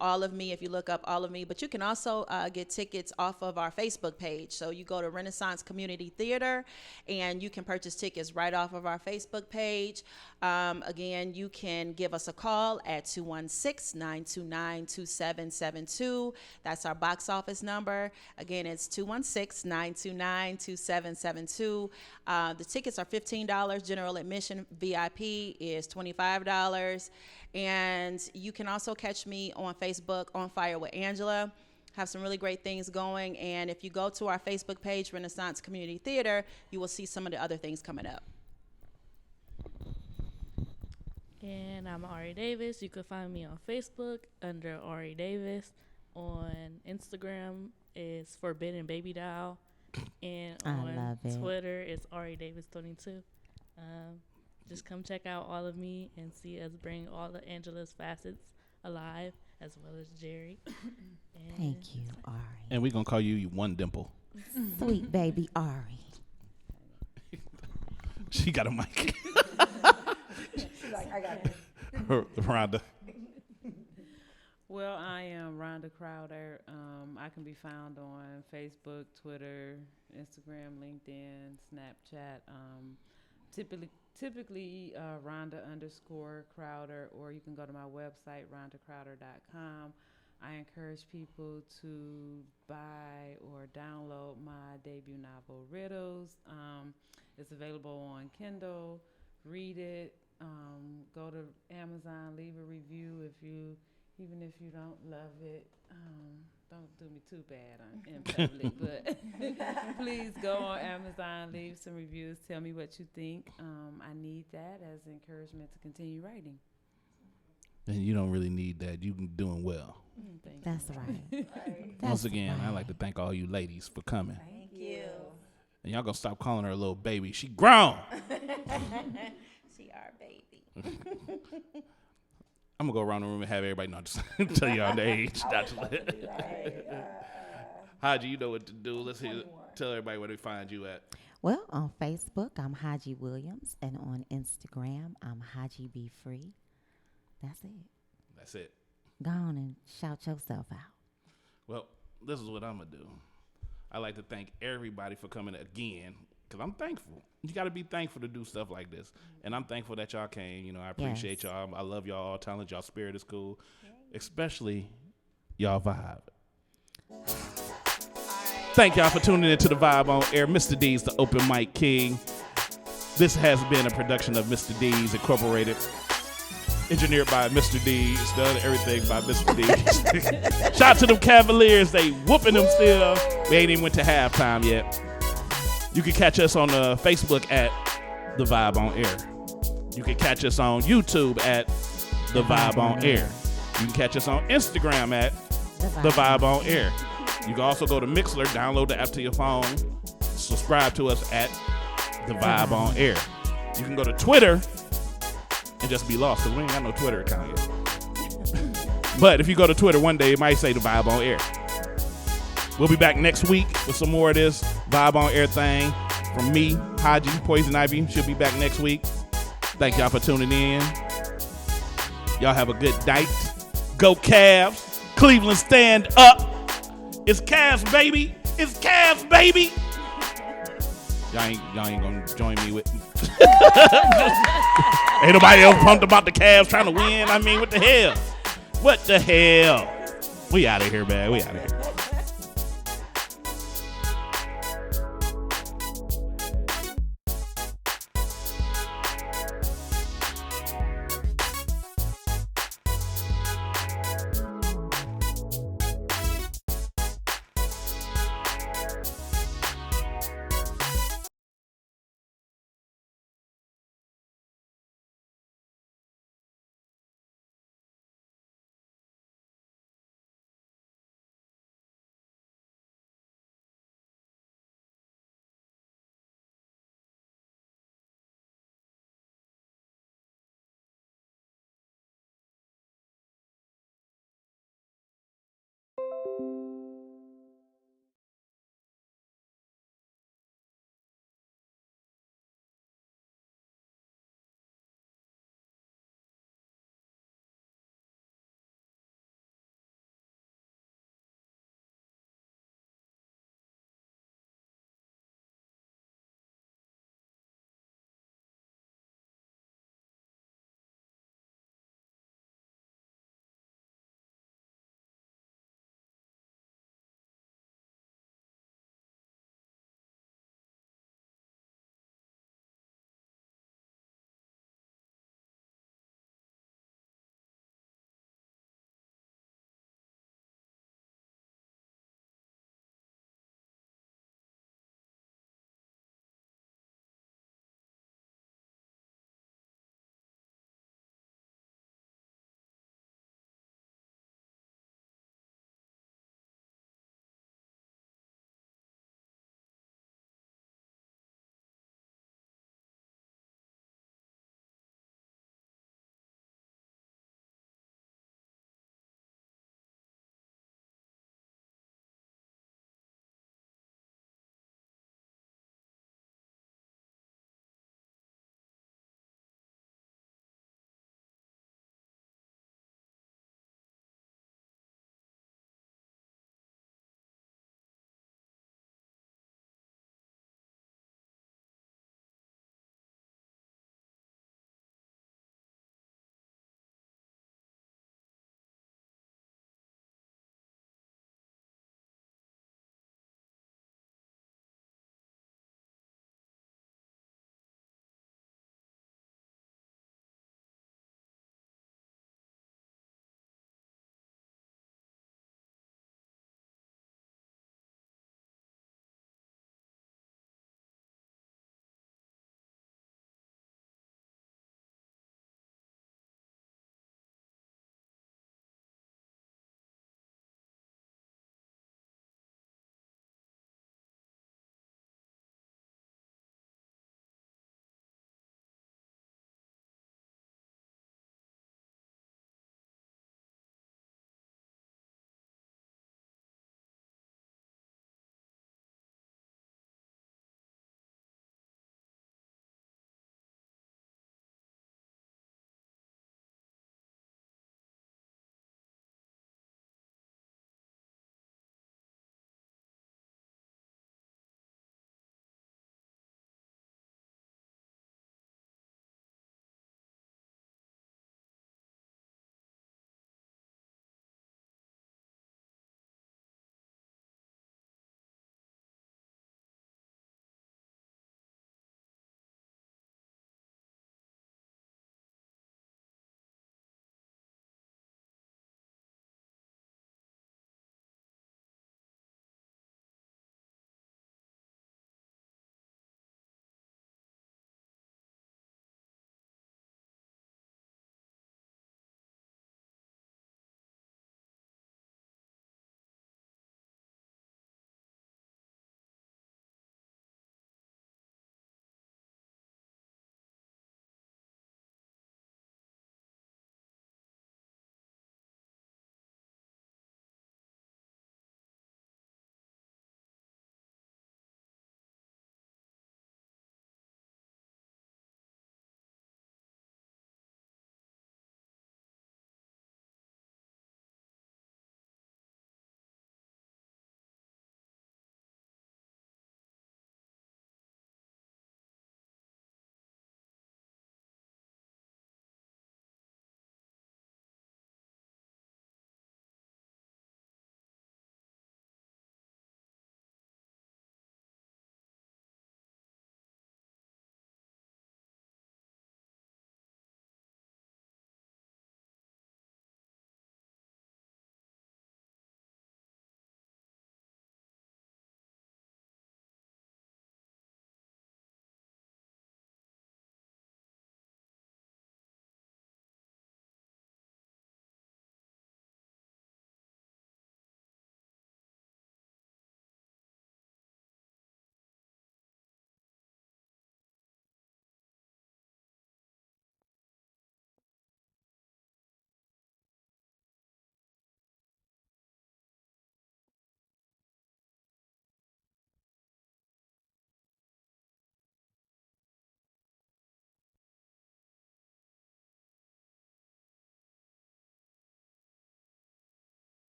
L: All of Me, if you look up All of Me. But you can also get tickets off of our Facebook page. So you go to Renaissance Community Theater, and you can purchase tickets right off of our Facebook page. Again, you can give us a call at 216-929-2772. That's our box office number. Again, it's 216-929-2772. The tickets are $15. General admission VIP is $25. And you can also catch me on Facebook, On Fire with Angela. Have some really great things going. And if you go to our Facebook page, Renaissance Community Theater, you will see some of the other things coming up.
N: And I'm Ari Davis. You can find me on Facebook under Ari Davis. On Instagram is Forbidden Baby Doll. And on Twitter it's Ari Davis 22. Just come check out All of Me and see us bring all the Angela's facets alive, as well as Jerry.
B: Thank you, Ari.
A: And we're going to call you One Dimple.
B: Sweet baby Ari.
A: She got a mic.
M: She's like, I got it.
A: Rhonda.
F: Well, I am Rhonda Crowder. I can be found on Facebook, Twitter, Instagram, LinkedIn, Snapchat. Typically Rhonda_Crowder, or you can go to my website, rhondacrowder.com. I encourage people to buy or download my debut novel, Riddles. It's available on Kindle. Read it. Go to Amazon, leave a review even if you don't love it. Don't do me too bad in public, but please go on Amazon, leave some reviews, tell me what you think. I need that as encouragement to continue writing.
A: And you don't really need that. You've been doing well.
B: That's right.
A: Once again, I'd like to thank all you ladies for coming.
L: Thank you.
A: And y'all gonna stop calling her a little baby. She grown.
L: She our baby.
A: I'm gonna go around the room and have everybody know, just tell y'all the age. Haji, you know what to do. Let's tell everybody where they find you at.
B: Well, on Facebook, I'm Haji Williams, and on Instagram, I'm Haji Be Free. That's it.
A: That's it.
B: Go on and shout yourself out.
A: Well, this is what I'm gonna do. I'd like to thank everybody for coming again, because I'm thankful. You got to be thankful to do stuff like this. And I'm thankful that y'all came. You know, I appreciate y'all. I love y'all all talent. Y'all spirit is cool. Especially y'all vibe. Thank y'all for tuning into The Vibe on Air. Mr. D's the Open Mic King. This has been a production of Mr. D's Incorporated. Engineered by Mr. D's. Done everything by Mr. D's. Shout out to them Cavaliers. They whooping them still. We ain't even went to halftime yet. You can catch us on Facebook at The Vibe on Air. You can catch us on YouTube at The Vibe on Air. You can catch us on Instagram at The Vibe on Air. You can also go to Mixler, download the app to your phone, subscribe to us at The Vibe on Air. You can go to Twitter and just be lost because we ain't got no Twitter account yet. But if you go to Twitter one day, it might say The Vibe on Air. We'll be back next week with some more of this Vibe on Air thing from me, Haji, Poison Ivy. She'll be back next week. Thank y'all for tuning in. Y'all have a good night. Go Cavs. Cleveland, stand up. It's Cavs, baby. It's Cavs, baby. Y'all ain't gonna join me with ain't nobody else pumped about the Cavs trying to win. I mean, what the hell? What the hell? We out of here, man. We out of here.